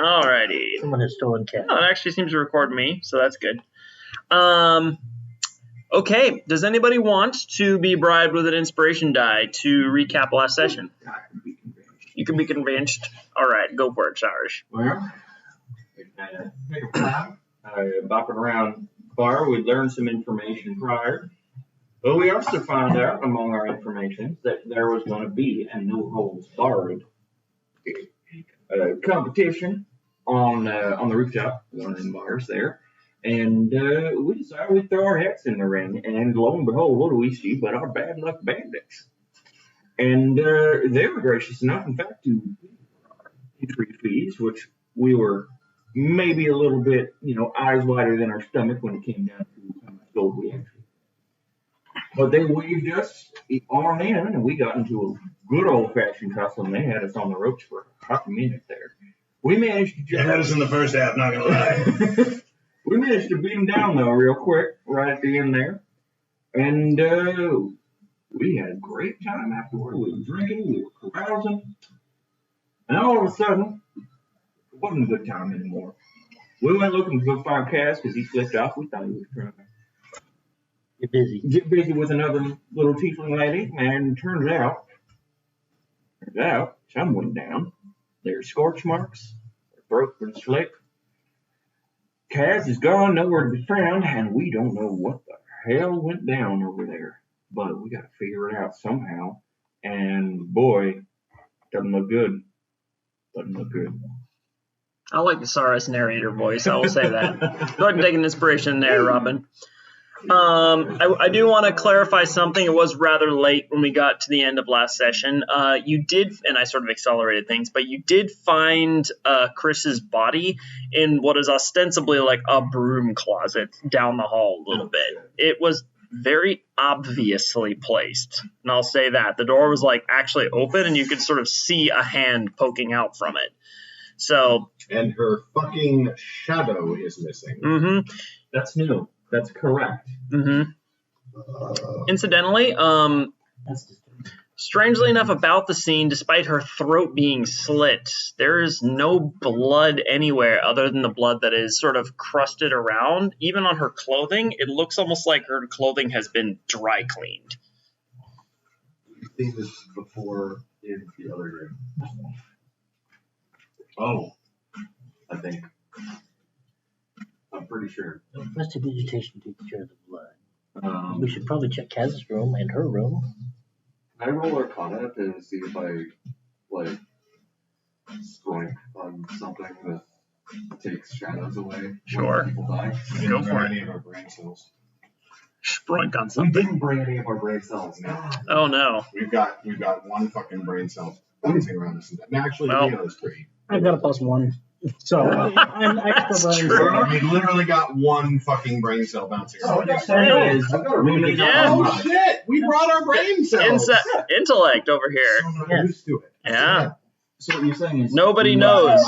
Alrighty. Someone has stolen cat. Oh, it actually seems to record me, so that's good. Okay, does anybody want to be bribed with an inspiration die to recap last session? I can be convinced. You can be convinced. Alright, go for it, Cyrus. Well, we kind of take a time, bopping around the bar. We learned some information prior. But we also found out among our information that there was going to be a no holds barred competition on the rooftop, one of the bars there. And we decided we'd throw our hats in the ring. And lo and behold, what do we see but our bad luck bandits? And they were gracious enough, in fact, to entry fees, which we were maybe a little bit, eyes wider than our stomach when it came down to how much gold we actually. But they waved us on in, and we got into a good old-fashioned tussle, and they had us on the ropes for a hot minute there. We managed to You had us in the first half, not gonna lie. we managed to beat them down, though, real quick, right at the end there. And we had a great time afterward. We were drinking, we were carousing. And all of a sudden, it wasn't a good time anymore. We went looking to go find Cass because he slipped off. We thought he was trying to You're busy. get busy with another little tiefling lady, and turns out, some went down. There's scorch marks, their throats been slit. Kaz is gone, nowhere to be found, and we don't know what the hell went down over there. But we got to figure it out somehow. And boy, doesn't look good. Doesn't look good. I like the Cyrus narrator voice, I will say that. Go ahead and take an inspiration there, Robin. I do want to clarify something. It was rather late when we got to the end of last session. You did, and I sort of accelerated things, but you did find Chris's body in what is ostensibly like a broom closet down the hall a little bit. It was very obviously placed, and I'll say that. The door was like actually open, and you could sort of see a hand poking out from it. So, And her fucking shadow is missing. That's new. That's correct. Incidentally, That's disturbing. strangely enough, about the scene, despite her throat being slit, there is no blood anywhere other than the blood that is sort of crusted around. Even on her clothing, it looks almost like her clothing has been dry cleaned. You've seen this before in the other room. Oh, I think. I'm pretty sure. Prestidigitation takes care of the blood. We should probably check Kaz's room and her room. I roll Arcana to see if I strike on something that takes shadows away. Sure. When people die. We Go didn't for bring it. any of our brain cells. Sprunk on We something. didn't bring any of our brave cells. No. Oh no. We've got one fucking brain cell bouncing around us. And actually, Well- Leo's pretty. I've got a +1. So I'm extra That's brain. true. We literally got one fucking brain cell bouncing around. What you're saying is, I've got a really good Yeah. Oh shit! We brought our brain cells. Intellect over here. So not Yeah. used to it. Yeah. So what you're saying is Nobody knows.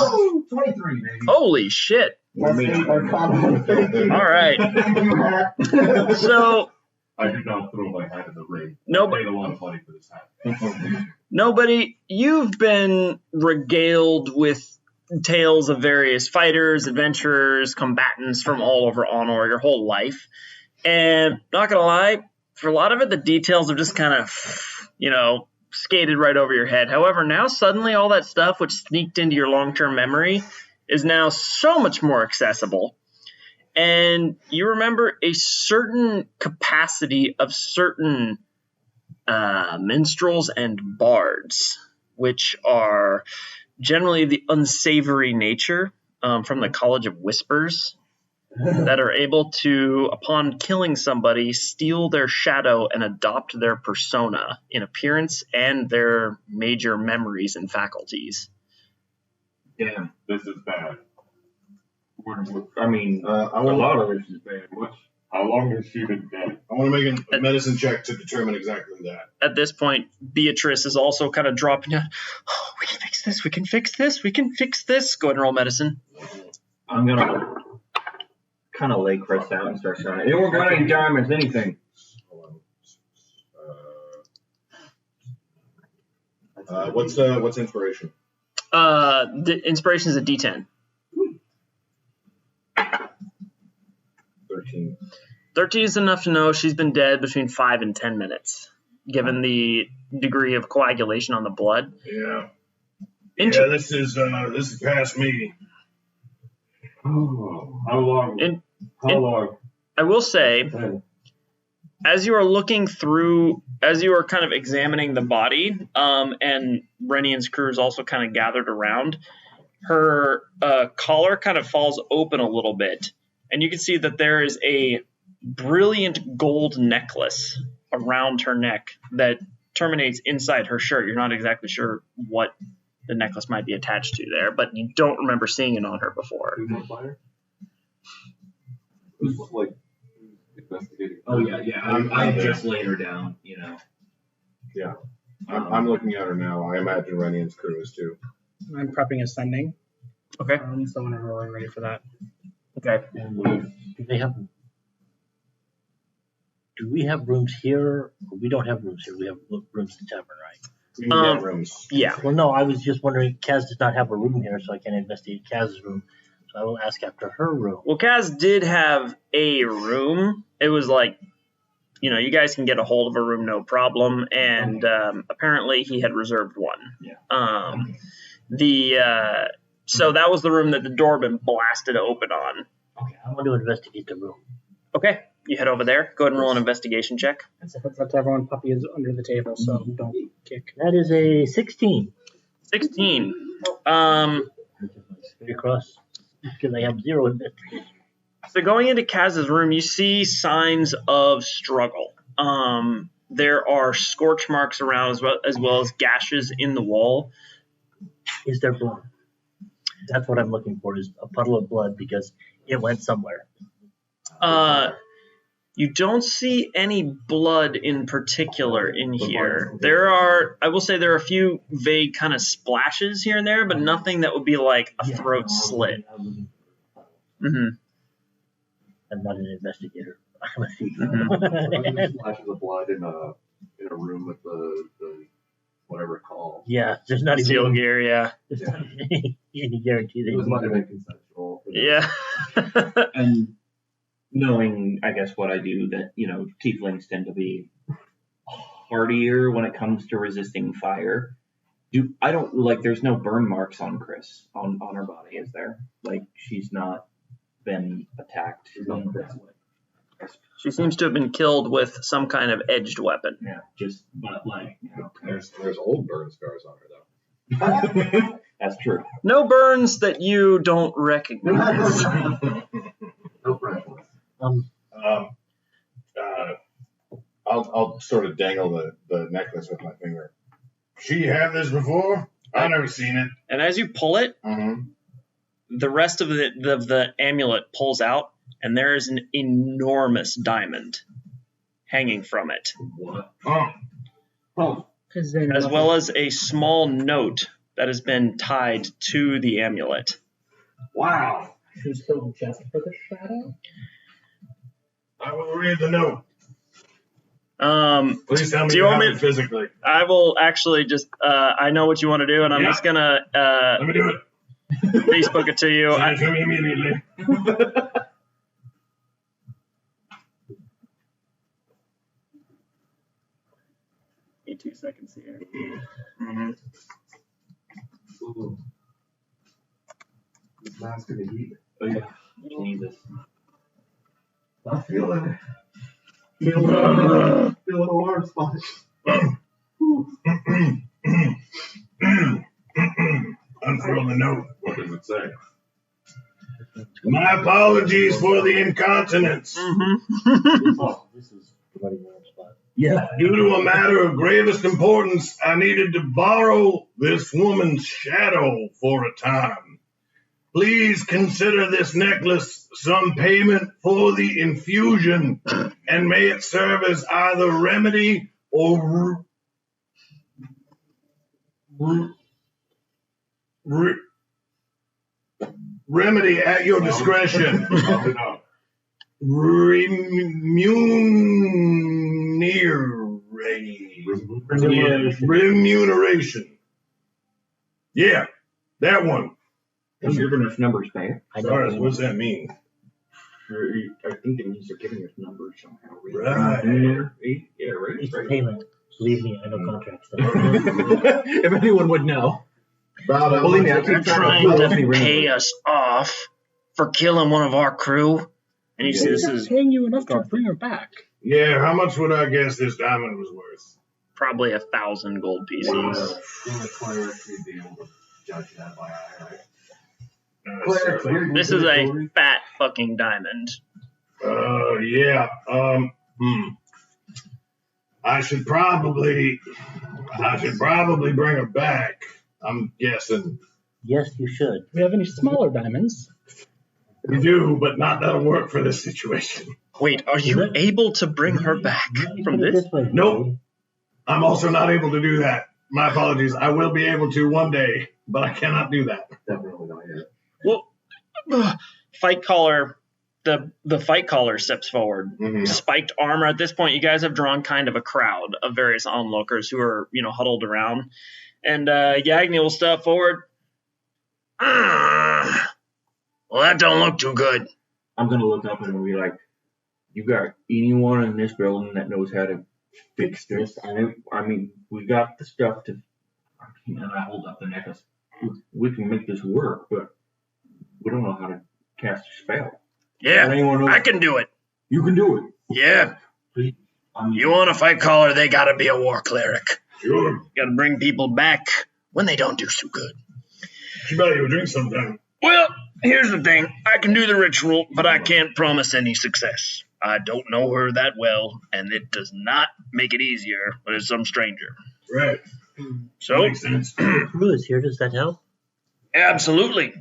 23, baby. Holy shit. Plus 8 Arcana. All right. So I did not throw my hat in the ring. Nobody- I paid a lot of money for this hat. nobody, you've been regaled with tales of various fighters, adventurers, combatants from all over Anor your whole life. And not gonna lie, for a lot of it, the details have just kind of, skated right over your head. However, now suddenly all that stuff which sneaked into your long-term memory is now so much more accessible. And you remember a certain capacity of certain minstrels and bards, which are generally the unsavory nature from the College of Whispers, that are able to, upon killing somebody, steal their shadow and adopt their persona in appearance and their major memories and faculties. Damn, this is bad. I mean, I a want lot of this is bad. How long has she been dead? to make a medicine check to determine exactly that. At this point, Beatrice is also kind of dropping down. Oh, we can fix this. We can fix this. We can fix this. Go ahead and roll medicine. I'm gonna kind of lay Chris out and start trying. It won't got any diamonds, anything. What's inspiration? The inspiration is a D10. 13. 13 is enough to know she's been dead between 5 and 10 minutes, given the degree of coagulation on the blood. Yeah. Inter- Yeah, this is past me. Oh, how long? In- how in- long? I will say, Then, as you are looking through, as you are kind of examining the body, and Renian's crew is also kind of gathered around, her collar kind of falls open a little bit, and you can see that there is a brilliant gold necklace around her neck that terminates inside her shirt. You're not exactly sure what the necklace might be attached to there, but you don't remember seeing it on her before. who's on fire? Who's like investigating? Oh, yeah. I just laid her down, Yeah. I'm looking at her now. I imagine Renian's crew is too. I'm prepping ascending. Okay. So whenever we're ready for that. Okay. And do we have rooms here? We don't have rooms here. We have rooms in tavern, right? We can get rooms. Yeah. Well, no, I was just wondering, Kaz does not have a room here, so I can't investigate Kaz's room. So I will ask after her room. Well, Kaz did have a room. It was like, you guys can get a hold of a room, no problem. And apparently he had reserved one. Yeah. So that was the room that the door had been blasted open on. Okay, I want to investigate the room. Okay, you head over there. Go ahead and roll an investigation check. That's a heads up to everyone. Puppy is under the table, so don't kick. That is a 16. 16. Straight across, because I have 0 investigation. So going into Kaz's room, you see signs of struggle. There are scorch marks around as well as gashes in the wall. Is there blood? That's what I'm looking for, is a puddle of blood, because it went somewhere. You don't see any blood in particular in here. I will say there are a few vague kind of splashes here and there, but nothing that would be like a throat slit. Mm-hmm. I'm not an investigator. I'm a thief. There's flashes of blood in a room with the whatever it's called. Yeah, there's not even Seal gear, yeah. there's not any guarantee that It was you might have been consensual. Yeah. And knowing, I guess, what I do, that, tieflings tend to be hardier when it comes to resisting fire. There's no burn marks on Chris, on her body, is there? Like, she's not been attacked in that way. She seems to have been killed with some kind of edged weapon. Yeah, but There's old burn scars on her though. that's true. No burns that you don't recognize. No fresh ones. I'll sort of dangle the necklace with my finger. She had this before? I never seen it. And as you pull it, the rest of the amulet pulls out, and there is an enormous diamond hanging from it, What? Oh. as well as a small note that has been tied to the amulet. Wow. Who's filled just for the shadow? I will read the note. Please tell me Do you you want have me- it physically. I will actually just, I know what you want to do, and I'm Yeah. just going to Let me do it. Facebook it to you. Send it to me immediately. Need 2 seconds here. Ooh. This man's gonna heat. Oh, yeah. Jesus. I feel it. Feel an alarm spot. Unfurl the note. What does it say? My apologies for the incontinence. Oh, this is the bloody warm spot. Yeah. Due to a matter of gravest importance, I needed to borrow this woman's shadow for a time. Please consider this necklace some payment for the infusion, and may it serve as either remedy or remedy at your discretion. Remuneration. Yeah, that one. Has given us numbers, man. I Sorry, know. what's that mean? I think it means they're giving us numbers somehow. Right. Yeah, right. It's right. payment. Believe me, I know contracts. If anyone would know. About how Believe me, I much- keep Trying Let to me ring pay it. us off for killing one of our crew. And you see, this He's not is paying you enough to bring her back. Yeah, how much would I guess this diamond was worth? probably 1,000 gold pieces. Being a cleric, you'd be able to judge that by eye, right? Cleric, This is a fat fucking diamond. Yeah. I should probably bring her back. I'm guessing. Yes, you should. Do we have any smaller diamonds? We do, but not that'll work for this situation. Wait, are you able to bring her back Let me from put it this? way, Nope. Joey. I'm also not able to do that. My apologies. I will be able to one day, but I cannot do that. Definitely not yet. Well, fight caller. The fight caller steps forward. Mm-hmm. Spiked armor. At this point, you guys have drawn kind of a crowd of various onlookers who are, huddled around. And Yagni will step forward. Well, that don't look too good. I'm gonna look up and be like, "You got anyone in this building that knows how to fix this? I mean, we got the stuff to." And I hold up the necklace. We can make this work, but we don't know how to cast a spell. Yeah, Anyone knows? I can do it. You can do it. Yeah, I mean, you want a fight caller, they gotta be a war cleric. Sure. Gotta bring people back when they don't do so good. Should buy you a drink sometime. Well, here's the thing. I can do the ritual, but I can't promise any success. I don't know her that well, and it does not make it easier when it's some stranger. Right. So, Makes sense. Crew is here. Does that help? absolutely.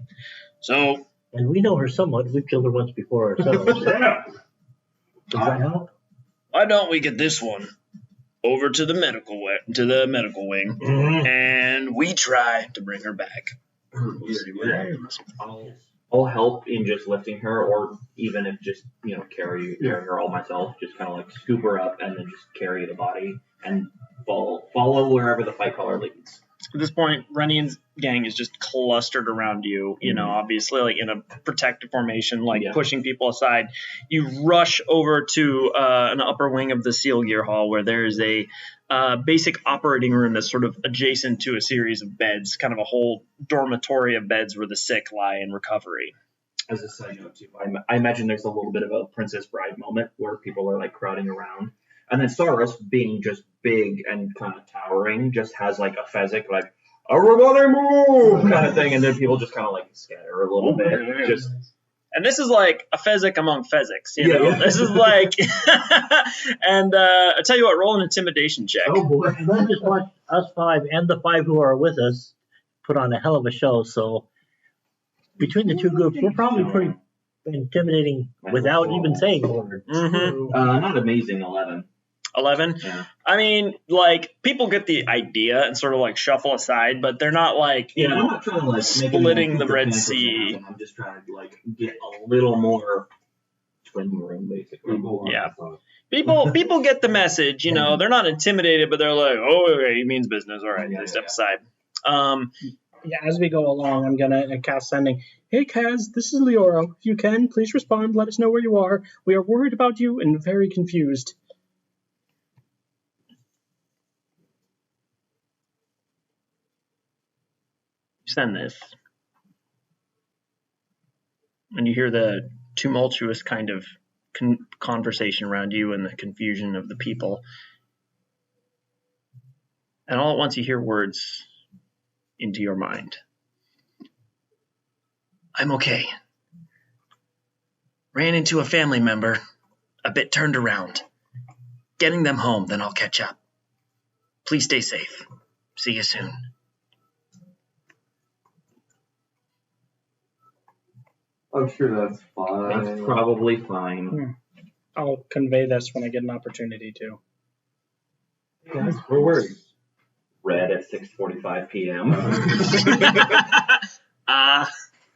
So, And we know her somewhat. We've killed her once before ourselves. Yeah. Does that help? why don't we get this one over to the medical wing, Mhm. and we try to bring her back. We'll see what happens. I'll help in just lifting her, or even if just carry her all myself. Just kind of like scoop her up and then just carry the body and follow wherever the fight caller leads. At this point, Renian's gang is just clustered around you, obviously like in a protective formation, like Yeah. pushing people aside. You rush over to an upper wing of the Seal Gear Hall where there is a basic operating room that's sort of adjacent to a series of beds, kind of a whole dormitory of beds where the sick lie in recovery. As a side note, too, I imagine there's a little bit of a Princess Bride moment where people are like crowding around. And then Saurus, being just big and kind of towering, just has like a Fezzik, like, everybody move kind of thing. And then people just kind of like scatter a little bit. Just And this is like a Fezzik among Fezziks, Yeah, yeah. This is like, and I tell you what, roll an intimidation check. oh boy. And then just watch us five and the five who are with us put on a hell of a show. So between the two groups, we're probably pretty intimidating without even saying a word. Mm-hmm. Not amazing, 11. 11. Yeah. I mean, like, people get the idea and sort of like shuffle aside, but they're not like, I'm not trying to like splitting the Red Sea. I'm just trying to like get a little more twin room, basically. Yeah. People get the message, they're not intimidated, but they're like, oh, okay, he means business. All right, Yeah, they step yeah. aside. Yeah, as we go along, I'm gonna cast sending. Hey, Kaz, this is Leoro. If you can, please respond. Let us know where you are. We are worried about you and very confused. Send this. And you hear the tumultuous kind of conversation around you and the confusion of the people. And all at once you hear words into your mind. I'm okay. Ran into a family member, a bit turned around. Getting them home, then I'll catch up. Please stay safe. See you soon. I'm sure that's fine. That's probably fine. I'll convey this when I get an opportunity to. Guys, we're worried. Red at 6:45 p.m.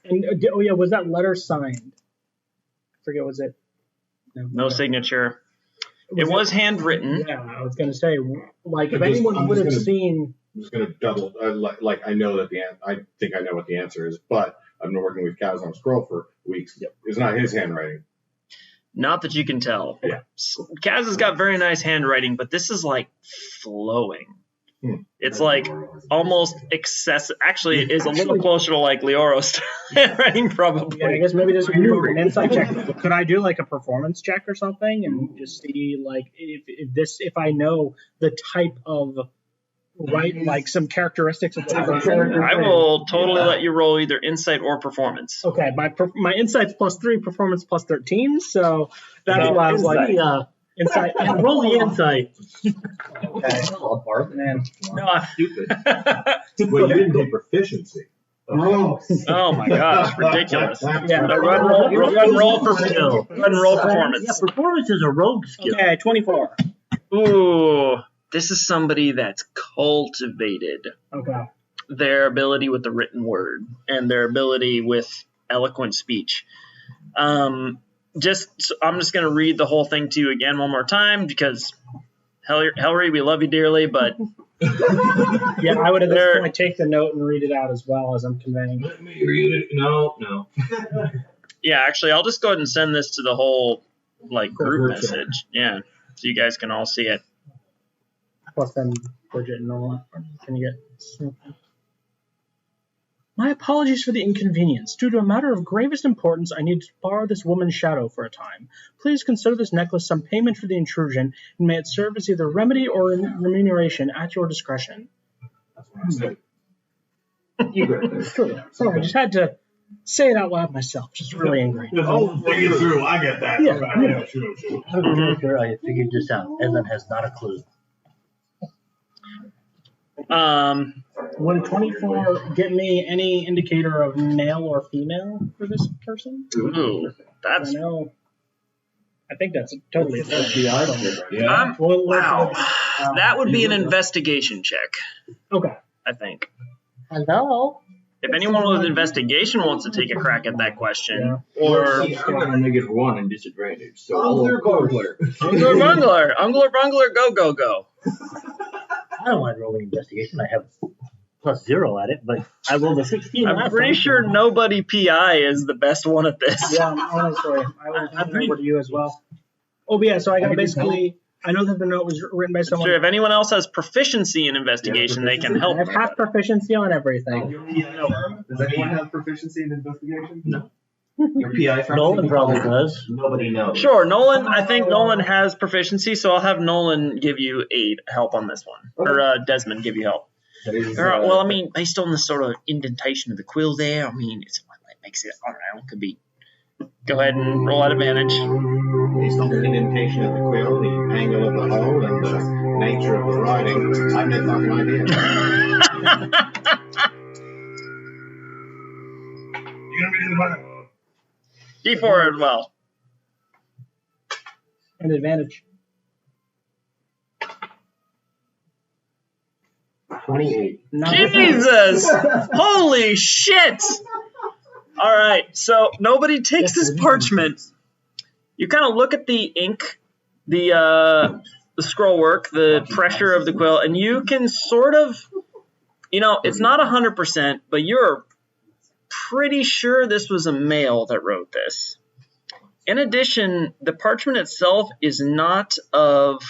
And was that letter signed? I forget, was it? No signature. It was handwritten. Yeah, I was gonna say, like, if I'm anyone would just have gonna- seen. I'm just gonna double. Like I know that I think I know what the answer is, but I've been working with Kaz on Scroll for weeks. Yep. It's not his handwriting. Not that you can tell. Yeah. Kaz has got very nice handwriting, but this is like flowing. It's like almost excessive. Actually, it is a little closer to like Leoro's handwriting, probably. Yeah, I guess maybe this would be more of an insight check. Could I do like a performance check or something and just see like if I know the type of like some characteristics of the character? I will totally let you roll either insight or performance. Okay, my insight's +3, performance +13, so that's why I was like, insight. Roll the insight. Okay. Man. No, I'm Stupid. Well, you didn't take proficiency. Oh my gosh, ridiculous. Yeah. Go ahead and roll performance. Yeah, performance is a rogue skill. Okay, 24. Ooh, this is somebody that's cultivated Okay. their ability with the written word and their ability with eloquent speech. I'm just going to read the whole thing to you again one more time because Helry, we love you dearly, but Yeah, I would at this point take the note and read it out as well as I'm conveying. Let me read it. No. yeah, actually, I'll just go ahead and send this to the whole like group message. Yeah, so you guys can all see it. Plus then Bridget and Nolan. Can you get? My apologies for the inconvenience. Due to a matter of gravest importance, I need to borrow this woman's shadow for a time. Please consider this necklace some payment for the intrusion, and may it serve as either remedy or remuneration at your discretion. That's what I said. You got this. True. Sorry, I just had to say it out loud myself. Just really angry. Oh, think it through. I get that. Yeah. Yeah, sure. Out of character, I figured this out. Evan has not a clue. Would 24 get me any indicator of male or female for this person? Ooh, that's I think that's totally fair. Yeah. wow. That would be an investigation check, Okay. I think. Hello? If anyone with investigation wants to take a crack at that question, Yeah. or I'm going to -1 and disadvantage. So Ungler Ungler. Ungler Bungler, go. I don't mind rolling investigation. I have +0 at it, but I rolled a 16. I'm last pretty time. sure nobody PI is the best one at this. Yeah, honestly, I will hand it over to you as well. Oh, but yeah, so I got basically, I know that the note was written by someone. Sure, if anyone else has proficiency in investigation, they can help. I have half proficiency on everything. Does anyone have proficiency in investigation? No. Your PI from Nolan probably does. Nobody knows. Sure, Nolan. I think Nolan has proficiency, so I'll have Nolan give you help on this one, or Desmond give you help. That is, Well, I mean, based on the sort of indentation of the quill there, I mean, it makes it. I don't know. Could be. Go ahead and roll at advantage. Based on the indentation of the quill, the angle of the hole, and the nature of the writing, I have no fucking idea. You gonna be doing fine. D4 as well. An advantage. 28. Jesus! Holy shit! All right, so nobody takes this parchment. You kind of look at the ink, the scroll work, the pressure of the quill, and you can sort of, it's not 100%, but you're pretty sure this was a male that wrote this. In addition, the parchment itself is not of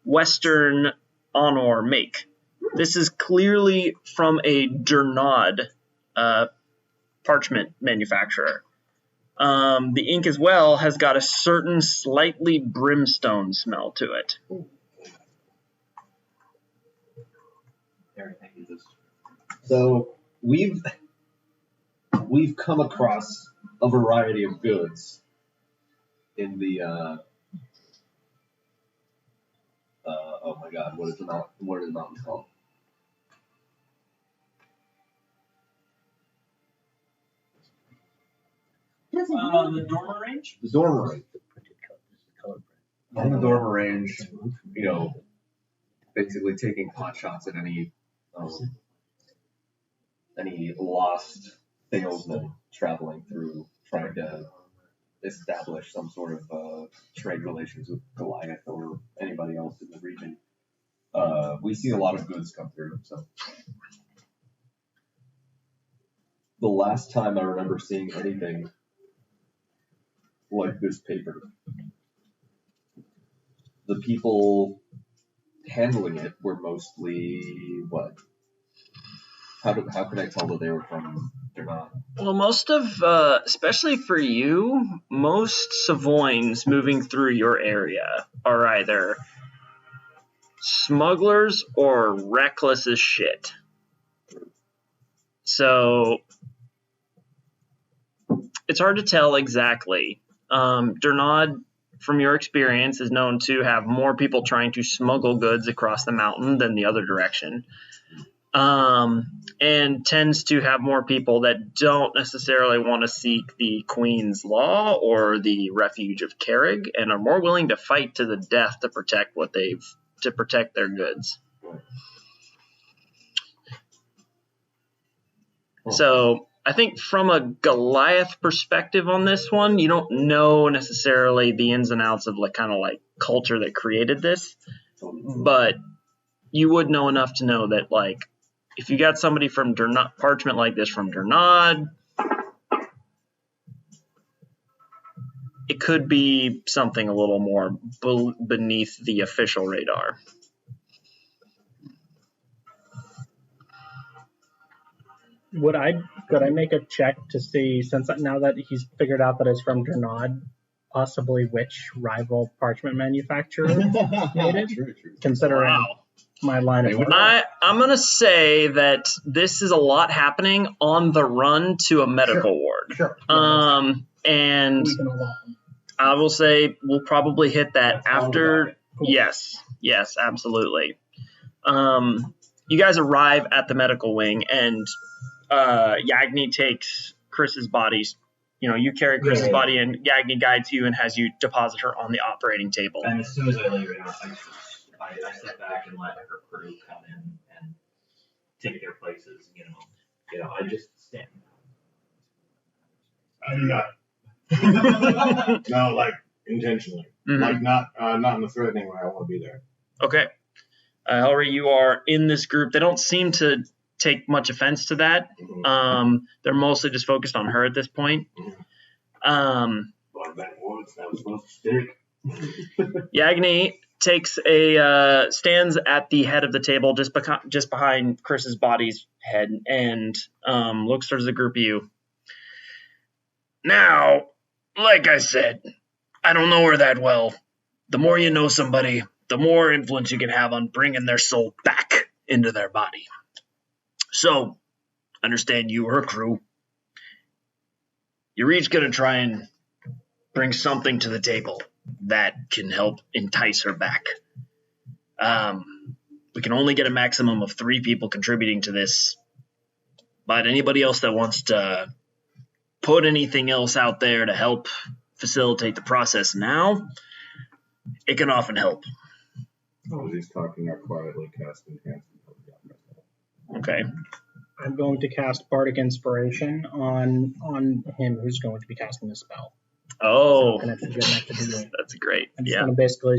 Western Anor make. This is clearly from a Durnod parchment manufacturer. The ink as well has got a certain slightly brimstone smell to it. So we've come across a variety of goods in the oh my god, what is the mountain called? The Dormer range? The Dormer Range. on the Dormer range, basically taking pot shots at any lost salesman traveling through, trying to establish some sort of trade relations with Goliath or anybody else in the region. We see a lot of goods come through. So the last time I remember seeing anything like this paper, the people handling it were mostly what? How could I tell that they were from Dermot? Well, most of, especially for you, most Savoyans moving through your area are either smugglers or reckless as shit. So it's hard to tell exactly. Dernod, from your experience, is known to have more people trying to smuggle goods across the mountain than the other direction. And tends to have more people that don't necessarily want to seek the Queen's law or the refuge of Carrig, and are more willing to fight to the death to protect their goods. So I think from a Goliath perspective on this one, you don't know necessarily the ins and outs of kind of culture that created this, but you would know enough to know that if you got somebody from parchment like this from Dernod, it could be something a little more beneath the official radar. Could I make a check to see, since now that he's figured out that it's from Dernod, possibly which rival parchment manufacturer made it? True. Considering my line of work. I'm going to say that this is a lot happening on the run to a medical ward. Sure. And We can allow him. I will say we'll probably hit that after. Cool. Yes, absolutely. You guys arrive at the medical wing, and Yagni takes Chris's bodies. You carry Chris's body, and Yagni guides you and has you deposit her on the operating table. And as soon as I lay her down, I step back and let her crew come in and take their places. I just stand. I do not. No, intentionally. Mhm. Not in the threatening way. I want to be there. Okay. However, you are in this group. They don't seem to take much offense to that. Mm-hmm. They're mostly just focused on her at this point. That was supposed to stick. Yagni stands at the head of the table, just behind Chris's body's head, and looks towards the group of you. Now, like I said, I don't know her that well. The more you know somebody, the more influence you can have on bringing their soul back into their body. So, understand you, her crew. You're each going to try and bring something to the table that can help entice her back. We can only get a maximum of 3 people contributing to this, but anybody else that wants to put anything else out there to help facilitate the process now, it can often help. As he's talking, I quietly cast Enhance. Okay. I'm going to cast Bardic Inspiration on him who's going to be casting the spell. Oh, That's great. I'm just going to basically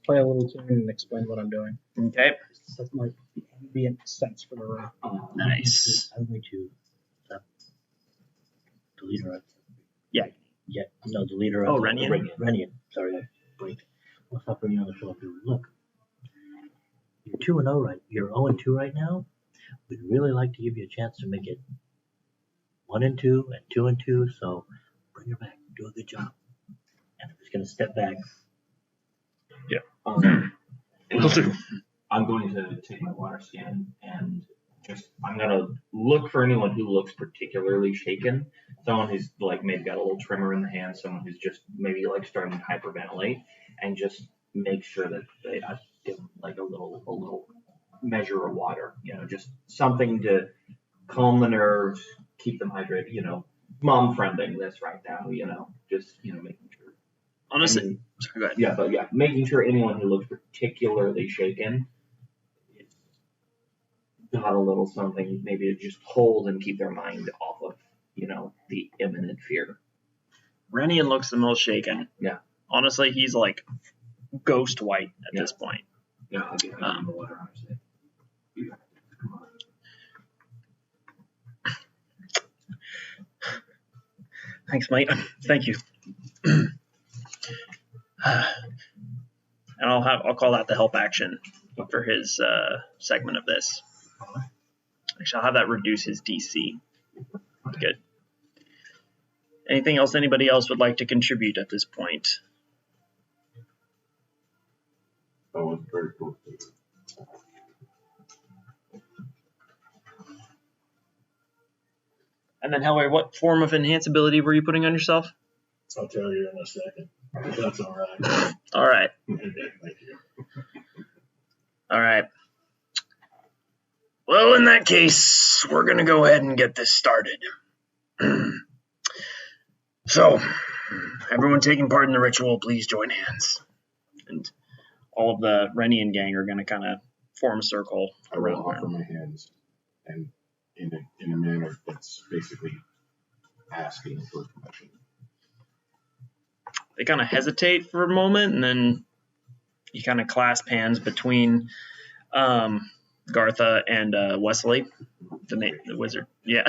play a little tune and explain what I'm doing. Okay. That might be a sense for the room. Nice. I'm going to the leader of the leader Oh, of Renian? Renian. Sorry, I blinked. What's up, bringing on the shoulder? Look, you're 2-0 right. You're 0-2 right now. We'd really like to give you a chance to make it 1-2 and 2-2. So bring her back. Do a good job. And I'm just gonna step back. Yeah. I'm going to take my water scan and I'm going to look for anyone who looks particularly shaken. Someone who's maybe got a little tremor in the hand, someone who's just maybe starting to hyperventilate, and just make sure that I give them a little measure of water, just something to calm the nerves, keep them hydrated, mom friending this right now, just, making sure. Honestly, sorry, go ahead. Yeah, but making sure anyone who looks particularly shaken got a little something maybe to just hold and keep their mind off of, the imminent fear. Renian looks the most shaken. Yeah. Honestly, he's ghost white at this point. Yeah, I'll give him the water, honestly. Come on. Thanks, mate. Thank you. And I'll call that the help action for his segment of this. Actually, I'll have that reduce his DC. Good. Anything else anybody else would like to contribute at this point? That was very cool. And then, Hellray, what form of enhance ability were you putting on yourself? I'll tell you in a second. If that's all right. All right. Thank you. All right. Well, in that case, we're going to go ahead and get this started. So, everyone taking part in the ritual, please join hands. And all of the Renian gang are going to kind of form a circle I will around offer them. my hands, and in a manner that's basically asking for permission. They kind of hesitate for a moment, and then you kind of clasp hands between Gartha and Wesley, the wizard. Yeah.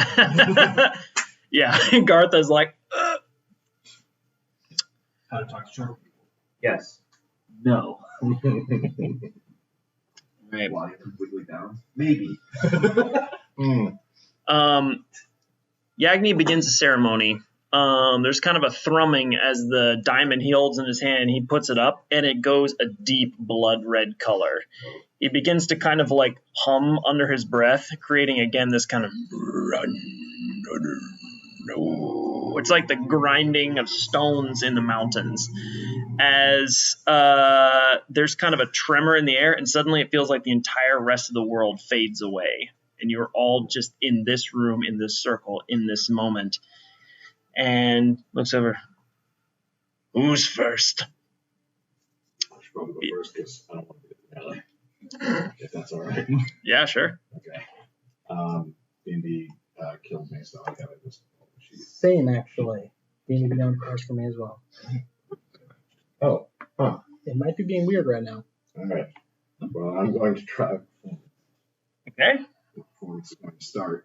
Yeah, Gartha's like, How to talk to sharp people. Yes. No. right. While you're completely down? Maybe. Yagni begins the ceremony. There's kind of a thrumming as the diamond he holds in his hand. He puts it up, and it goes a deep blood red color. He begins to kind of like hum under his breath, creating again this kind of. It's like the grinding of stones in the mountains. As there's kind of a tremor in the air, and suddenly it feels like the entire rest of the world fades away. And you're all just in this room, in this circle, in this moment. And looks over. Who's first? I should probably go first because I don't want to get in the melee. If that's all right. Yeah, sure. Okay. D&D killed me, so I gotta just. Same, actually. Being beyond cards for me as well. Oh, huh. It might be being weird right now. All right. Well, I'm going to try. Okay. Before it's going to start,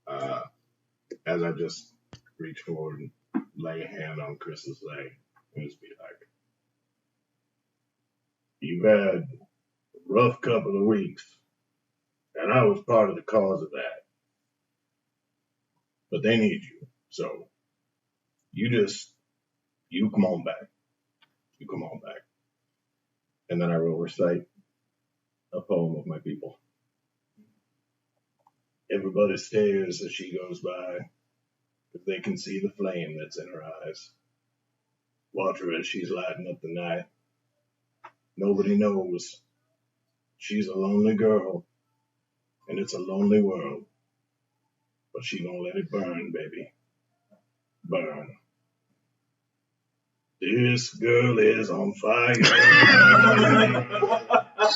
as I just reach forward and lay a hand on Chris's leg, and just be like, "You've had a rough couple of weeks, and I was part of the cause of that. But they need you, so you come on back. You come on back." And then I will recite a poem of my people. Everybody stares as she goes by, if they can see the flame that's in her eyes. Watch her as she's lighting up the night. Nobody knows. She's a lonely girl, and it's a lonely world. But she gonna let it burn, baby. Burn. This girl is on fire.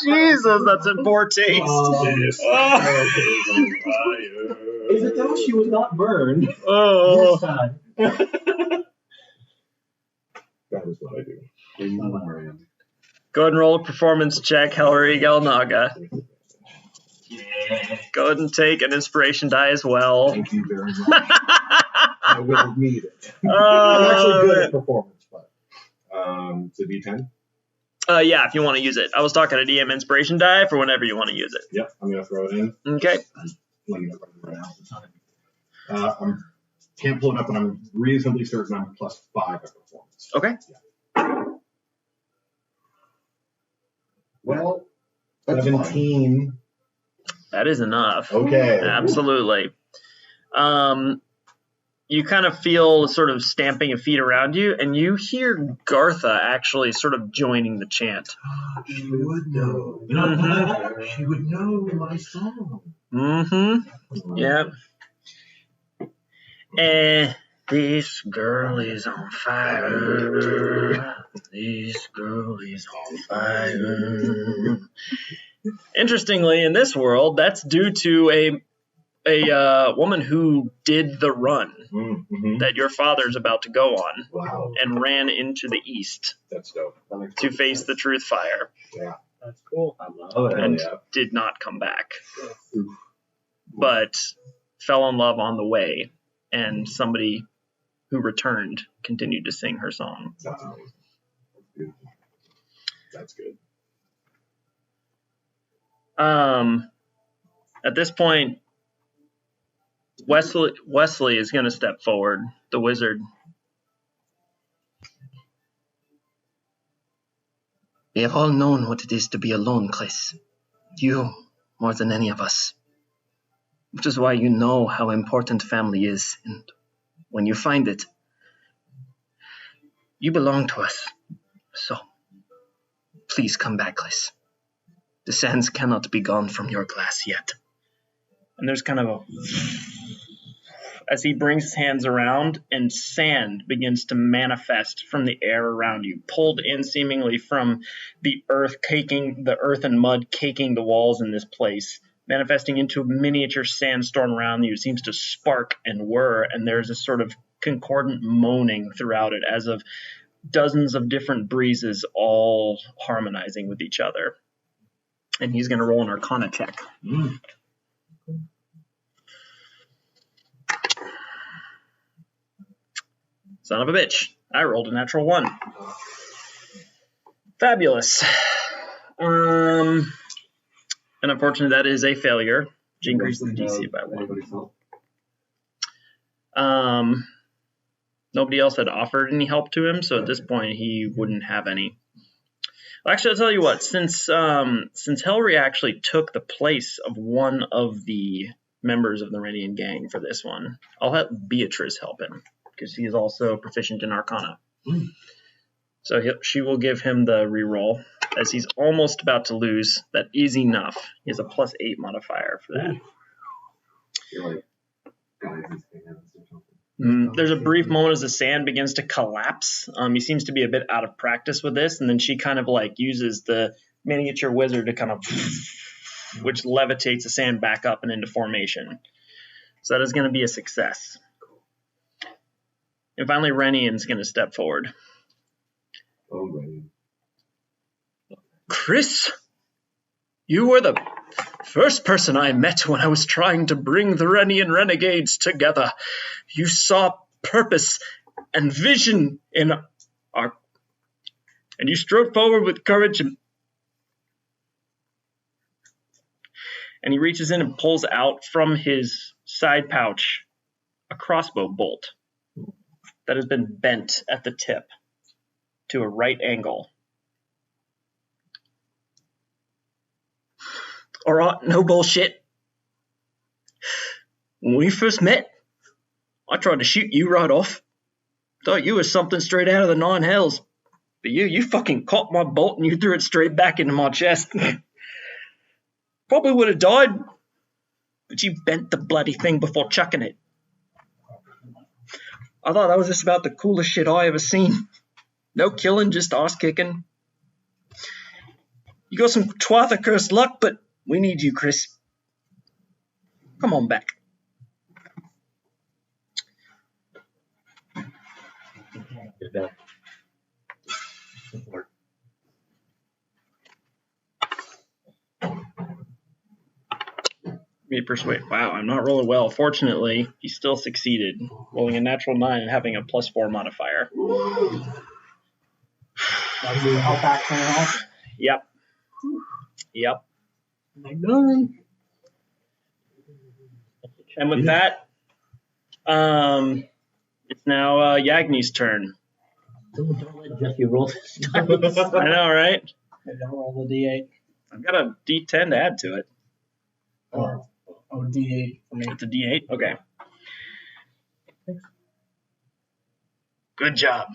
Jesus, that's in poor taste. This girl is on fire. Is it though? She was not burned. Oh. This time. That is what I do. In memoriam. Go ahead and roll a performance check, Hellry Galnaga. Yeah. Go ahead and take an inspiration die as well. Thank you very much. I will need it. I'm Oh, actually good at performance, but it's a D10. yeah, if you want to use it. I was talking a DM inspiration die for whenever you want to use it. Yep, I'm gonna throw it in. Okay. I'm pulling it up right now. I can't pull it up, but I'm reasonably certain I'm +5 at performance. Okay. Well, that's fine. 17. That is enough. Okay. Absolutely. You kind of feel sort of stamping of feet around you, and you hear Gartha actually sort of joining the chant. She would know. Mhm. She would know my song. Mm-hmm. Yep. And this girl is on fire. This girl is on fire. Interestingly, in this world, that's due to a woman who did the run Mm-hmm. that your father's about to go on Wow, and ran into the east that's dope. to face the truth fire Yeah. That's cool. I love it. and yeah. did not come back, Oof. but fell in love on the way, and somebody who returned continued to sing her song. That's good. At this point, Wesley is going to step forward, the wizard. We have all known what it is to be alone, Chris. You, more than any of us. Which is why you know how important family is, and when you find it, you belong to us. So, please come back, Chris. The sands cannot be gone from your glass yet. And there's kind of a... As he brings his hands around, and sand begins to manifest from the air around you, pulled in seemingly from the earth and mud caking the walls in this place, manifesting into a miniature sandstorm around you. It seems to spark and whir, and there's a sort of concordant moaning throughout it, as of dozens of different breezes all harmonizing with each other. And he's going to roll an Arcana check. Son of a bitch. I rolled a natural 1. Fabulous. And unfortunately, that is a failure, which increases the DC by 1. Nobody else had offered any help to him, so at this point, he wouldn't have any. Well, actually, I'll tell you what. Since Hillary actually took the place of one of the members of the Renian gang for this one, I'll have Beatrice help him, because he is also proficient in Arcana. So she will give him the reroll, as he's almost about to lose. That is enough. He has a +8 modifier for that. You're like, guys, these hands or something. There's a brief moment as the sand begins to collapse. He seems to be a bit out of practice with this, and then she kind of like uses the miniature wizard to kind of, which levitates the sand back up and into formation. So that is going to be a success. And finally, Renian's going to step forward. Oh, right. Chris, you were the first person I met when I was trying to bring the Renian renegades together. You saw purpose and vision in our... And you strode forward with courage and he reaches in and pulls out from his side pouch a crossbow bolt that has been bent at the tip to a right angle. Alright, no bullshit. When we first met, I tried to shoot you right off. Thought you was something straight out of the 9 hells. But you fucking caught my bolt and you threw it straight back into my chest. Probably would have died, but you bent the bloody thing before chucking it. I thought that was just about the coolest shit I ever seen. No killing, just ass kicking. You got some twather cursed luck, but we need you, Chris. Come on back. Get back. Me persuade. Wow, I'm not rolling well. Fortunately, he still succeeded, rolling a natural 9 and having a +4 modifier. That'll be a help action and all. Yep. My God. And with that, it's now Yagni's turn. Don't let Jesse roll this time. I know, right? Maybe I'll roll the D8. I've got a D10 to add to it. Oh, D8 for me. It's a D8? Okay. Good job.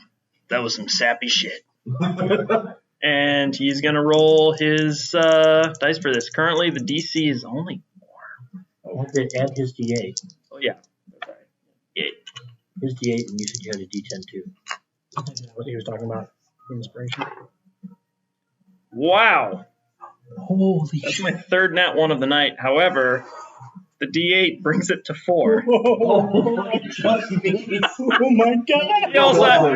That was some sappy shit. And he's going to roll his dice for this. Currently, the DC is only 4. Add his D8. Oh, yeah. That's right. 8. His D8, and you said you had a D10 too. I think that's what he was talking about. Inspiration. Wow. Holy That's shit. my third nat 1 of the night. However, the D8 brings it to 4. Oh my God.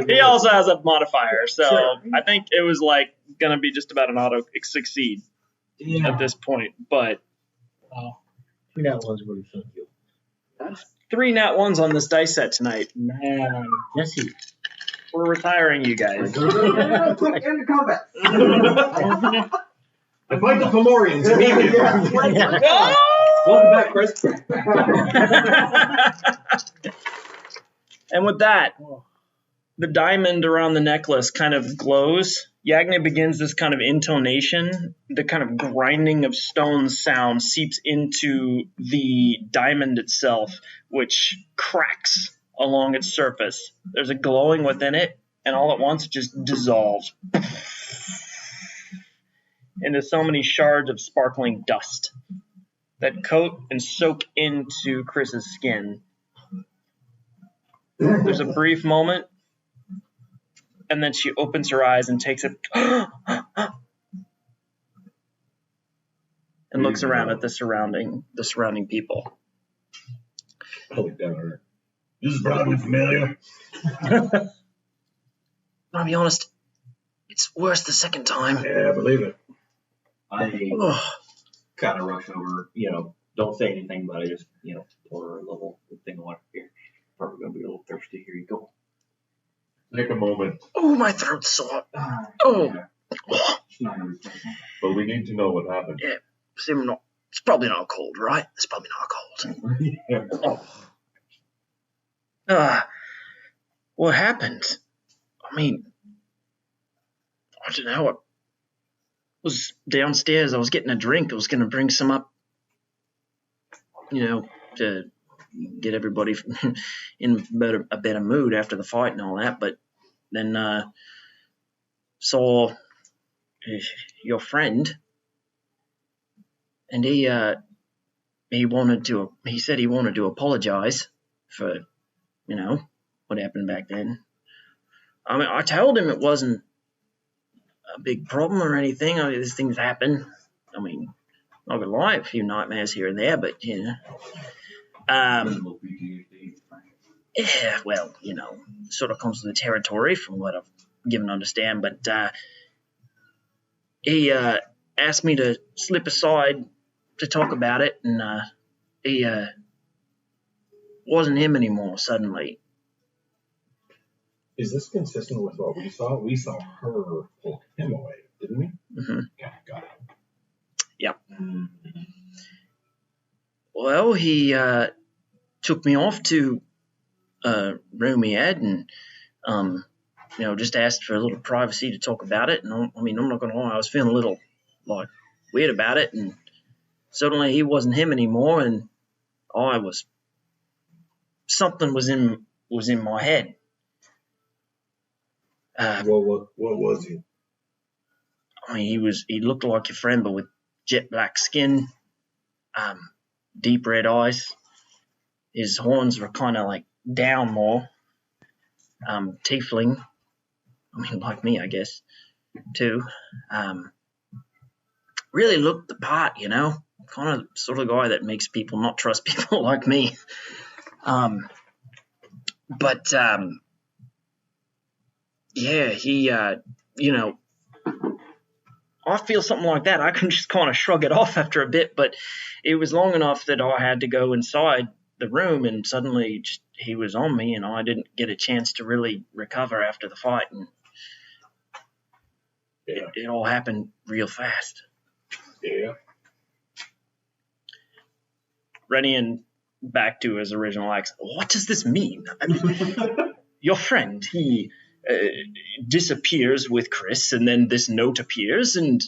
He also has a modifier, so I think it was like going to be just about an auto succeed at this point. But Wow. 2 nat ones would have sunk you. that's 3 nat 1s on this dice set tonight. Man. Jesse, We're retiring you guys. Put it into combat. I fight the Fomorians immediately. Welcome back, Chris. And with that, the diamond around the necklace kind of glows. Yagna begins this kind of intonation. The kind of grinding of stone sound seeps into the diamond itself, which cracks along its surface. There's a glowing within it, and all at once it just dissolves into so many shards of sparkling dust that coat and soak into Chris's skin. There's a brief moment, and then she opens her eyes and takes it and looks around at the surrounding people. Oh, down her. This is probably familiar. I'll be honest, it's worse the second time. Yeah, I believe it. I Ugh. kind of rush over, don't say anything, but I just, pour her a little thing of water here. Probably going to be a little thirsty. Here you go. Take a moment, Oh, my throat's sore. Oh, It's not gonna be thirsty. but we need to know what happened. it's probably not cold, right? It's probably not cold. What happened? I mean, I don't know. I was downstairs. I was getting a drink. I was going to bring some up, to get everybody in a better mood after the fight and all that. But then saw your friend, and he said he wanted to apologize for, what happened back then. I mean, I told him it wasn't a big problem or anything. I mean, these things happen. I mean, not gonna lie, a few nightmares here and there, but yeah, well, sort of comes with the territory from what I've given to understand. But he asked me to slip aside to talk about it, and he wasn't him anymore suddenly. Is this consistent with what we saw? We saw her pull him away, didn't we? Mm-hmm. Yeah, got it. Yep. Well, he took me off to a room he had, and just asked for a little privacy to talk about it. And I'm not gonna lie, I was feeling a little weird about it, and suddenly he wasn't him anymore, and something was in my head. What was he? I mean, he looked like your friend, but with jet black skin, deep red eyes. His horns were kind of down more. Tiefling. I mean, like me, I guess, too. Really looked the part, kind of sort of guy that makes people not trust people like me. Yeah, he, I feel something like that. I can just kind of shrug it off after a bit, but it was long enough that I had to go inside the room, and suddenly he was on me, and I didn't get a chance to really recover after the fight, and it all happened real fast. Yeah. Renian back to his original accent. What does this mean? I mean, your friend, he disappears with Chris, and then this note appears, and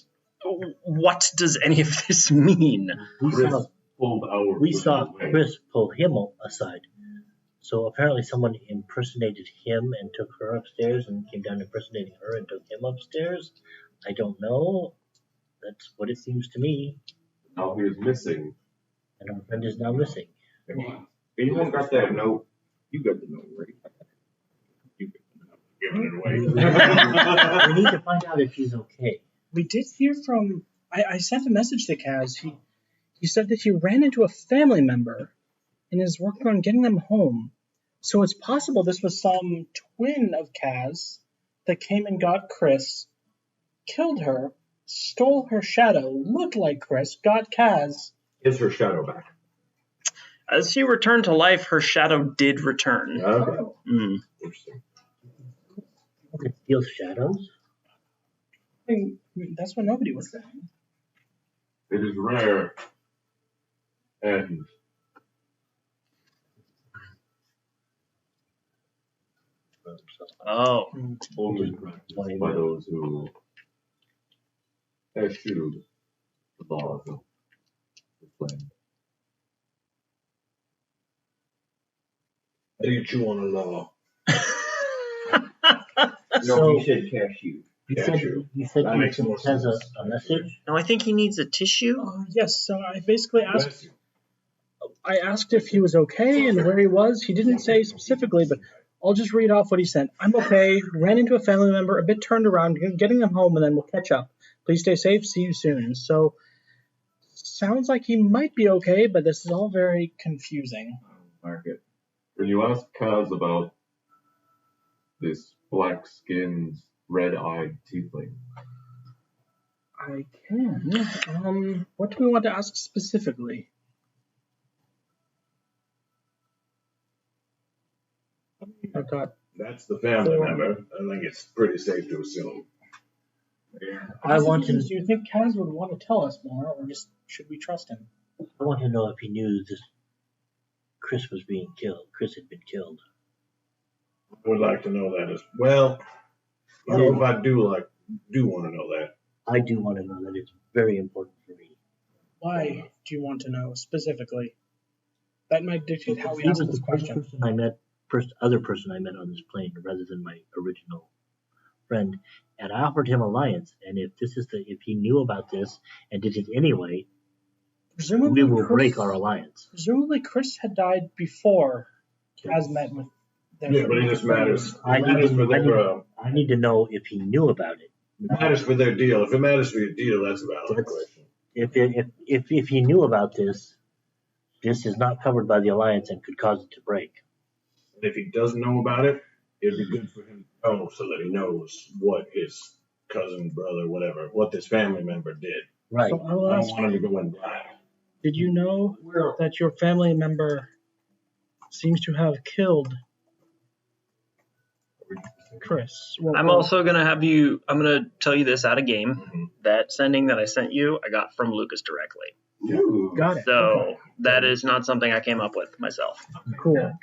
what does any of this mean? We saw Chris pull him aside. So apparently someone impersonated him and took her upstairs, and came down impersonating her and took him upstairs. I don't know. That's what it seems to me. Now he is missing. And our friend is now missing. Anyone got that note? You got the note, right? Giving it away. We need to find out if she's okay. We did hear from. I sent a message to Kaz. He said that he ran into a family member and is working on getting them home. So it's possible this was some twin of Kaz that came and got Chris, killed her, stole her shadow, looked like Chris, got Kaz. Is her shadow back? As she returned to life, her shadow did return. Okay. Mm. Interesting. Feels shadows? I mean, that's what nobody was saying. It is rare. And Oh, only practiced by those who eschew the laws of the flame. How do you chew on a law? No, So- you said cashew. You Yeah, said, sure. you said That he makes more has sense. a message? no, I think he needs a tissue. Yes, so I basically asked. Bless you. I asked if he was okay and where he was. He didn't say specifically, but I'll just read off what he sent. I'm okay. Ran into a family member, a bit turned around, getting them home, and then we'll catch up. Please stay safe. See you soon. So, sounds like he might be okay, but this is all very confusing. Mark it. Will you ask Kaz about this black-skinned, red-eyed tiefling? I can. What do we want to ask specifically? I've got. That's the family member. I think it's pretty safe to assume. I want to Do you think Kaz would want to tell us more, or just should we trust him? know if he knew this Chris was being killed. Chris had been killed. I would like to know that as well. I don't know if I do want to know that. I do want to know that. It's very important for me. Why do you want to know specifically? That might dictate how we He answer was this the first question. person I met, other person I met on this plane, rather than my original friend. And I offered him alliance. And if he knew about this and did it anyway, Presumably, we will break our alliance. Presumably, Chris had died before Kaz met with them. Yeah, but it just matters. I It matters for their, I need to know if he knew about it. it matters for their deal. If it matters for your deal, that's a valid That's- question. If he knew about this, this is not covered by the alliance and could cause it to break. And if he doesn't know about it, it'd be good for him to know so that he knows what his cousin, brother, whatever, what this family member did. Right. So I I will don't ask, want him to go in blind. did you know that your family member seems to have killed Chris? Well, I'm also gonna have you. I'm gonna tell you this out of game. Mhm. That sending that I sent you, I got from Lucas directly. Ooh. got it. So that is not something I came up with myself. Cool.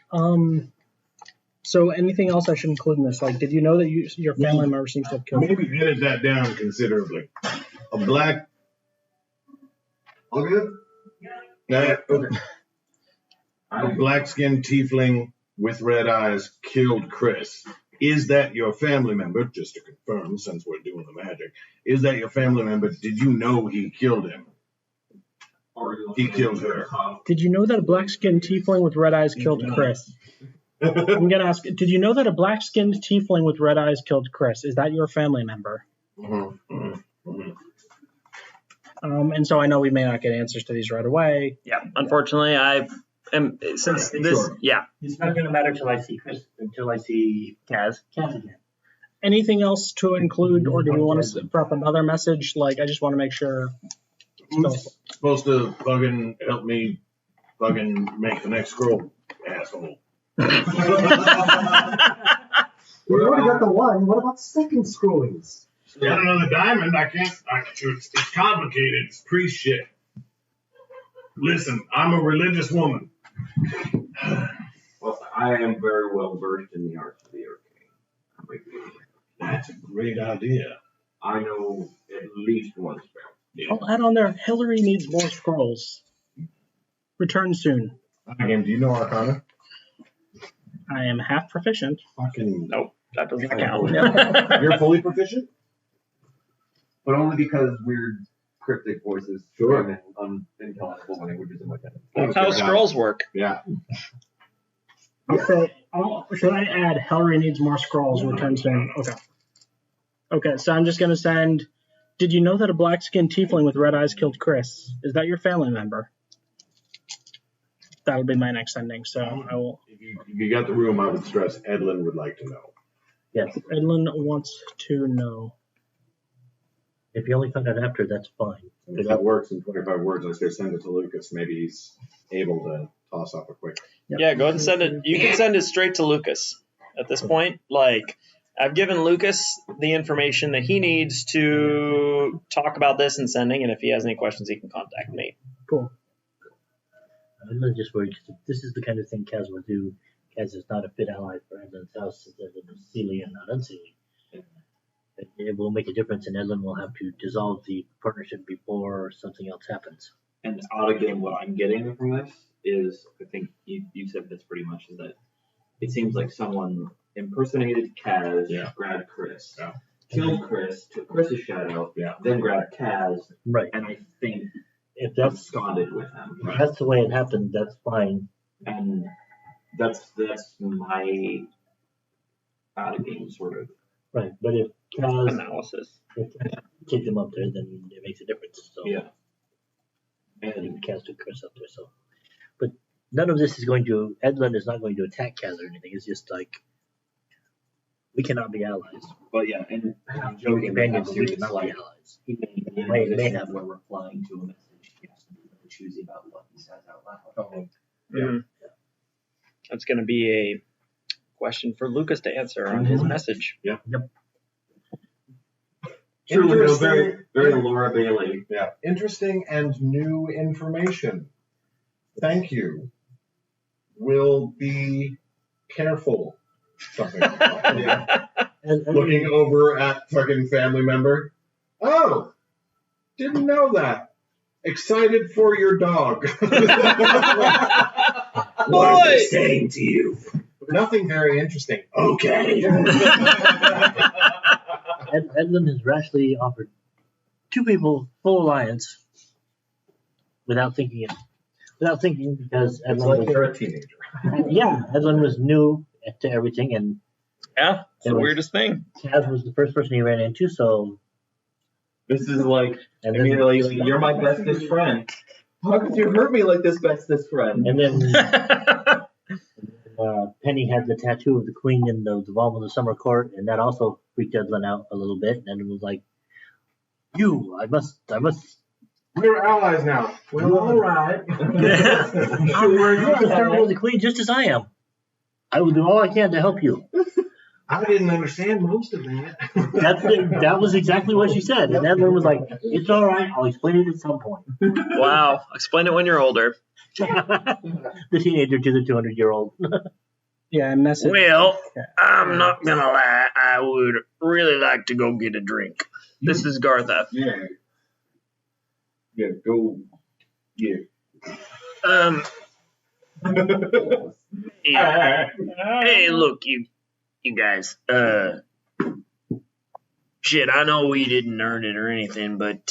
So anything else I should include in this? Like, did you know that your family member seems to have killed? Maybe edit that down considerably. A black. All good? Nah, okay. A black-skinned tiefling with red eyes killed Chris. Is that your family member? Just to confirm, since we're doing the magic, is that your family member? Did you know he killed him? He killed her. Did you know that a black-skinned tiefling with red eyes killed Chris? I'm gonna ask. Did you know that a black-skinned tiefling with red eyes killed Chris? Is that your family member? Mhm, mhm, mhm. And so I know we may not get answers to these right away. Yeah. Unfortunately, I am since this. Sure. Yeah. It's not going to matter until I see Kaz again. Anything else to include, or do we want to drop another message? Like, I just want to make sure. Who's supposed to fucking help me fucking make the next scroll, asshole? We already got the one. What about second scrollings? Got another diamond. It's complicated. It's priest shit. Listen, I'm a religious woman. Well, I am very well versed in the arts of the arcane. That's a great idea. I know at least one spell. I'll add on there. Hillary needs more scrolls. Return soon. Again, do you know Arcana? I am half proficient. Fucking. Nope. That doesn't count. You're fully proficient? But only because weird cryptic voices Sure. and unintelligible languages and like that. That's how scrolls work. Yeah. Okay. Should I add Hillary needs more scrolls? Return soon. Okay. Okay. So I'm just gonna send. Did you know that a black-skinned tiefling with red eyes killed Chris? Is that your family member? That'll be my next sending. So I will. If you got the room, I would stress Edlin would like to know. Yes. Edlin wants to know. If you only find out after, that's fine. And if that works in 25 words, I say send it to Lucas. Maybe he's able to toss off a quick. Yeah. Go ahead and send it. You can send it straight to Lucas at this point. Like, I've given Lucas the information that he needs to talk about this and sending, and if he has any questions, he can contact me. Cool. I'm not just worried, 'cause this is the kind of thing Kaz will do. Kaz is not a fit ally for Edlin's house, since Edlin is Sealy and not unsealy. It will make a difference, and Edlin will have to dissolve the partnership before something else happens. And out of game, what I'm getting from this is, I think you said this pretty much, is that it seems like someone impersonated Kaz, grabbed Chris, killed Chris, took Chris's shadow, then grabbed Kaz, Right. and I think If that's absconded with him. if that's the way it happened, that's fine. And that's my out of game sort of Right. But if Kaz Analysis. take them up there, then it makes a difference. So yeah. and And even Kaz took Chris up there. So, but none of this is going to. Edlin is not going to attack Kaz or anything. It's just like we cannot be allies. but yeah, and I'm We're joking, but I'm companions, but we serious. cannot be Like allies. He may be in May a position have. where replying to a message, he has to be really choosy about what he says out loud. Oh, Mhm. That's going to be a question for Lucas to answer on his message. truly no, very Interesting. very Laura Bailey. Yeah, interesting and new information. Thank you. We'll be careful. Something. Yeah. And Looking over at fucking family member. Oh, didn't know that. Excited for your dog. What are they saying to you? Nothing very interesting. Okay. Edlin has rashly offered two people full alliance without thinking it. Without thinking, because It's Edlin like was, you're a teenager. Edlin was new to everything, and Yeah, it's the It was- weirdest thing. Kaz was the first person he ran into. So, This is like and then, immediately like, you're my bestest friend. How could you hurt me like this, bestest friend? and then Penny had the tattoo of the queen in the Vault of the Summer Court, and that also freaked Edlin out a little bit. And it was like, I must. We're allies now. Well, all right. You're as terrible as the queen, just as I am. I will do all I can to help you. I didn't understand most of that. That was exactly what she said. And Edlin was like, it's all right. I'll explain it at some point. Wow. Explain it when you're older. The teenager to the 200-year-old. Yeah, and message. Well, I'm not going to lie. I would really like to go get a drink. This is Gartha. Yeah. Yeah, go. Yeah. Yeah. Hey, look, you guys. Shit, I know we didn't earn it or anything, but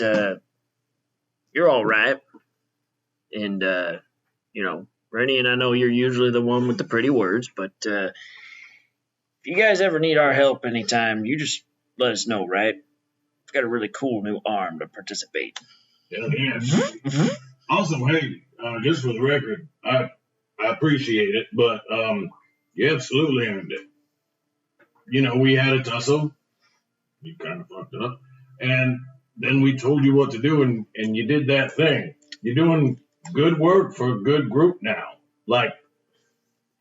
you're all right. And Rennie, and I know you're usually the one with the pretty words, but if you guys ever need our help anytime, you just let us know, right? We've got a really cool new arm to participate. Yes. Awesome. Hey, just for the record, I appreciate it, but you absolutely earned it. We had a tussle. You kind of fucked up. And then we told you what to do, and you did that thing. You're doing good work for a good group now. Like,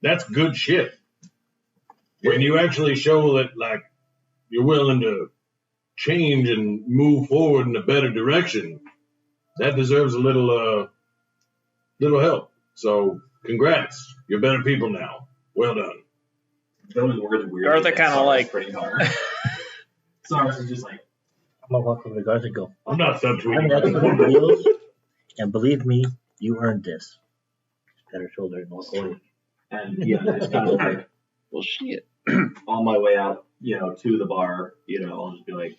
that's good shit. When you actually show that, like, you're willing to change and move forward in a better direction, that deserves a little help. So, congrats. You're better people now. Well done. Those words weird. Gartha kinda like- pretty hard. Cyrus is just like, I'm going to walk over to Garth and go, I'm not I'm subtweeting. an excellent deals, and believe me, you earned this. Pat her shoulder and walk away. and yeah, it's kind of like Well, shit. on my way out, to the bar, I'll just be like,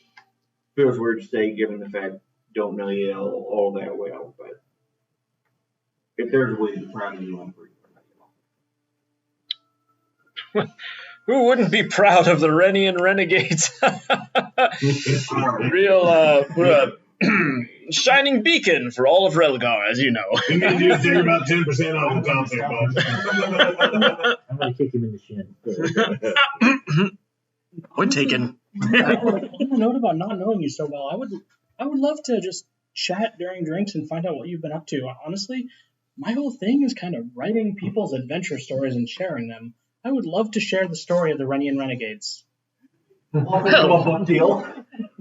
feels weird to say, given the fact don't know you all that well, but if there's a way to be proud of you, I'm pretty proud. Who wouldn't be proud of the Rennie and Renegades? Real shining beacon for all of Relgar, as you know. You need to take about 10% off the top there, bud. I'm going to kick him in the shin. Point taken. On a note about not knowing you so well, I would love to just chat during drinks and find out what you've been up to. Honestly, my whole thing is kind of writing people's adventure stories and sharing them. I would love to share the story of the Rennie and Renegades. book deal.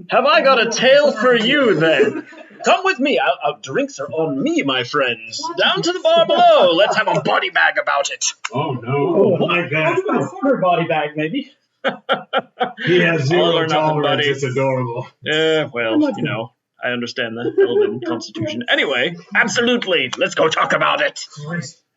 Have I got a tale for you then? Come with me. Drinks are on me, my friends. Down to the bar below. Let's have a body bag about it. Oh no, like that. Her body bag, maybe. He has All zero or nothing, tolerance. buddy. It's adorable. Well, I understand the Elven constitution. Anyway, absolutely. Let's go talk about it.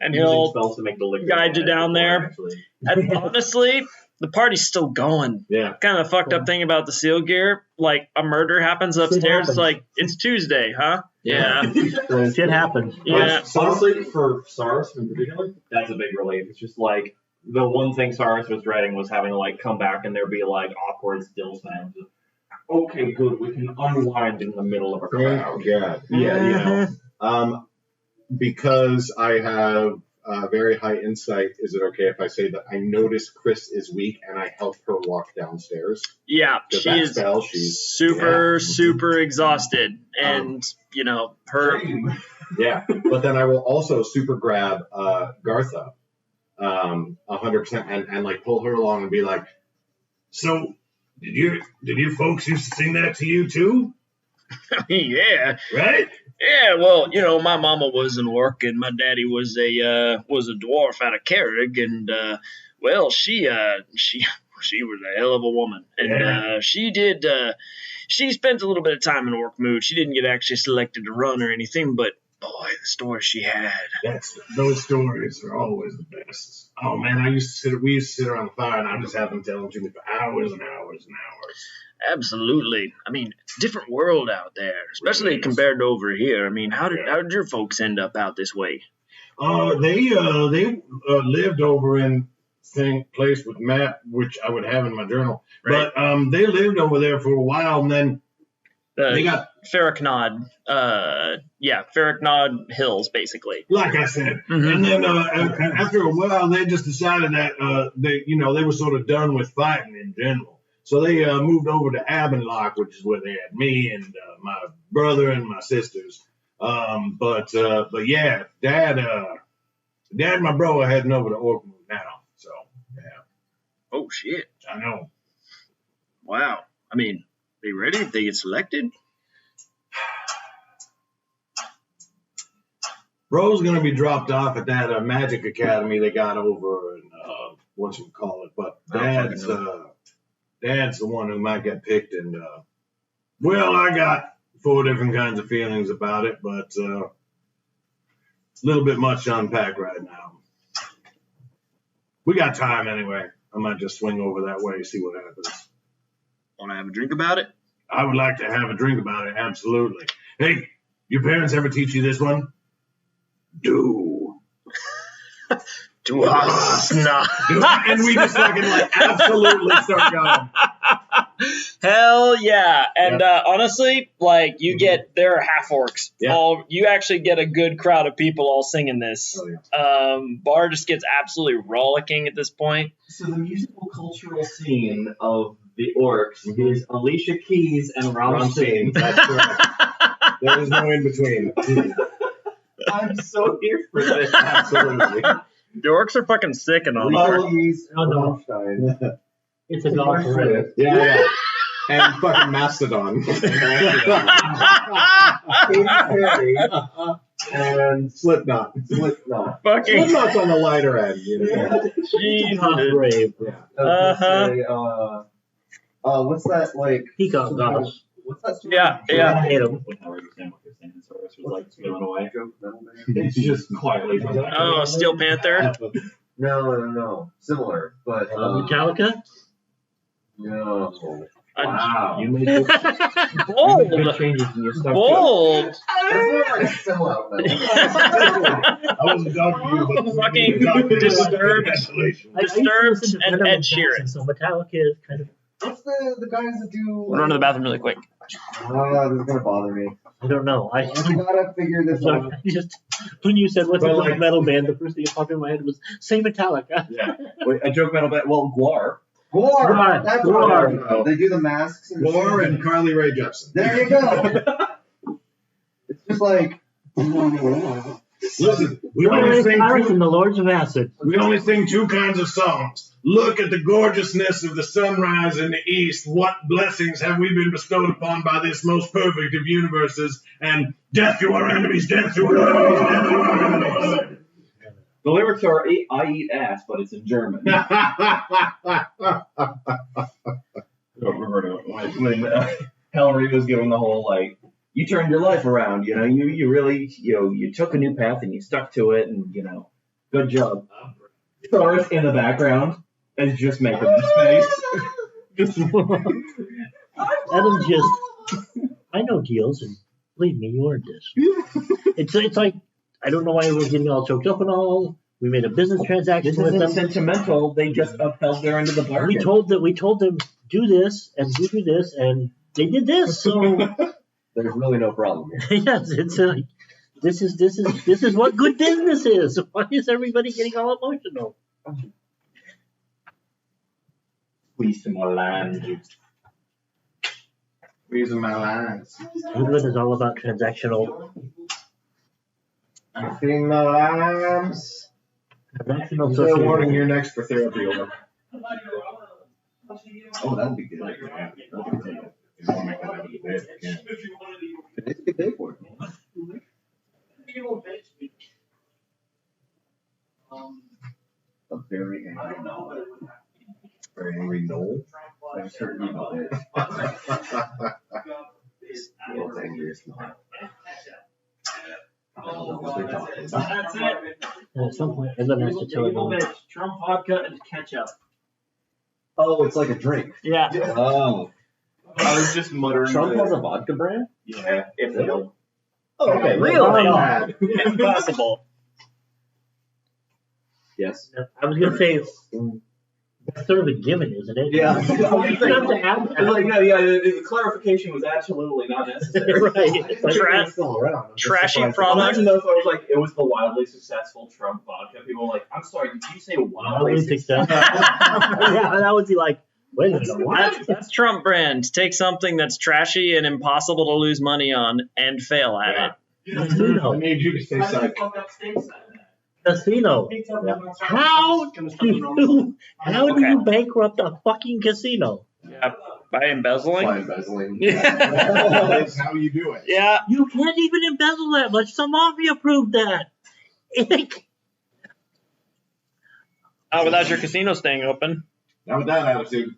And Using he'll spells to make the liquor guide you bad down before, there. actually. And honestly, the party's still going. Yeah. Kind of the fucked up thing about the seal gear, like a murder happens upstairs. happens. Like it's Tuesday, huh? Yeah. Shit happens. Yeah. Honestly, for Saurus in particular, that's a big relief. It's just like the one thing Saurus was dreading was having to like come back and there'd be like awkward still sounds. Okay, good. We can unwind in the middle of a crowd. Thank God. Yeah, Because I have very high insight, is it okay if I say that I notice Chris is weak and I help her walk downstairs? Yeah, Does she that is spell, she's super exhausted, and her. Yeah, but then I will also super grab Gartha, 100%, and like pull her along and be like, So, did you folks used to sing that to you too? Yeah, Right? yeah. Well, my mama was an orc, and my daddy was a dwarf out of Carrig, and she was a hell of a woman, and she spent a little bit of time in orc mood. She didn't get actually selected to run or anything, but boy, the story she had. Those stories are always the best. Oh man, we used to sit around the fire and I'd just have them tell them to me for hours and hours and hours. Absolutely. I mean, different world out there, especially Really is. compared to over here. I mean, how did your folks end up out this way? They lived over in same place with Matt, which I would have in my journal. Right. But they lived over there for a while, and then they got, Ferricnod. Ferricnod Hills, basically. like I said, Mhm. and then after a while, they just decided that they were sort of done with fighting in general. So they moved over to Abinlock, which is where they had me and my brother and my sisters. But yeah, Dad and my brother are heading over to Orkwood now. So yeah, Oh shit! I know. Wow. I mean, they ready if they get selected? Bro's gonna be dropped off at that magic academy they got over in whatchamacallit, but Dad's the one who might get picked, and I got 4 different kinds of feelings about it, but it's a little bit much to unpack right now. We got time anyway. I might just swing over that way, see what happens. Want to have a drink about it? I would like to have a drink about it, absolutely. Hey, your parents ever teach you this one? Do. And we just fucking absolutely start going. Hell yeah. And honestly, there are half orcs. Yeah. You actually get a good crowd of people all singing this. Oh, yeah. Bar just gets absolutely rollicking at this point. So the musical cultural scene of the orcs is Alicia Keys and Rammstein. That's correct. There is no in between. I'm so here for this. Absolutely. The orcs are fucking sick and all. Alicia Keys, No, no. Rammstein. It's a dog forever. Yeah. And fucking Mastodon. Katy Perry and Slipknot. Fucking Slipknot's on the lighter end. Jesus. Brave. what's that like? Peacock goddess. What's that? Sort Yeah, of yeah. I hate him. When I understand what you're saying, Saurus was like spilling away. It's Just quietly. Oh, Steel Panther. No. Similar, but Metallica? no. Wow. You made good Bold. changes in your stuff. Bold. That's more like sellout metal. I wasn't talking to you, but Fucking Disturbed. Congratulations. I used to Disturbed listen to and Venom Ed Sheeran. Jackson, So Metallica is kind of, What's the guys that do? I'm running to the bathroom really quick. This is gonna bother me. I don't know. I gotta figure this out. When you said what's a But good like- metal band, the first thing that popped in my head was say Metallica. Yeah. Wait, a joke metal band. Well, Guar. Guar. Right, That's Guar. what I know. They do the masks. And War shit. and Carly Rae Jepsen. There you go. It's just like. Listen, we Don't only worry, sing Cyrus two, and the Lords of Acid. we only sing two kinds of songs. Look at the gorgeousness of the sunrise in the east. What blessings have we been bestowed upon by this most perfect of universes? And death to our enemies, death to our enemies, death to our enemies. The lyrics are I eat ass, but it's in German. Roberto, when Hillary was giving the whole like, you turned your life around, you know, you really, you took a new path and you stuck to it, and good job. Taurus in the background is just making this face. Adam's just, I know deals, and believe me, you earned this. It's like, I don't know why we're getting all choked up and all. We made a business transaction This with isn't them. sentimental. They just upheld their end of the bargain. We told them do this and we do this, and they did this. So There's really no problem here. yes, it's like this is what good business is. Why is everybody getting all emotional? Squeeze some more lime. Squeezing my lines. England is all about transactional. Feeding my lines. Transactional Fair social. warning, you're next for therapy. Over. Oh, that'd be good. Yeah, I'll take it. You don't make that happen today if you can. Today's a good day for it. A very angry Noel. Very angry Noel. I'm certain you know it. The world's angriest Noel. I don't know what they're talking about. That's it. And at some point, England has to tell everyone. Trump vodka and ketchup. Oh, it's like a drink. Yeah. Oh. I was just muttering. Trump has a vodka brand? Yeah, if they don't. Oh, okay. Really? Impossible. Yes. I was gonna say that's sort of a given, isn't it? Yeah. You don't have to have It's like, no, yeah, the clarification was absolutely not necessary. right. It's like, Tra- Still around. I'm just trashy surprised. product. Imagine though if I was like, it was the wildly successful Trump vodka. People were like, I'm sorry, did you say wildly Wildly successful? successful. Yeah, that would be like, wait a minute, what? That's Trump brand. Take something that's trashy and impossible to lose money on and fail at it. I Casino. need you to stay psyched. Casino. How do you bankrupt a fucking casino? Yeah, by embezzling. By embezzling. Yeah. That's how you do it. Yeah. You can't even embezzle that much. The mafia proved that. Oh, without your casino staying open. Not with that attitude.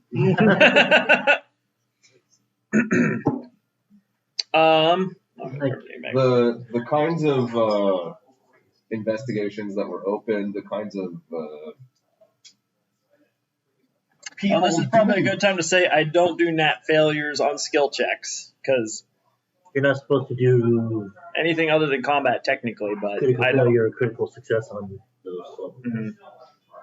The kinds of investigations that were open, the kinds of Well, this is probably a good time to say I don't do nat failures on skill checks because You're not supposed to do anything other than combat technically, but critical I don't. failure or critical success on those levels. Mhm.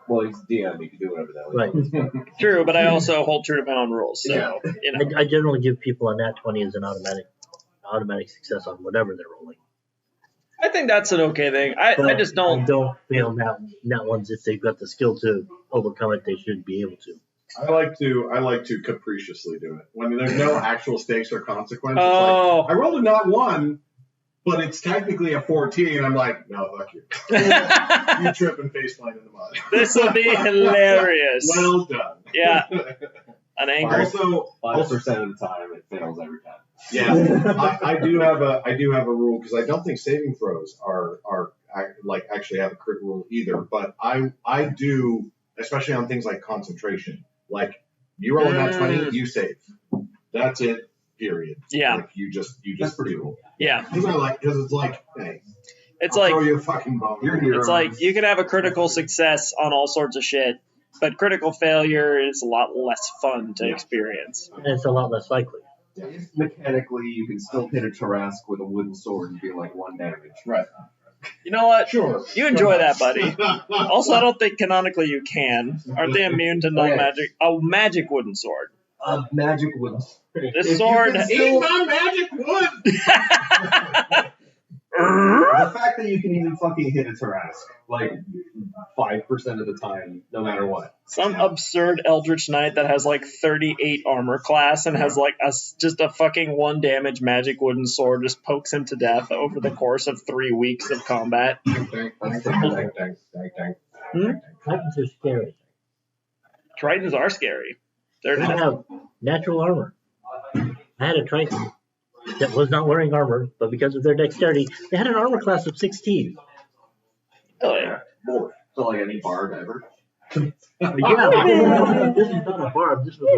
well, he's DM, he can do whatever the hell he Right. wants. True, but I also hold true to my own rules. So Yeah. you know, I generally give people a nat 20 as an automatic success on whatever they're rolling. I think that's an okay thing. I just I don't. don't fail nat ones if they've got the skill to overcome it. They should be able to. I like to capriciously do it when there's no actual stakes or consequences. Oh. Like, I rolled a not one, but it's technically a 14. I'm like, no, fuck you. You trip and faceplant in the mud. This will be hilarious. Well done. Yeah, an angry. Also, 5% of the time, it fails every time. yeah, I do have a rule because I don't think saving throws are like actually have a crit rule either. But I do, especially on things like concentration. Like you roll a nat 20, you save. That's it. Period. Yeah. Like you just do. Yeah, Because it's like, hey, it's I'll like throw you a fucking bomb. You're here. it's like you can have a critical success on all sorts of shit, but critical failure is a lot less fun to experience. And it's a lot less likely. Mechanically, you can still hit a Tarrasque with a wooden sword and be like 1 damage. Right. You know what? Sure. You enjoy that, buddy. Also, I don't think canonically you can. Aren't they immune to non-magic? Oh, magic wooden sword. Magic wooden sword. This sword. Eat my magic wood. The fact that you can even fucking hit a Tarrasque, like 5% of the time, no matter what. Some absurd Eldritch Knight that has like 38 armor class and has like just a fucking 1 damage magic wooden sword just pokes him to death over the course of 3 weeks of combat. Titans are scary. Tritons are scary. They have natural armor. I had a Triton that was not wearing armor, but because of their dexterity, they had an armor class of 16. Oh yeah. More. So like any bard ever. Yeah, this is not a barb. This was a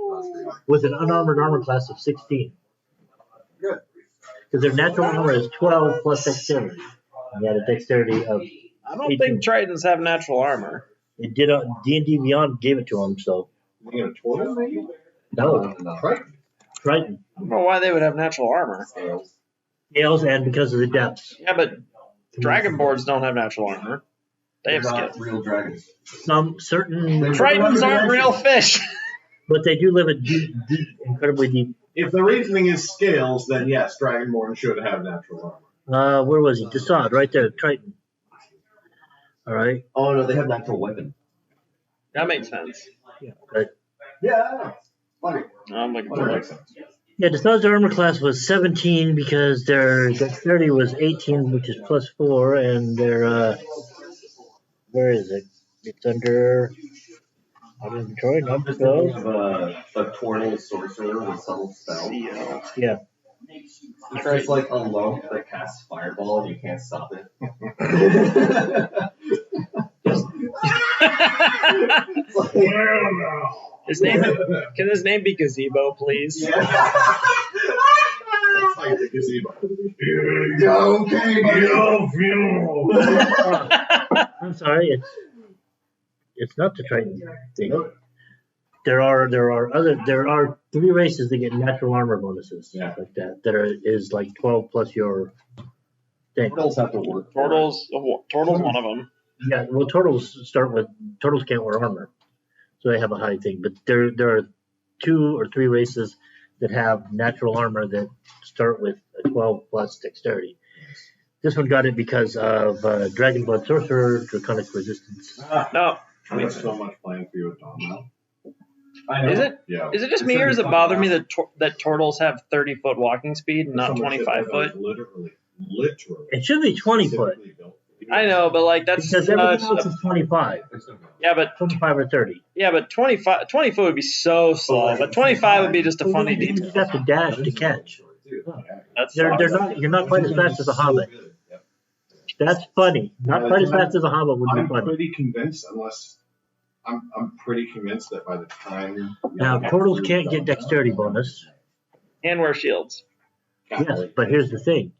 sorcerer with an unarmored armor class of 16. Good. Because their natural armor is 12 plus dexterity. And they had a dexterity of I don't 18. think Tritons have natural armor. It did. D&D Beyond gave it to them, so You got a turtle, maybe? no. Triton. Triton. I don't know why they would have natural armor. Scales and because of the depths. Yeah, but Dragonborns don't have natural armor. They have They're not skills. real dragons. Some certain, Tritons aren't real fish. but they do live at incredibly deep. If the reasoning is scales, then yes, Dragonborn should have natural armor. Where was he? Desaad, right there, Triton. All right. Oh no, they have natural weapon. That makes sense. Yeah. But, Yeah, I know. Funny. I'm looking That for makes it. sense. yeah, Desaad's armor class was 17 because their dexterity was 18, which is plus 4, and their where is it? It's under inventory, number 12. Have a turtle sorcerer with subtle spell. Yeah. It's just like a lump that casts fireball and you can't stop it. Well, now. His name can his name be Gazebo, please? That's like the gazebo. Okay, Your funeral. I'm sorry, it's not the Triton thing. There are 3 races that get natural armor bonuses like that. Is like 12 plus your thing. Turtles have to work. Turtles one of them. Yeah, well, turtles can't wear armor, so they have a high thing. But there are 2 or 3 races that have natural armor that start with a 12 plus dexterity. This one got it because of Dragonblood Sorcerer, Draconic Resistance. No. I have so much planned for you at Tom now. I know. Is it? Yeah. Is it just me or does it bother me that turtles have 30-foot walking speed and not 25 foot? Literally. It should be 20 foot I know, but like that's because everything else is 25, yeah, but 25 or 30. yeah, but 20 foot would be so slow. But 25 would be just a funny You detail. have to dash to catch. That's They're not. You're not quite as fast as a hobbit. That's funny. Not quite as fast as a hobbit would be I'm funny. pretty convinced, unless I'm pretty convinced that by the time Now turtles can't get dexterity bonus. and wear shields. Yes, but here's the thing: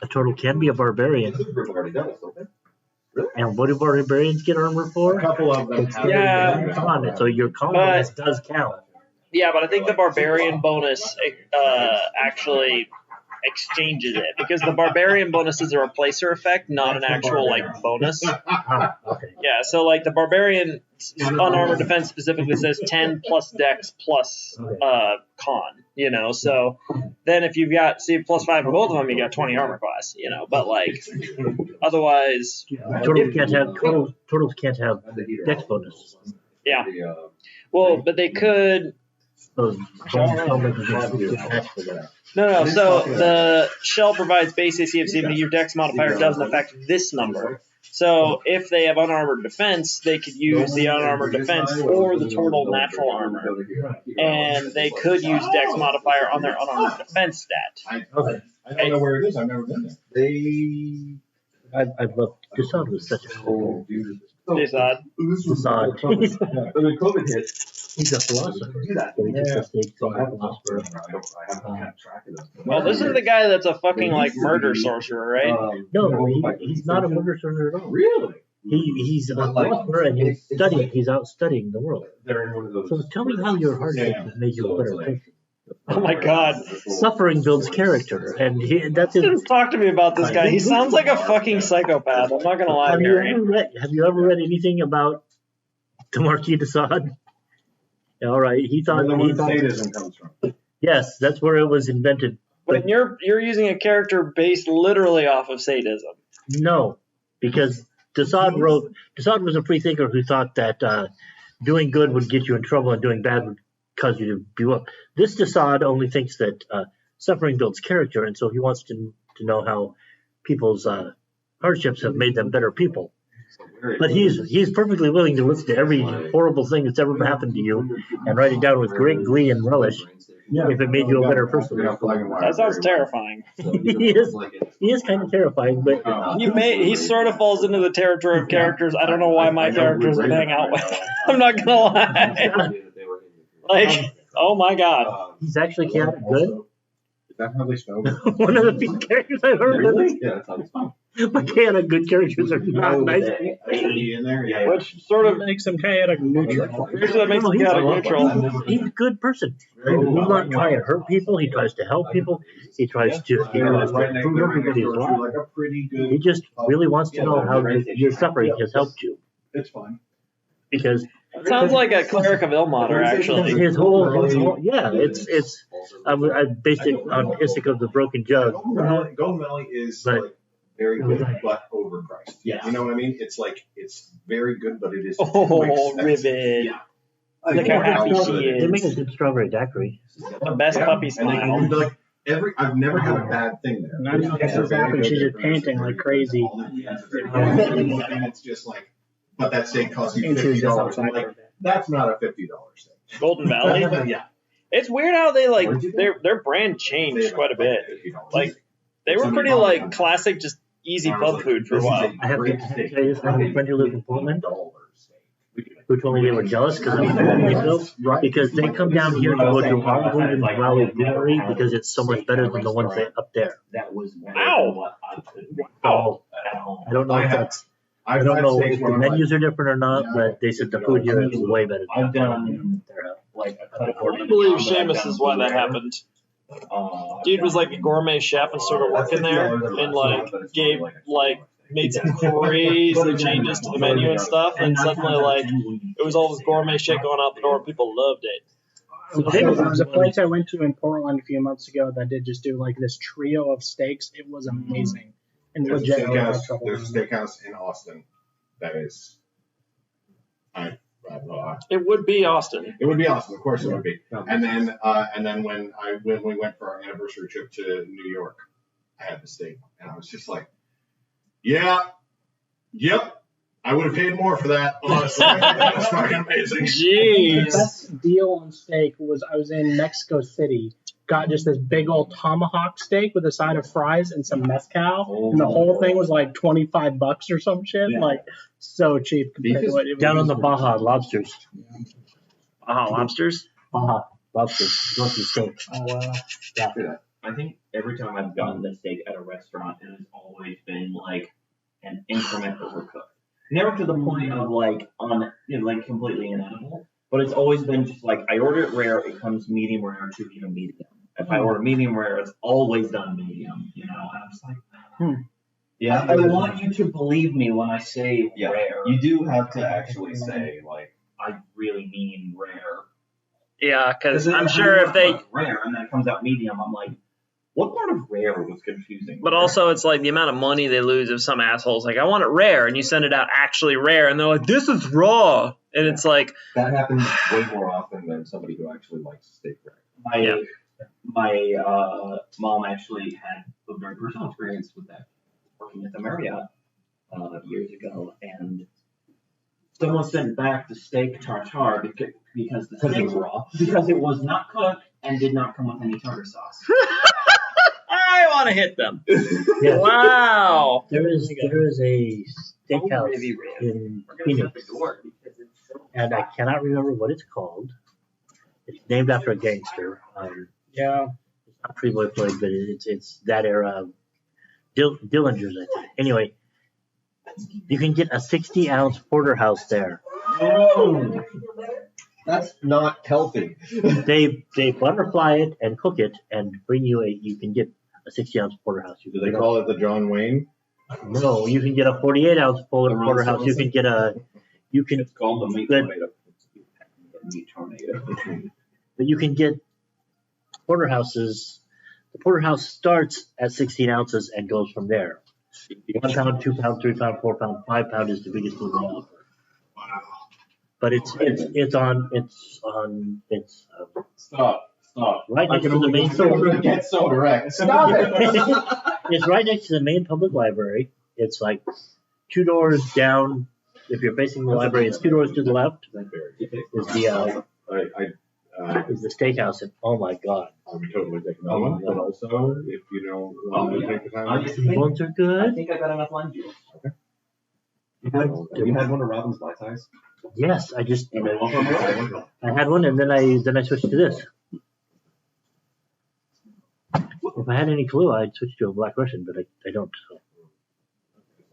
a turtle can be a barbarian. We've already done it, don't they? And what do barbarians get armor a for? couple of them have Yeah. Con it, so your con bonus does count. Yeah, but I think the barbarian bonus actually exchanges it because the barbarian bonus is a replacer effect, not an actual like bonus. Oh, okay. Yeah, so like the barbarian unarmored defense specifically says 10 plus dex plus con, you know. So then if you've got plus 5 for both of them, you got 20 armor class, you know. But like otherwise, Turtles can't have dex bonus. yeah. Well, but they could. So attached for that. No. So the shell provides base AC of 70. Your dex modifier doesn't affect this number. So if they have unarmored defense, they could use the unarmored defense or the turtle natural armor, and they could use dex modifier on their unarmored defense stat. Okay. I don't know where it is. I've never been there. I've loved Desaad was such a cool Desaad. Desaad. When the COVID hit, He's a philosopher. do that. So he just stays So I a haven't philosopher. I haven't kept track of them. Well, this is the guy that's a fucking like murder sorcerer, right? No, he's not a murder sorcerer at all. Really? He's a philosopher and he's studying. He's out studying the world. They're in one of those. So tell me how your hardship has made you a better person. Oh my god. Suffering builds character, and that's his. Just talk to me about this guy. He sounds like a fucking psychopath. I'm not gonna lie, Have Gary. you ever read anything about the Marquis de Sade? All right, he thought Where the sadism comes from. yes, that's where it was invented But you're using a character based literally off of sadism. No, because Desaad was a free thinker who thought that doing good would get you in trouble and doing bad would cause you to do up. This Desaad only thinks that suffering builds character, and so he wants to know how people's hardships have made them better people. But he's perfectly willing to listen to every horrible thing that's ever happened to you and write it down with great glee and relish if it made you a better person. That sounds terrifying. He is kind of terrifying, but He sort of falls into the territory of characters I don't know why my characters would hang out with. I'm not gonna lie. Like, oh my god. he's actually chaotic good. Is that how they spell it? One of the few characters I've heard of. Yeah, that's how it's fun. But chaotic good characters are not nice. in there? Yeah. Which sort of Makes him chaotic neutral. usually that makes him chaotic neutral. He's a good person. He will not try and hurt people. He tries to help people. He tries to improve everybody's life. Like a pretty good. He just really wants to know how your suffering has helped you. It's fine. Because It sounds like a cleric of Ilmater, actually. his whole yeah, it's I based it on Isaac of the Broken Jug. Golden Valley is But- like very good, but overpriced. Yeah. You know what I mean? It's like it's very good, but it is. Oh, too expensive. Rivet. Yeah. Look how happy she They make a is. good strawberry daiquiri. The best puppy And they smile. can do, like I've never had a bad thing there. And I know this is happening. She's just panting like crazy. And it's just like, but that steak costs you And she's just $50. outside I'm like, for a bit. that's not a $50 steak. Golden Valley. Yeah. It's weird how they like their brand changed quite a bit. Like they were pretty like classic, just easy pub food for a while. I have to tell you, I have a friend who lives in Portland who told me they were jealous because of the they built, because they come down here to go to our Golden Valley Brewery because it's so much better than the ones up there. That was Wow. what I could Oh, at home. I don't know if that's. I don't know if the menus are different or not, but they said the food here is way better. I've done like a couple I believe Seamus is why that happened. Dude was like a gourmet chef and started working there and like gave like made some crazy changes to the menu and stuff, and suddenly like it was all this gourmet shit going out the door. People loved it. There was a place I went to in Portland a few months ago that did just do like this trio of steaks. It was amazing. And There's a legit. there's a steakhouse in Austin that is. I don't know. It would be Austin. It would be awesome, of course it would be. And then when we went for our anniversary trip to New York, I had the steak, and I was just like, yep, I would have paid more for that. Honestly, that was fucking amazing. The Jeez. best deal on steak was I was in Mexico City, got just this big old tomahawk steak with a side of fries and some mezcal, and the whole thing was like $25 or some shit. Yeah. Like so cheap compared to what it was. Down on the Baja lobsters. Lobsters. Baja lobsters. Lobster steak. Oh wow. I think every time I've gotten the steak at a restaurant, it has always been like an increment overcooked. Never to the point of like like completely inedible, but it's always been just like I order it rare, it comes medium rare to even medium. If I order medium rare, it's always done medium, And I'm just like, Yeah, I want you to believe me when I say rare. You do have to actually say like. I really mean rare. Yeah, because I'm sure if they. Rare and then it comes out medium, I'm like, what part of rare was confusing? But also, it's like the amount of money they lose if some asshole's like, I want it rare, and you send it out actually rare, and they're like, this is raw. And it's like. That happens way more often than somebody who actually likes steak rare. My mom actually had a very personal experience with that, working at the Marriott years ago, and someone sent back the steak tartare because the steak was raw, because it was not cooked and did not come with any tartar sauce. I want to hit them. Yeah. Wow. There is a steakhouse in Phoenix, and I cannot remember what it's called. It's named after a gangster. Yeah. It's not Freeboy Floyd, but it's that era. Dillinger's, I think. Anyway, you can get a 60-ounce porterhouse there. Oh, that's not healthy. They butterfly it and cook it and bring you you can get a 60-ounce porterhouse. Do they call it the John Wayne? No, you can get a 48-ounce porterhouse. You can get It's called the meat tornado. Meat tornado. but you can get porterhouses The porterhouse starts at 16 ounces and goes from there. 1 pound, 2 pound, 3 pound, 4 pound, 5 pound is the biggest one they offer. Wow. But it's Stop. right next to the main. It gets so direct. Stop it. It's right next to the main public library. It's like 2 doors down. If you're facing the library, it's 2 doors to the left. Is the is the steakhouse, and oh my god, I'll be totally taking that one. But also, if you don't want to take the time, the bones are I good. think I got enough lime juice. Okay. You had one of Robin's Mai Tais? Yes, I just You made one for me? I had one, and then I switched to this. If I had any clue, I'd switch to a Black Russian, but I don't. So.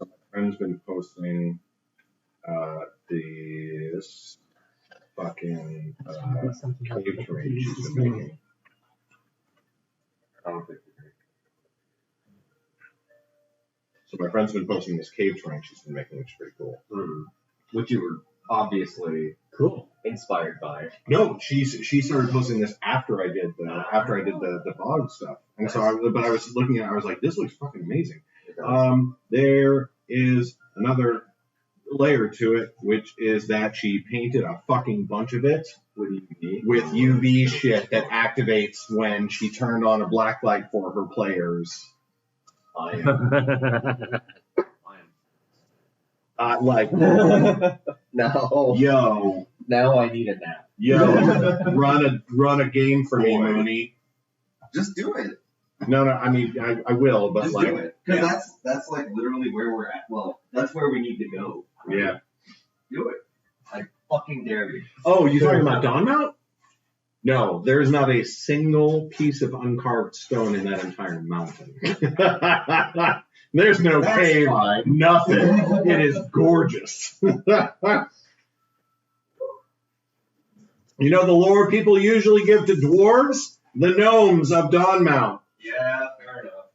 my friend's been posting this fucking cave train she's been making. I don't think you're So my friend's been posting this cave train she's been making, which is pretty cool. which you were obviously Cool. inspired by. No, she started posting this after I did the bog stuff, and so I was looking at it, I was like, this looks fucking amazing. There is another layer to it, which is that she painted a fucking bunch of it with UV shit that activates when she turned on a black light for her players. I am. Like, No. yo, Now I need a nap. run a game for me, Mooney. Just do it. No, I mean, I will, but Just like, do it. Because that's like literally where we're at. Well, that's where we need to go. yeah. Do it. I fucking dare you. Oh, you talking about Dawn Mount? No, there's not a single piece of uncarved stone in that entire mountain. There's no That's cave, fine. nothing. It is gorgeous. You know the lore people usually give to dwarves? The gnomes of Dawn Mount. Yeah, fair enough.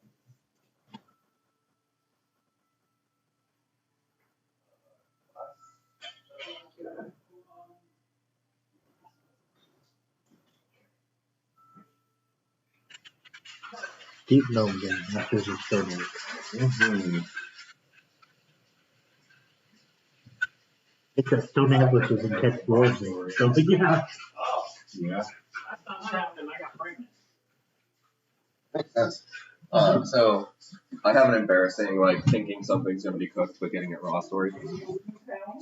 Deep gnome game, not using stonework. It's a stone ambushes and catch dwarves there. So yeah. Yeah. Makes sense. So I have an embarrassing, like, thinking something's gonna be cooked but getting it raw story.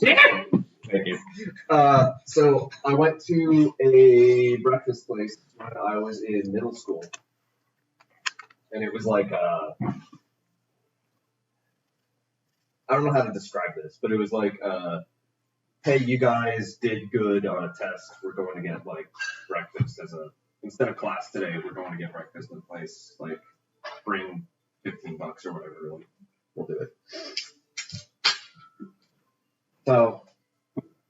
Thank you. So I went to a breakfast place when I was in middle school. And it was like, I don't know how to describe this, but it was like, hey, you guys did good on a test. We're going to get, like, breakfast instead of class today, we're going to get breakfast in the place. Like, bring $15 or whatever, really. We'll do it. So,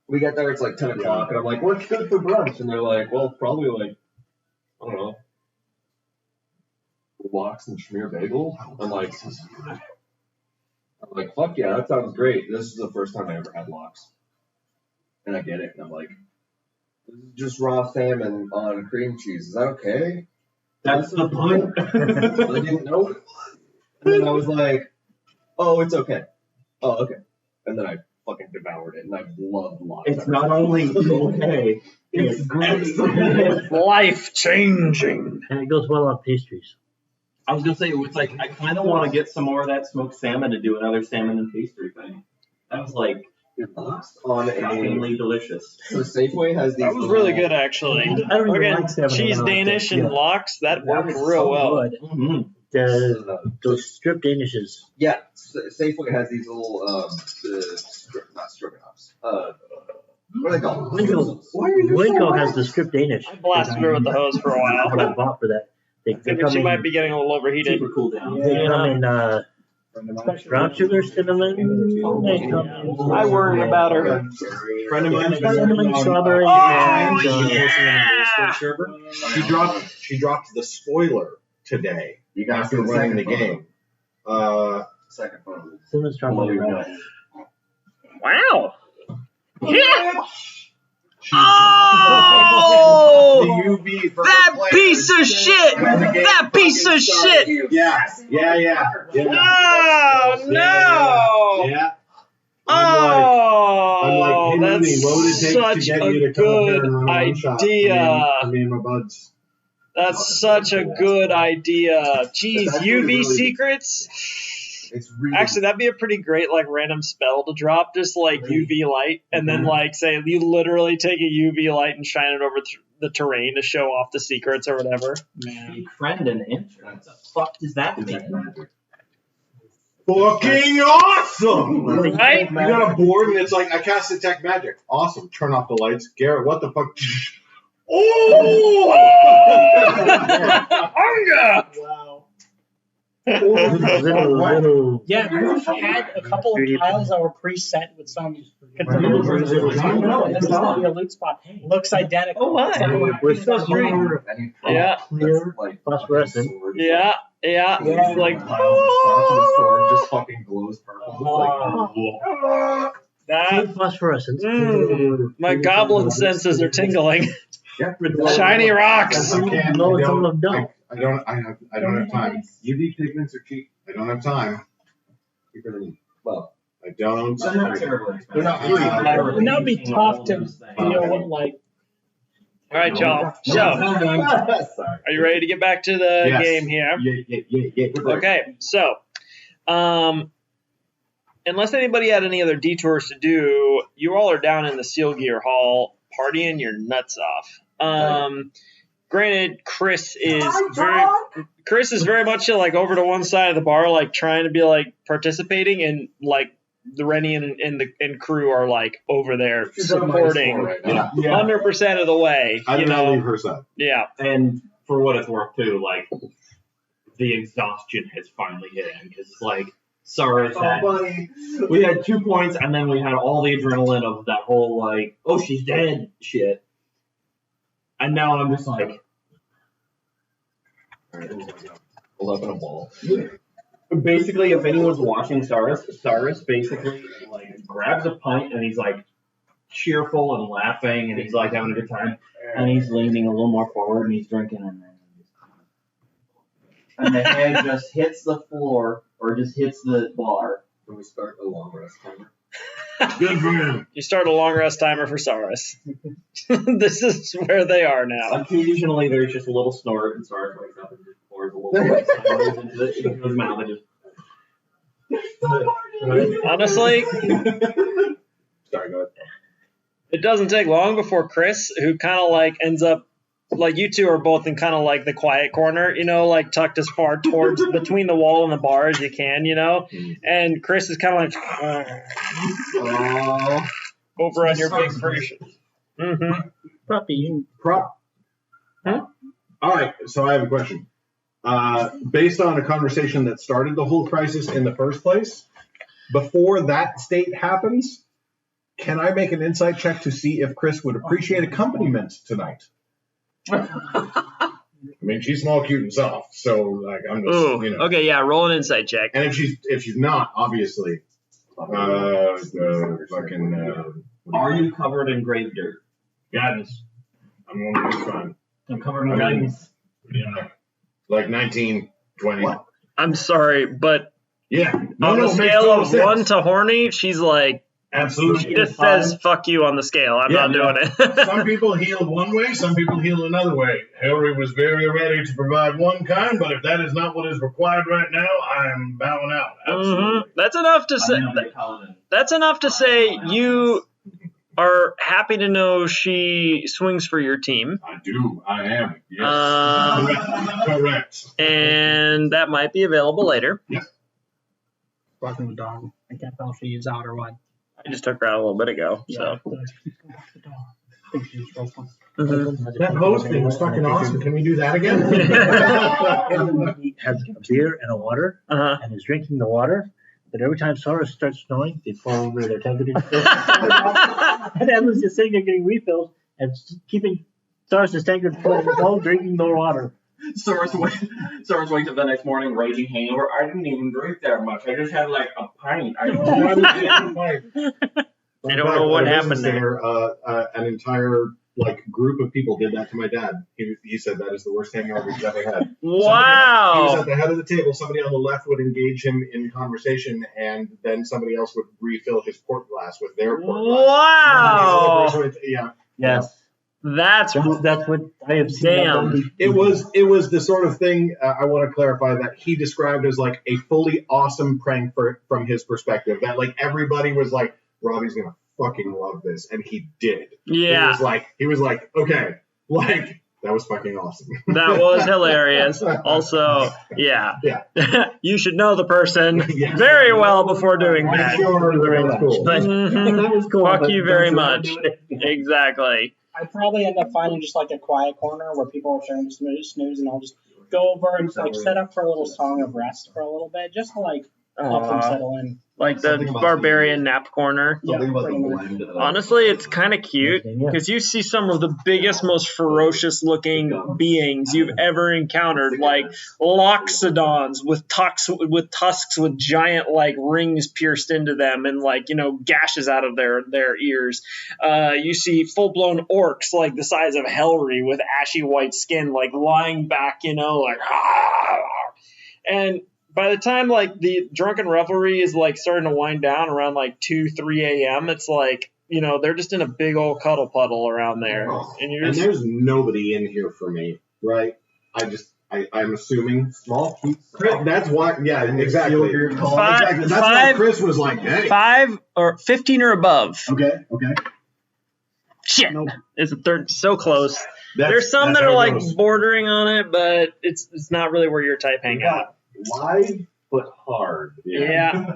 we get there, it's like 10 o'clock, and I'm like, what's good for brunch? And they're like, well, probably like, I don't know, lox and schmear bagel. I'm like, fuck yeah, that sounds great. This is the first time I ever had lox. And I get it, and I'm like, this is just raw salmon on cream cheese. Is that okay? That's the point. I didn't know. And then I was like, oh, it's okay. Oh, okay. And then I fucking devoured it, and I love lox. It's not only okay, it's great. It's life changing. And it goes well on pastries. I was gonna say, it's like, I kind of want to get some more of that smoked salmon to do another salmon and pastry thing. That was like on a shockingly delicious. so Safeway has these. That was really good, actually. I don't even like salmon. Cheese I like Danish it. and lox, that worked was real so well. good. Mm-hmm. Those strip Danishes. Yeah, Safeway has these little not stroganoffs. What are they called? Winco has the strip Danish. I blasted her with the hose for a That's what while. I bought for that. They Figured come she in, might be getting a little overheated. Super cool down. they come in brown sugar, cinnamon. They come in, I worried about her. Friend of mine, cinnamon, strawberry, Oh, and yeah! She dropped the spoiler today You guys after see the running second the photo? game. Second photo. cinnamon, strawberry. Brown. Wow. Yeah. The Oh! UV for That her piece of shit! That piece of shit! Yeah. Oh no! Yeah. Oh, I'm like, hey, that's Mooney, what would it take to such get a you to come up there good and run a one shot? idea. For me and my buds. That's such a good idea. Jeez, It's actually UV really- secrets. It's really Actually, that'd be a pretty great like random spell to drop, just like UV light, and then like say you literally take a UV light and shine it over the terrain to show off the secrets or whatever. Man, friend and intern. What the fuck does that mean? fucking awesome! Right? You got a board and it's like, I cast detect magic. Awesome. Turn off the lights. Garrett, what the fuck? Oh! Hunger! Wow. little. Yeah, we had a couple of tiles that were preset with some Little- no, this is not your loot spot. Looks identical. Oh my. With So sweet. Yeah. clear phosphorescent. Yeah. Yeah. It's like, sword just fucking glows purple. that. Clear phosphorescent. My goblin senses are tingling. Yeah. Shiny rocks. No, it's all of done. I don't have time. UV pigments are cheap. I don't have time. Well, I don't. they're not terribly expensive. They're not really. And that would be tough to deal with, like. All right, y'all. So, are you ready to get back to the Yes. game here? Yeah. Okay, so, unless anybody had any other detours to do, you all are down in the Seal Gear Hall partying your nuts off. Granted, Chris is very much like over to one side of the bar, like trying to be like participating, and like the Rennie and crew are like over there supporting Right now. 100% of the way. I You did not know, leave her side. yeah. And for what it's worth, too, like, the exhaustion has finally hit in, because, like, Sarah had, buddy. we had 2 points, and then we had all the adrenaline of that whole, like, oh, she's dead shit. And now I'm just like, Pull up in a ball. basically, if anyone's watching Cyrus basically, like, grabs a pint, and he's, like, cheerful and laughing, and he's, like, having a good time, and he's leaning a little more forward, and he's drinking, and the head just hits the floor, or just hits the bar. Can we start a long rest timer? Good for him. You start a long rest timer for Saurus. This is where they are now. Occasionally, there's just a little snort, and Cyrus wakes up and just pours a little bit into his mouth, and just... Honestly, Sorry, go ahead. it doesn't take long before Chris, who kind of like ends up, like you two are both in kind of like the quiet corner, you know, like tucked as far towards between the wall and the bar as you can, you know, and Chris is kind of like over on your big version. Mm-hmm. Puppy. All right, so I have a question. Based on a conversation that started the whole crisis in the first place, before that state happens, can I make an insight check to see if Chris would appreciate accompaniment tonight? I mean, she's small, cute, and soft, so like I'm just, Ooh, you know. okay, yeah, roll an insight check. And if she's not, obviously, fucking. Are you covered in grave dirt? Guidance? I'm gonna be fine. I'm covered in guidance. Yeah, like 19, 20. What? I'm sorry, but Yeah. on the makes scale total of sense. 1 to horny, she's like, Absolutely. she just says "fuck you" on the scale. I'm not doing it. Some people healed one way, some people healed another way. Hillary was very ready to provide one kind, but if that is not what is required right now, I am bowing out. Absolutely. That's enough to say. I'm gonna be calling That's enough to say you are happy to know she swings for your team, I do. I am. Yes. Correct. and that might be available later. Fucking the dog. I can't tell if she's out or what. I just took her out a little bit ago, so. The dog. I think she's broken. That hosting was fucking awesome. Can we do that again? He has a beer and a water, Uh-huh. and is drinking the water. But every time Saurus starts snowing, they fall over their tankard and Edmund's just sitting there getting refills and keeping Saurus' tankard full while drinking the water. Soros wakes up the next morning, raging hangover. I didn't even drink that much. I just had like a pint. I I don't know what happened there. An entire like group of people did that to my dad. He said that is the worst hangover he's ever had. He was Wow. at the head of the table. Somebody on the left would engage him in conversation, and then somebody else would refill his port glass with their port glass. Wow. Yeah. Yes. That's That's what I have seen. Damn. It was the sort of thing I want to clarify that he described as like a fully awesome prank from his perspective. That like everybody was like, Robbie's gonna fucking love this, and he did. yeah. He was like, okay, like that was fucking awesome. That was hilarious. Also, yeah. Yeah. You should know the person Yeah. very well before doing I'm that. sure that was cool. But That was cool. fuck but you don't very ever much. do it. Exactly. I'd probably end up finding just like a quiet corner where people are starting to snooze, and I'll just go over and like set up for a little song of rest for a little bit, just to like help them settle in. Like the Something about barbarian nap corner. Something about pretty the much. blend of Honestly, it's kind of cute Yeah. because you see some of the biggest, most ferocious looking beings you've ever encountered, like loxodons with tusks with giant like rings pierced into them and like gashes out of their ears. You see full blown orcs like the size of Hellry with ashy white skin, like lying back, like and. By the time like the drunken revelry is like starting to wind down around like 2-3 a.m., it's like they're just in a big old cuddle puddle around there, and you're And just, there's nobody in here for me, right? I'm assuming small, cute. that's why. Yeah, exactly. Your call. Exactly. That's why Chris was like, "Hey, 5 or 15 or above. okay." Shit, Nope. it's a third, so close. That's- There's some that's that are how it like goes. bordering on it, but it's not really where your type hang out. Wide but hard. Yeah,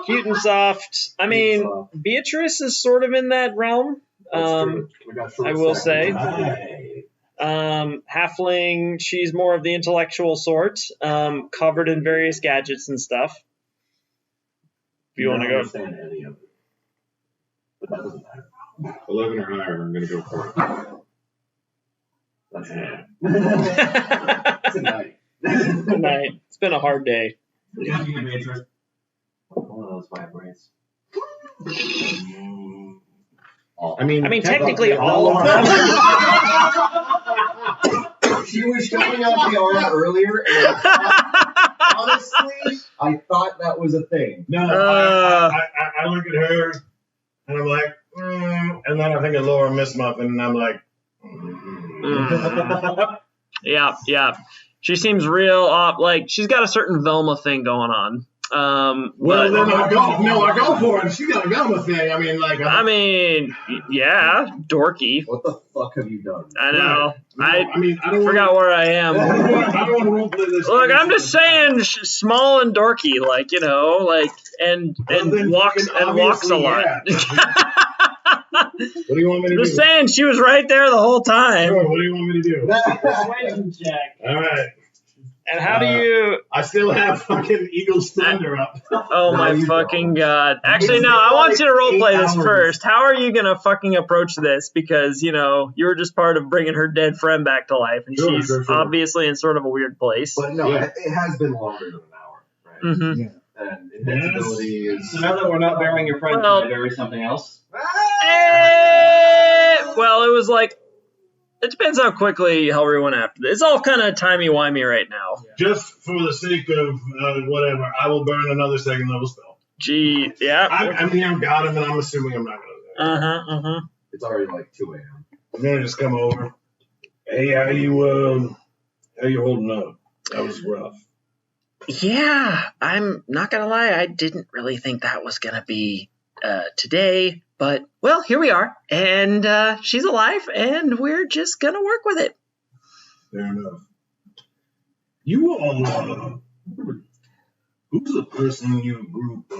cute and soft. I mean, Beatrice is sort of in that realm. I will say. Halfling, she's more of the intellectual sort, covered in various gadgets and stuff. If you want to go. Understand any of it. But that doesn't matter. 11 or higher, I'm gonna go for it. That's Yeah. It's a night. Good night. It's been a hard day. One of those vibrates. I mean, technically all of them. She was showing off the arm earlier, and honestly, I thought that was a thing. No, I look at her and I'm like, and then I think of Laura Miss Muffin and I'm like, Yeah. She seems real off. Like she's got a certain Velma thing going on. well, But then I go for it. She got a Velma thing. I mean, like, yeah, dorky. What the fuck have you done? I know. I don't Forgot where I am. I don't want to role play this. Look, I'm just saying, small and dorky, like and walks a lot. What do you want me to Just do? saying, she was right there the whole time. Sure, what do you want me to do? Persuasion check. All right. And how do you? I still have fucking Eagle's Thunder up. Oh No, my you fucking don't. god! Actually, no. I want you to roleplay this first. How are you gonna fucking approach this? Because you were just part of bringing her dead friend back to life, and Sure, she's sure. obviously in sort of a weird place. But no, Yeah. it has been longer than an hour, right? Mm-hmm. And invincibility is. So now that we're not burying your friend, Well- can I bury something else? Well, it was like. It depends how quickly Hellry went after this. It's all kind of timey-wimey right now. Just for the sake of whatever, I will burn another second level spell. Gee, yeah. I've got him, and I'm assuming I'm not going to. It's already like 2 a.m. I'm going to just come over. Hey, how you holding up? That was rough. Yeah, I'm not gonna lie. I didn't really think that was gonna be today, but well, here we are, and she's alive, and we're just gonna work with it. Fair enough. You all, who's the person in your group?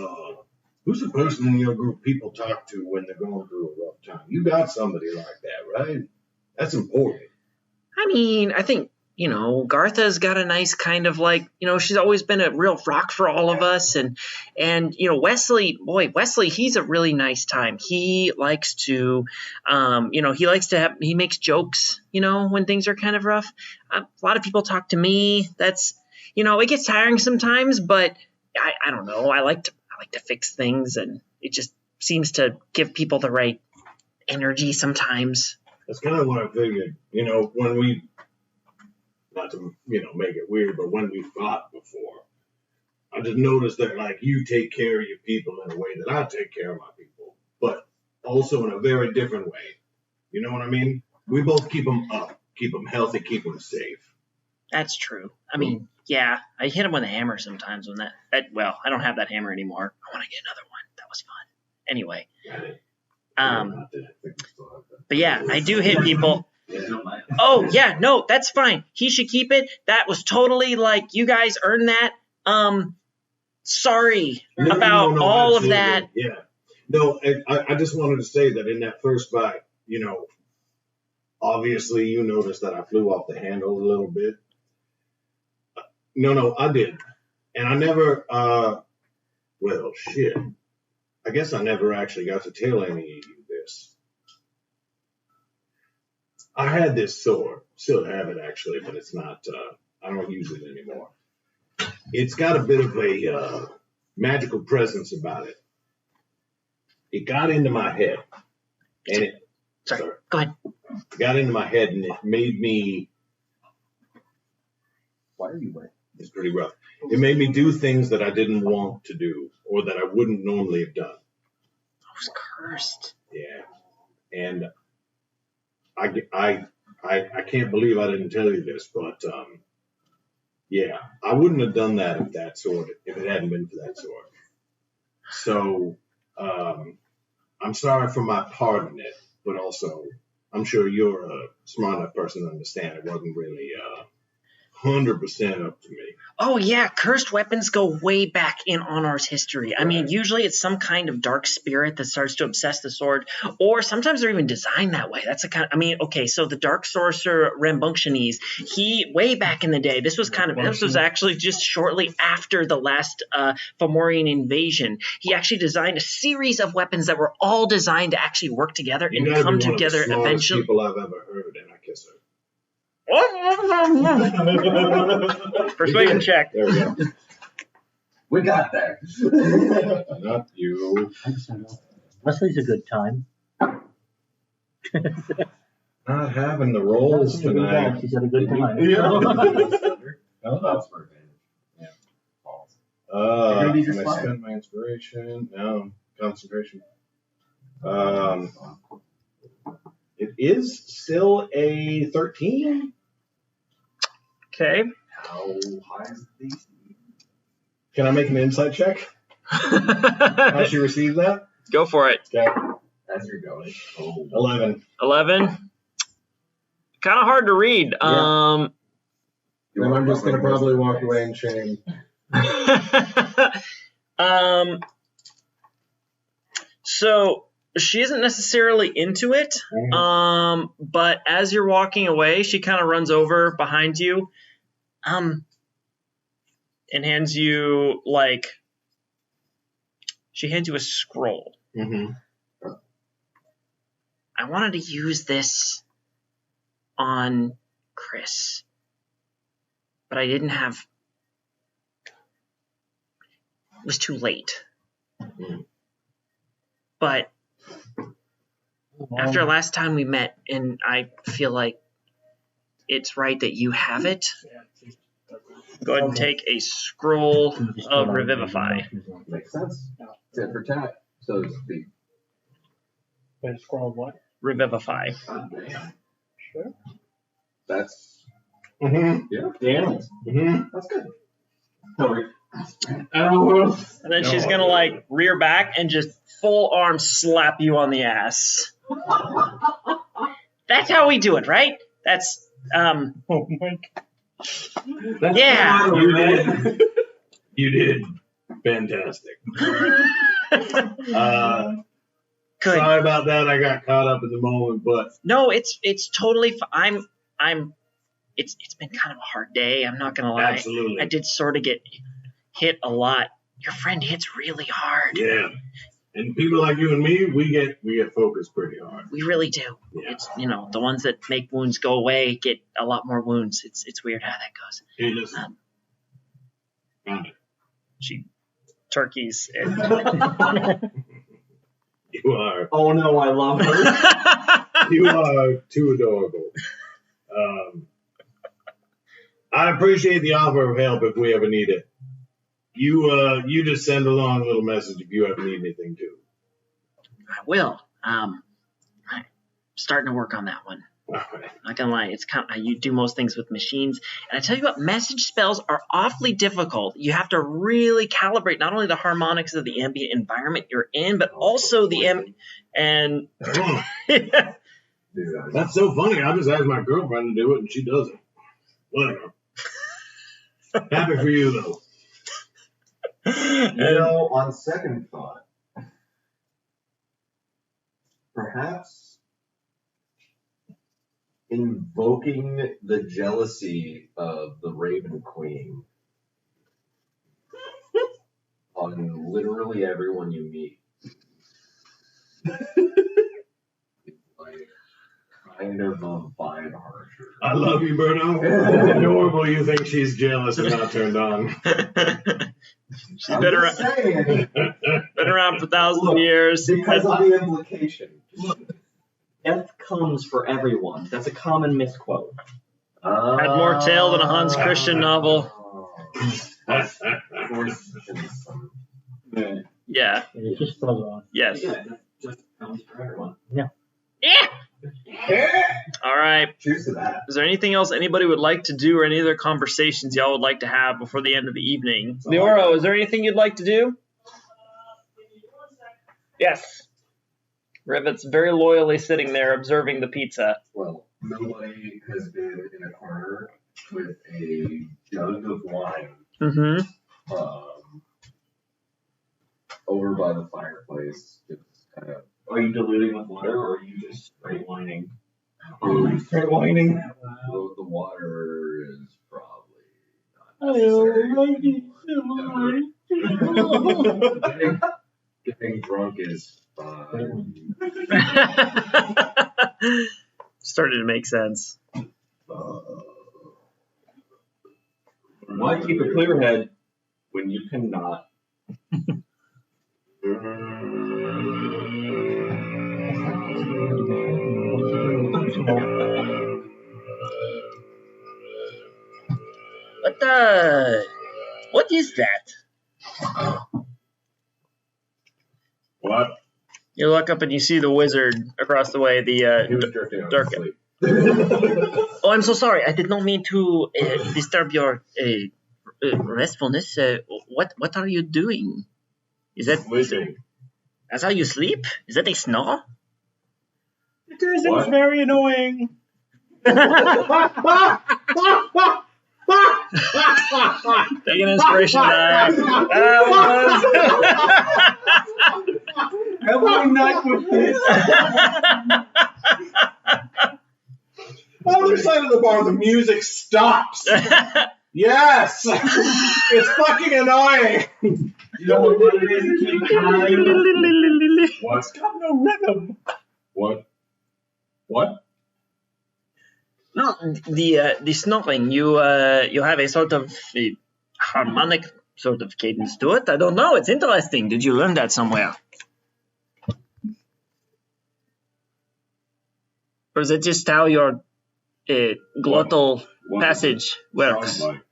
Who's the person in your group people talk to when they're going through a rough time? You got somebody like that, right? That's important. I mean, I think Gartha's got a nice kind of like, she's always been a real rock for all of us, and Wesley, he's a really nice time. He likes to, he makes jokes, when things are kind of rough. A lot of people talk to me. That's, it gets tiring sometimes, but I don't know. I like to fix things, and it just seems to give people the right energy sometimes. That's kind of what I figured. You know, when we, not to, make it weird, but when we fought before, I just noticed that, like, you take care of your people in a way that I take care of my people, but also in a very different way. You know what I mean? We both keep them up, keep them healthy, keep them safe. That's true. I mean, yeah, I hit him with a hammer sometimes when well, I don't have that hammer anymore. I want to get another one. That was fun. Anyway. But yeah, I do hit people. Oh, yeah, no, that's fine. He should keep it. That was totally like, you guys earned that. Sorry about all of that. Yeah. No, I just wanted to say that in that first fight, obviously you noticed that I flew off the handle a little bit. No, I did. And I never, well, shit. I guess I never actually got to tell any of you this. I had this sword. Still have it, actually, but it's not, I don't use it anymore. It's got a bit of a magical presence about it. It got into my head. And Sorry, go ahead. It got into my head, and it made me... Why are you wet? It's pretty rough. It made me do things that I didn't want to do, or that I wouldn't normally have done. I was cursed. Yeah. And I can't believe I didn't tell you this, but yeah, I wouldn't have done that if it hadn't been for that sword. So I'm sorry for my part in it, but also I'm sure you're a smart enough person to understand it wasn't really 100% up to me. Oh, yeah, cursed weapons go way back in Anor's history. I mean, usually it's some kind of dark spirit that starts to obsess the sword, or sometimes they're even designed that way. That's okay, so the dark sorcerer Rambunctionese, he, way back in the day, this was actually just shortly after the last Fomorian invasion. He actually designed a series of weapons that were all designed to actually work together and come together eventually. People I've ever heard, and I kiss her. Persuasion check. There we go. We got there. Not you. Leslie's a good time. Not having the rolls tonight. She's had a good time. No, that's for advantage. Yeah. Can I spend my inspiration? No. Concentration. It is still a 13. Okay. How high is the DC? Can I make an insight check? How she received that? Go for it. Okay. As you're going. 11. 11. Kind of hard to read. Yeah. Then I'm just gonna probably walk away in shame. So she isn't necessarily into it, but as you're walking away, she kind of runs over behind you, and hands you she hands you a scroll. Mm-hmm. I wanted to use this on Chris, but I didn't have. It was too late. Mm-hmm. But after last time we met, and I feel like it's right that you have it, go ahead and take a scroll of Revivify. Makes sense. Tit for tat, so to speak. Wait, a scroll of what? Revivify. God damn. Sure. That's Mm-hmm. yeah. The animals. Mm-hmm. That's good. And then she's gonna rear back and just full arm slap you on the ass. That's how we do it, right? That's Oh my God. yeah. You did. Fantastic. Good. Sorry about that. I got caught up in the moment, but No, it's totally. It's been kind of a hard day. I'm not gonna lie. absolutely. I did sort of get hit a lot. Your friend hits really hard. Yeah. And people like you and me, we get focused pretty hard. We really do. Yeah. It's the ones that make wounds go away get a lot more wounds. It's weird how that goes. Hey, listen. Found it. She turkeys it. You are. Oh no, I love her. You are too adorable. I appreciate the offer of help if we ever need it. You just send along a little message if you ever need anything too. I will. I'm starting to work on that one. All right. Not gonna lie, it's kind of, you do most things with machines, and I tell you what, message spells are awfully difficult. You have to really calibrate not only the harmonics of the ambient environment you're in, but also the and That's so funny. I just asked my girlfriend to do it, and she does it. Whatever. Happy for you though. On second thought, perhaps invoking the jealousy of the Raven Queen on literally everyone you meet is like kind of a vibe harsher. I love you, Berto. It's adorable you think she's jealous and not turned on. she's been around for thousands of years. Because of the implication. Death comes for everyone. That's a common misquote. Had more tail than a Hans Christian novel. Yeah. It just spells wrong. Yes. Yeah, death just comes for everyone. Yeah. All right. Cheers to that. Is there anything else anybody would like to do, or any other conversations y'all would like to have before the end of the evening? Leoro, is there anything you'd like to do? Yes. Rivet's very loyally sitting there observing the pizza. Well, nobody has been in a corner with a jug of wine Mm-hmm. over by the fireplace. Just kind of. Are you diluting with water, or are you just straight whining? Straight whining. The water is probably not necessary. Getting drunk is fine. Started to make sense. Why keep a clear head when you cannot? What is that? What? You look up and you see the wizard across the way. He was drifting off dark- to sleep. Oh, I'm so sorry. I did not mean to disturb your restfulness. What are you doing? Is that Sleeping. that's how you sleep? Is that a snore? It is. What? It's very annoying. Take an inspiration die. Every night with this. Other side of the bar, the music stops. Yes! It's fucking annoying. You know what it is to keep time? What's Got no rhythm. What? What? No, the snoring. You have a sort of harmonic sort of cadence to it. I don't know. It's interesting. Did you learn that somewhere? Or is it just how your glottal What passage works? Sounds like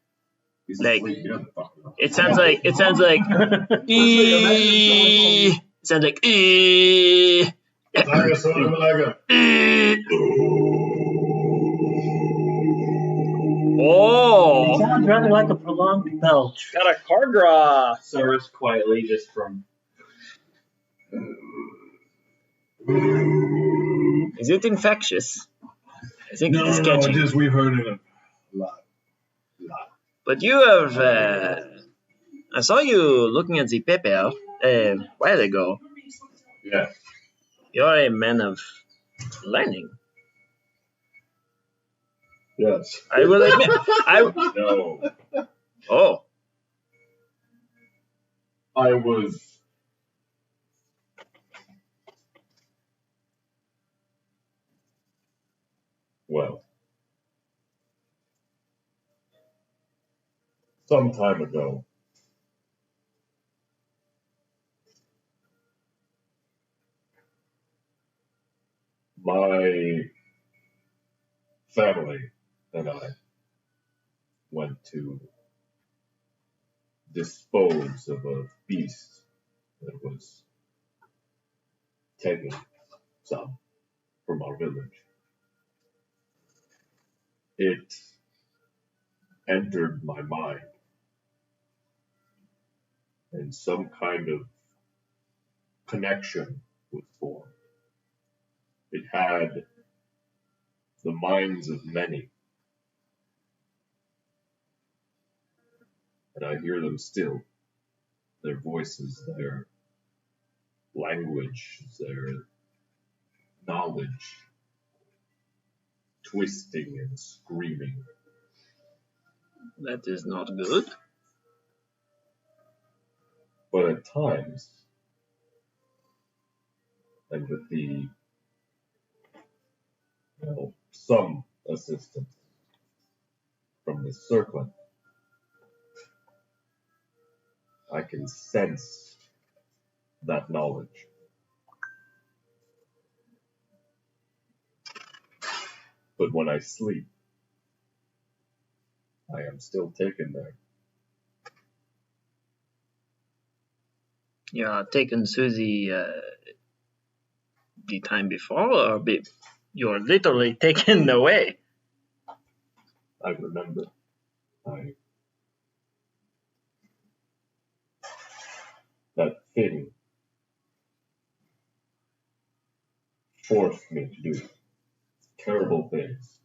he's Like- asleep. He doesn't fucking know. It sounds like it sounds like ee. It's like a sort of like a. Oh, It sounds rather like a prolonged belch. got a Cargra. Cyrus quietly just from. Is it infectious? I think No, it's no, sketchy. just we've heard it a lot. But you have. I saw you looking at the paper a while ago. Yeah. You're a man of learning. Yes. I will admit. No. Oh, I was. Well. Some time ago. My family and I went to dispose of a beast that was taking some from our village. It entered my mind, and some kind of connection was formed. It had the minds of many, and I hear them still. Their voices, their language, their knowledge, twisting and screaming. That is not good. But at times, and with the, some assistance from the circlet, I can sense that knowledge. But when I sleep, I am still taken there. You are taken to the time before, or you're literally taken away. I remember. That thing forced me to do terrible things.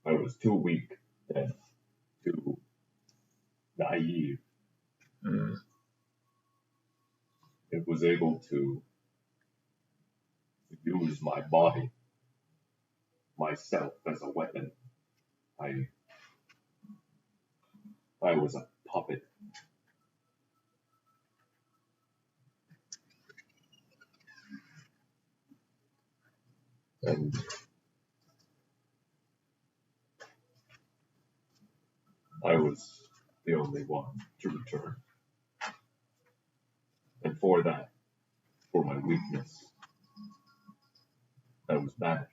I was too weak and too naive. It was able to use my body, myself, as a weapon. I was a puppet. And I was the only one to return. And for that, for my weakness, I was banished.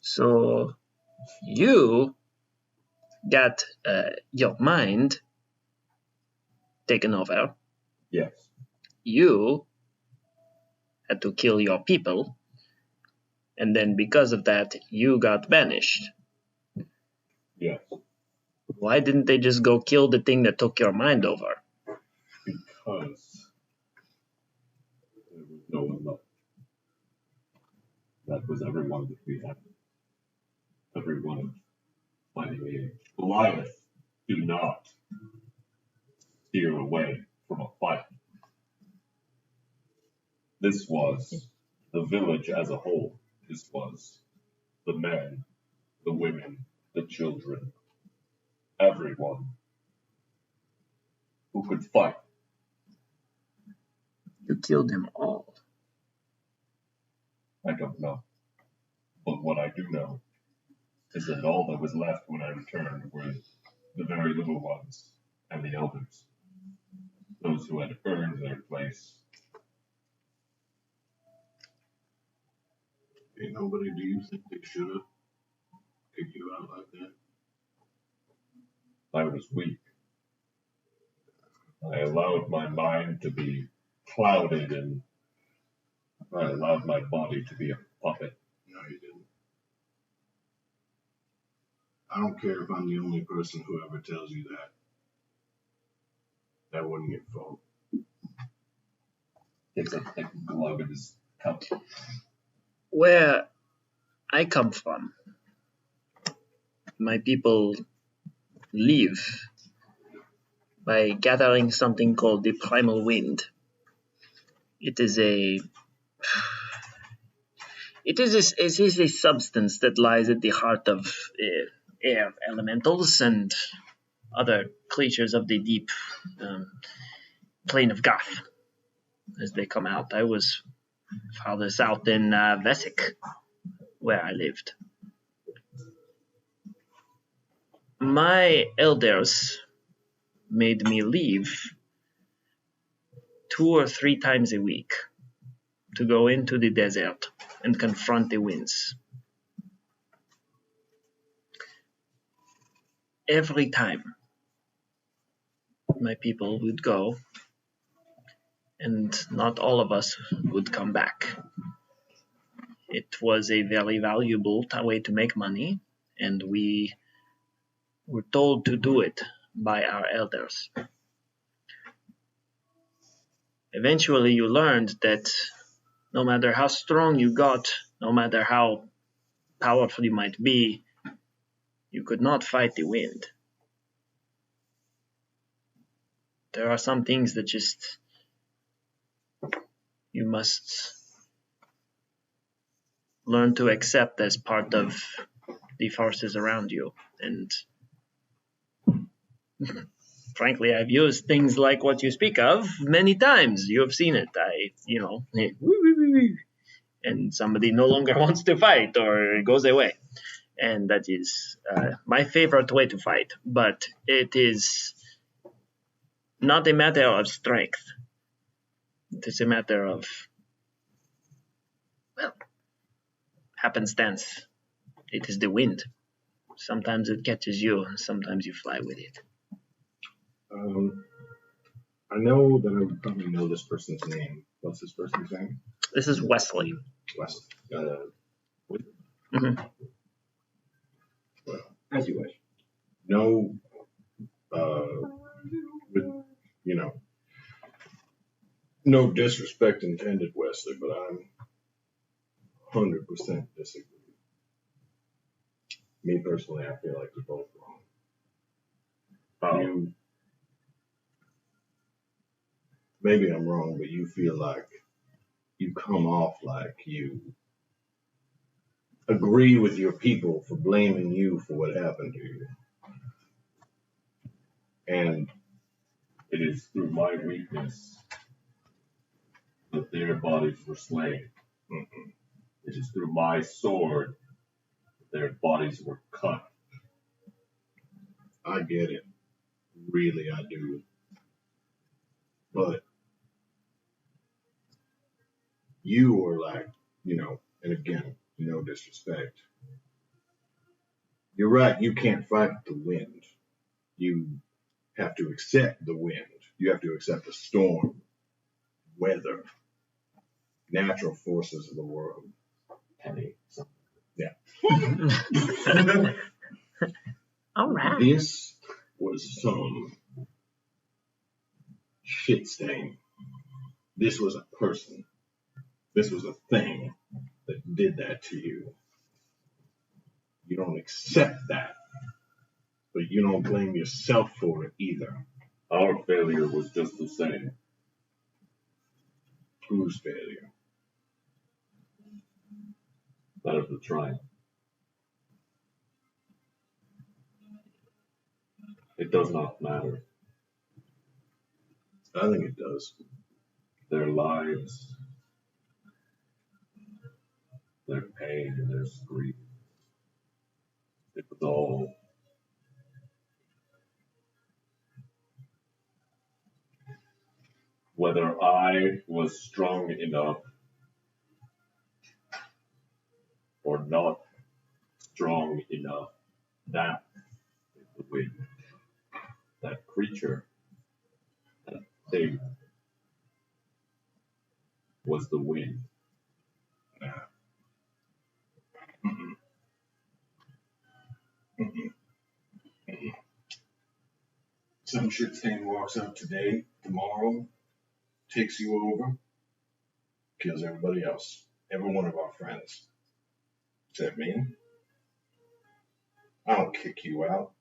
So you got your mind taken over. Yes. You had to kill your people, and then because of that, you got banished. Yes. Why didn't they just go kill the thing that took your mind over? Because there was no one left. That was everyone that we had. Everyone of fighting age. Goliath, do not steer away from a fight. This was the village as a whole. This was the men, the women, the children, everyone who could fight. You killed them all. I don't know. But what I do know is that all that was left when I returned were the very little ones and the elders. Those who had earned their place. Ain't nobody, do you think they should have kicked you out like that? I was weak. I allowed my mind to be clouded and I allowed my body to be a puppet. No, you didn't. I don't care if I'm the only person who ever tells you that. That wasn't your fault. It's a thick glove in his cup. Where I come from, my people live by gathering something called the primal wind. It is a substance that lies at the heart of air elementals and other creatures of the deep plane of Goth as they come out. I was farther south in Vesic, where I lived. My elders made me leave 2 or 3 times a week to go into the desert and confront the winds. Every time my people would go, and not all of us would come back. It was a very valuable way to make money, and we were told to do it by our elders. Eventually, you learned that no matter how strong you got, no matter how powerful you might be, you could not fight the wind. There are some things that just you must learn to accept as part of the forces around you. And frankly, I've used things like what you speak of many times. You have seen it. And somebody no longer wants to fight or goes away. And that is my favorite way to fight. But it is not a matter of strength. It is a matter of, well, happenstance. It is the wind. Sometimes it catches you, and sometimes you fly with it. I know that I probably know this person's name. What's this person's name? This is Wesley. Wesley. Mhm. As you wish. No, no disrespect intended, Wesley, but I'm 100% disagree. Me personally, I feel like you're both wrong. Maybe I'm wrong, but you feel like you come off like you agree with your people for blaming you for what happened to you. And it is through my weakness that their bodies were slain. Mm-mm. It is through my sword that their bodies were cut. I get it. Really, I do. But you were like, and again, no disrespect. You're right, you can't fight the wind. You have to accept the wind. You have to accept the storm, weather, natural forces of the world. Penny. Yeah. All right. This was some shit stain. This was a person. This was a thing that did that to you. You don't accept that, but you don't blame yourself for it either. Our failure was just the same. Whose failure? That of the tribe. It does not matter. I think it does. Their lives, their pain, and their grief. It was all whether I was strong enough or not strong enough, that is the wind. That creature, that thing, was the wind. Mm-mm. Mm-mm. Mm-mm. Some shit stain walks up today, tomorrow, takes you over, kills everybody else. Every one of our friends. Except me. I don't kick you out.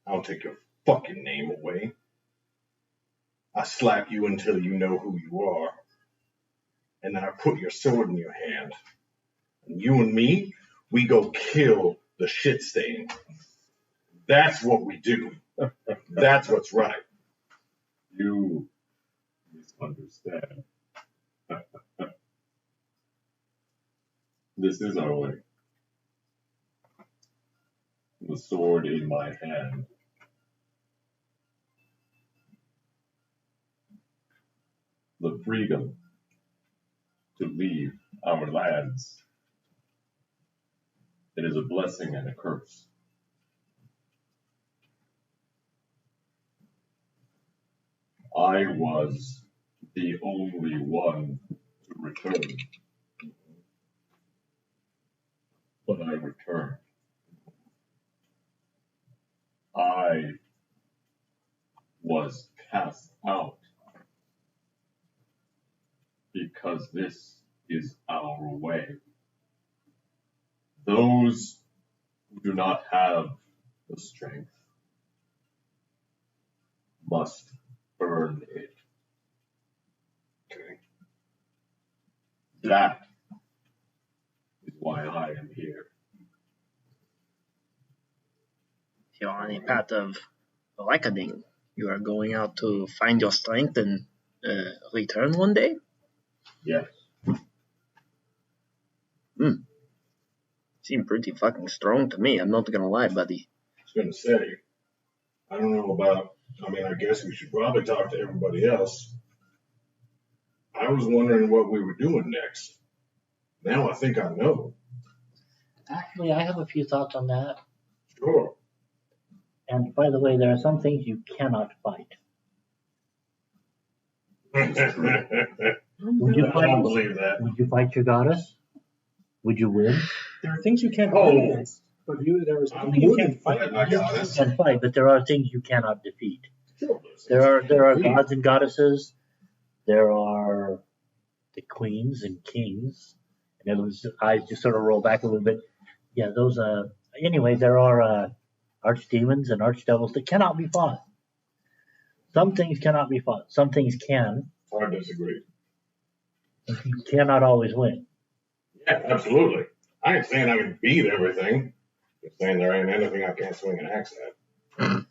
I don't take your fucking name away. I slap you until you know who you are. And then I put your sword in your hand. And you and me, we go kill the shit stain. That's what we do. That's what's right. You misunderstand. This is our way. The sword in my hand. The freedom to leave our lands. It is a blessing and a curse. I was the only one to return. But I returned. I was cast out because this is our way. Those who do not have the strength must earn it. Okay. That is why I am here. You're on a path of awakening. You are going out to find your strength and return one day? Yes. Seem pretty fucking strong to me. I'm not gonna lie, buddy. I was going to say, I don't know about, I guess we should probably talk to everybody else. I was wondering what we were doing next. Now I think I know. Actually, I have a few thoughts on that. Sure. And by the way, there are some things you cannot fight. Would you I don't fight? believe that. Would you fight your goddess? Would you win? There are things you can't Oh. fight against, but there is I something you wouldn't can't fight fight my against. goddess. You can fight, but there are things you cannot defeat. Sure. There are gods and goddesses. There are the queens and kings. And those eyes just sort of roll back a little bit. Yeah, those. Anyway, there are archdemons and archdevils that cannot be fought. Some things cannot be fought. Some things can. I disagree. You cannot always win. Yeah, absolutely. I ain't saying I can beat everything. Just saying there ain't anything I can't swing an axe at.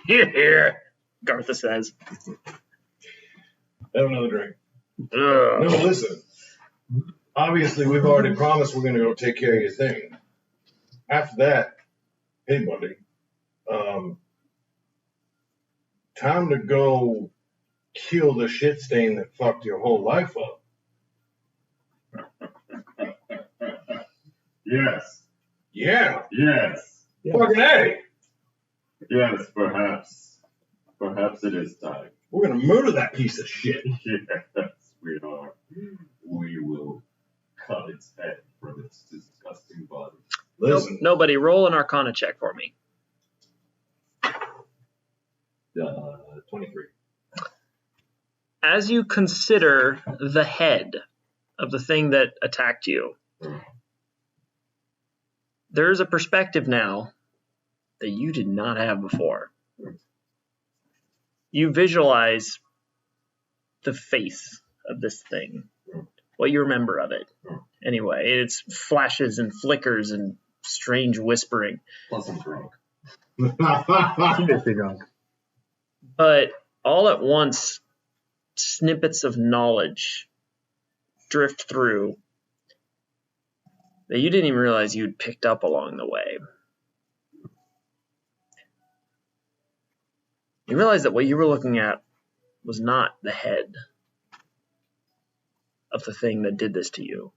Here, Gartha says. Have another drink. Ugh. No, listen. Obviously, we've already promised we're going to go take care of your thing. After that, hey, buddy, time to go kill the shit stain that fucked your whole life up. Yes. Yeah, Yes. fucking A. Yes, perhaps. Perhaps it is time. We're going to murder that piece of shit. Yes, we are. We will cut its head from its disgusting body. Listen, Nobody, roll an Arcana check for me. 23. As you consider the head of the thing that attacked you, there is a perspective now that you did not have before. You visualize the face of this thing, what you remember of it. Anyway, it's flashes and flickers and strange whispering. Plus I'm drunk. Seriously drunk. But all at once, snippets of knowledge drift through that you didn't even realize you'd picked up along the way. You realize that what you were looking at was not the head of the thing that did this to you.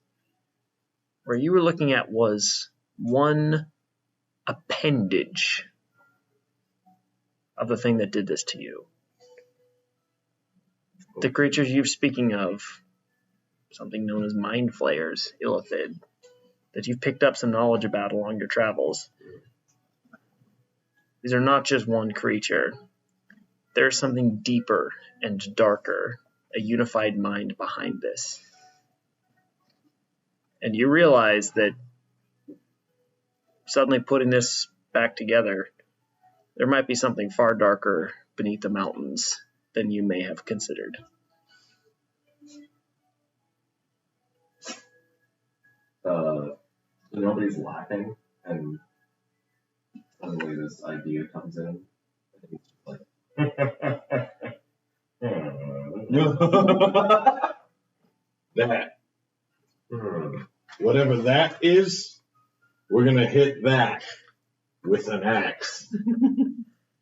Where you were looking at was one appendage of the thing that did this to you. The creatures you're speaking of, something known as mind flayers, illithid, that you've picked up some knowledge about along your travels. These are not just one creature. There's something deeper and darker, a unified mind behind this. And you realize that suddenly putting this back together, there might be something far darker beneath the mountains than you may have considered. So nobody's laughing, and suddenly this idea comes in. I think it's that. Whatever that is, we're going to hit that with an axe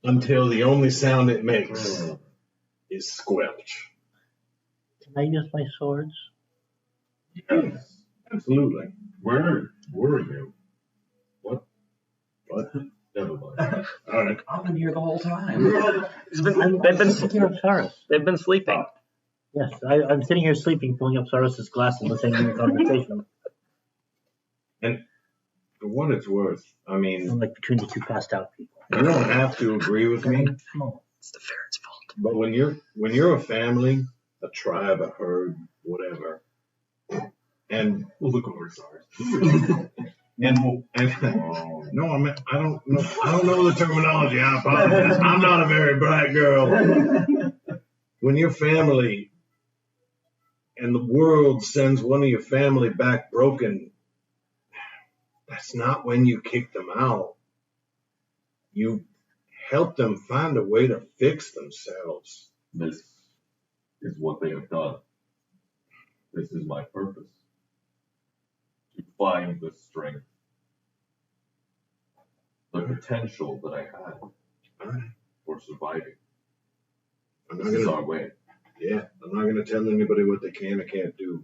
until the only sound it makes is squelch. Can I use my swords? Yes. Absolutely. Where were you? What? Never mind. All right. I've been here the whole time. They've Thinking of Cyrus. been sleeping. Yes, I'm sitting here sleeping, filling up Cyrus's glass and listening to your conversation. For what it's worth, I mean, I'm like between the two passed out people. you don't have to agree with me, Come on. It's the ferret's fault. but when you're a family, a tribe, a herd, whatever, and We'll look over SARS. and no, I don't know the terminology. I apologize. I'm not a very bright girl. When your family and the world sends one of your family back broken, that's not when you kick them out. You help them find a way to fix themselves. This is what they have done. This is my purpose. To find the strength, the potential that I had Alright. for surviving. I'm This not is gonna, our way. yeah, I'm not gonna tell anybody what they can or can't do.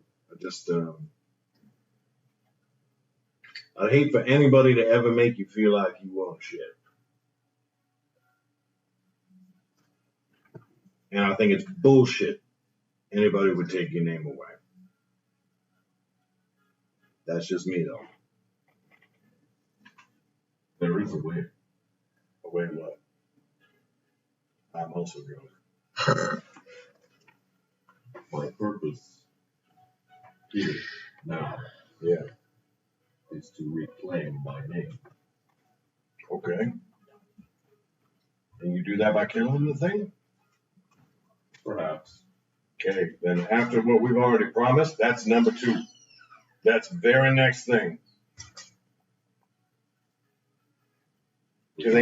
I'd hate for anybody to ever make you feel like you want shit. And I think it's bullshit anybody would take your name away. That's just me, though. There is a way. Away what? I'm also drunk. My purpose here, now, Yeah. is to reclaim my name. Okay. And you do that by killing the thing? Perhaps. Okay, then after what we've already promised, that's number 2. That's very next thing. Because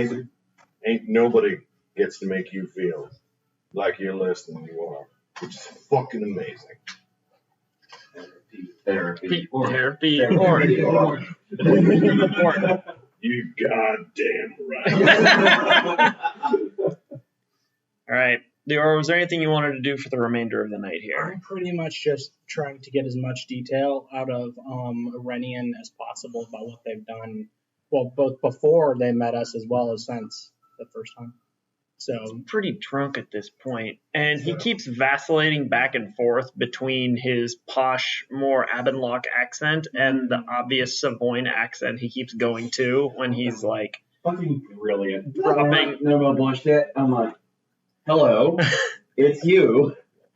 ain't nobody gets to make you feel like you're less than you are, which is fucking amazing. Therapy. Therapy. You goddamn right. All right. Dior, was there anything you wanted to do for the remainder of the night here? I'm pretty much just trying to get as much detail out of Irenian as possible about what they've done. Well, both before they met us as well as since the first time. So Pretty drunk at this point, and he keeps vacillating back and forth between his posh, more Abendlock accent and the obvious Savoyne accent he keeps going to when he's like Fucking brilliant. dropping. No more bullshit. I'm like, hello, it's you.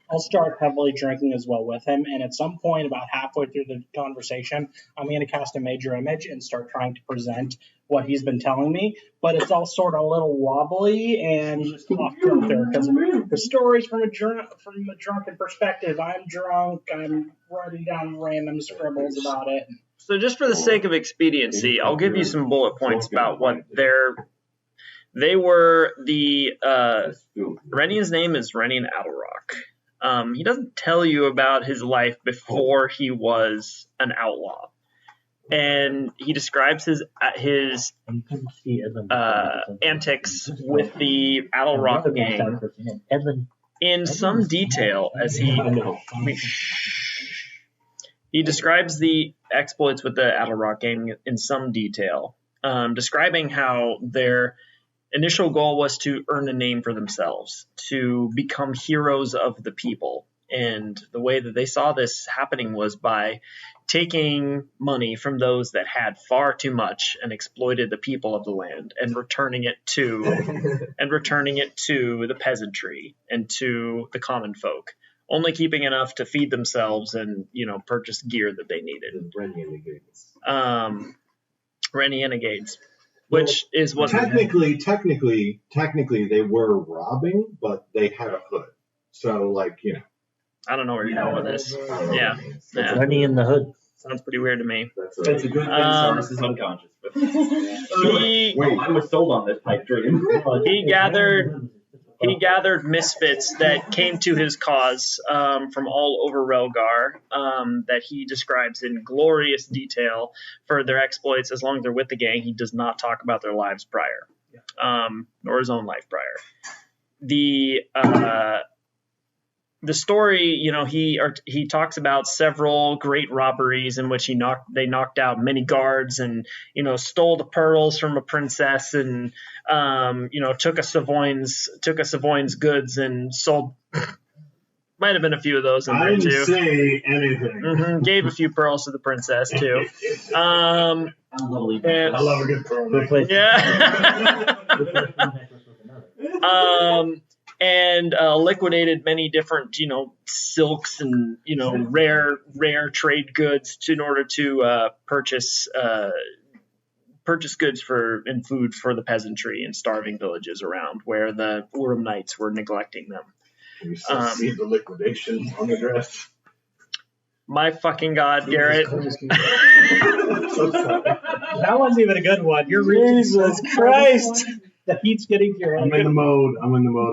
I'll start heavily drinking as well with him, and at some point, about halfway through the conversation, I'm going to cast a major image and start trying to present what he's been telling me, but it's all sort of a little wobbly and just off kilter because the story's from a drunken perspective. I'm drunk. I'm writing down random scribbles about it. So just for the sake of expediency, I'll give you some bullet points about what they were. The Renian's name is Renian Adalrock. He doesn't tell you about his life before he was an outlaw, and he describes his You couldn't see Edlin. antics with the Adalrock gang Edlin. in some detail as he describes the exploits with the Adalrock gang in some detail, describing how their initial goal was to earn a name for themselves, to become heroes of the people. And the way that they saw this happening was by taking money from those that had far too much and exploited the people of the land and returning it to the peasantry and to the common folk, only keeping enough to feed themselves and, purchase gear that they needed. Renegades. Which is what technically they were robbing, but they had a hood. So I don't know where you're going with this. Yeah. Rennie in the hood. Sounds pretty weird to me. That's a good thing Cyrus is unconscious. But He I was sold on this pipe dream. he gathered misfits that came to his cause from all over Relgar that he describes in glorious detail for their exploits. As long as they're with the gang, he does not talk about their lives prior, nor his own life prior. the story, he talks about several great robberies in which they knocked out many guards and stole the pearls from a princess and took a Savoyne's goods and sold. Might have been a few of those in there too. I didn't say anything. Gave a few pearls to the princess too. I love a good pearl. Yeah. And liquidated many different, silks and rare trade goods in order to purchase goods and food for the peasantry in starving villages around where the Urim Knights were neglecting them. Can you still see the liquidation on the dress? My fucking God, Garrett. That wasn't even a good one. You're Jesus Christ. The heat's getting to your head. I'm in the mode.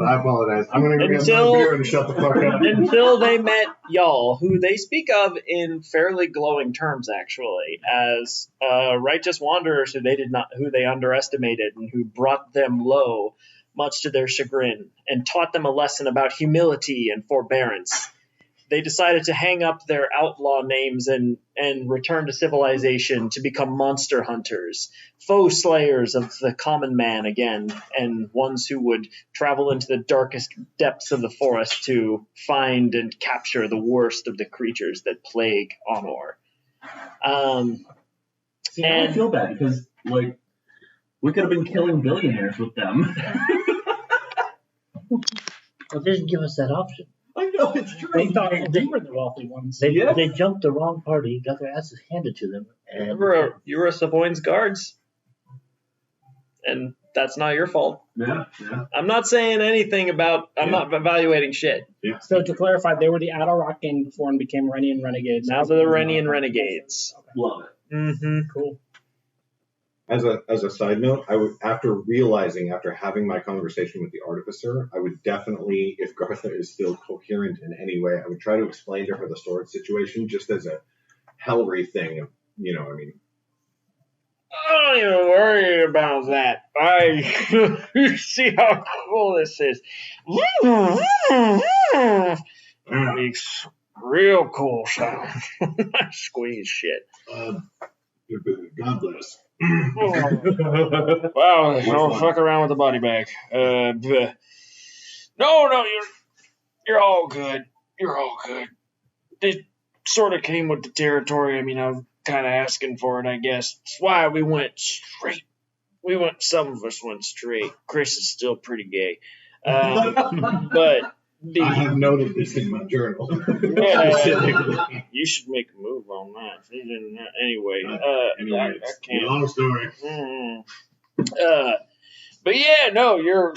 I apologize. I'm going to go get another beer and shut the fuck up. Until they met y'all, who they speak of in fairly glowing terms, actually, as righteous wanderers who they underestimated and who brought them low, much to their chagrin, and taught them a lesson about humility and forbearance. They decided to hang up their outlaw names and return to civilization to become monster hunters, foe slayers of the common man again, and ones who would travel into the darkest depths of the forest to find and capture the worst of the creatures that plague Anor. See, I feel bad because, we could have been killing billionaires with them. Well, they didn't give us that option. I know, it's true. They thought they were the wealthy ones. They jumped the wrong party, got their asses handed to them. And You were a Savoyne's guards. And that's not your fault. Yeah. I'm not saying anything about... I'm not evaluating shit. Yeah. So to clarify, they were the Adalrock gang before and became Rennian Renegades. Now they're the Rennian Renegades. Love it. Mm-hmm. Cool. As a side note, after having my conversation with the artificer, I would definitely, if Gartha is still coherent in any way, I would try to explain to her the sword situation just as a Hellry thing. You know what I mean? I don't even worry about that. You see how cool this is. Makes real cool sound. I squeeze shit. God bless. Wow, don't fuck around with the body bag. No, you're all good. You're all good. It sort of came with the territory. I mean, I'm kind of asking for it, I guess. That's why we went straight. Some of us went straight. Chris is still pretty gay. But I have noted this in my journal. you should make a move on that. Anyway, I can't. Long story. But yeah, no, you're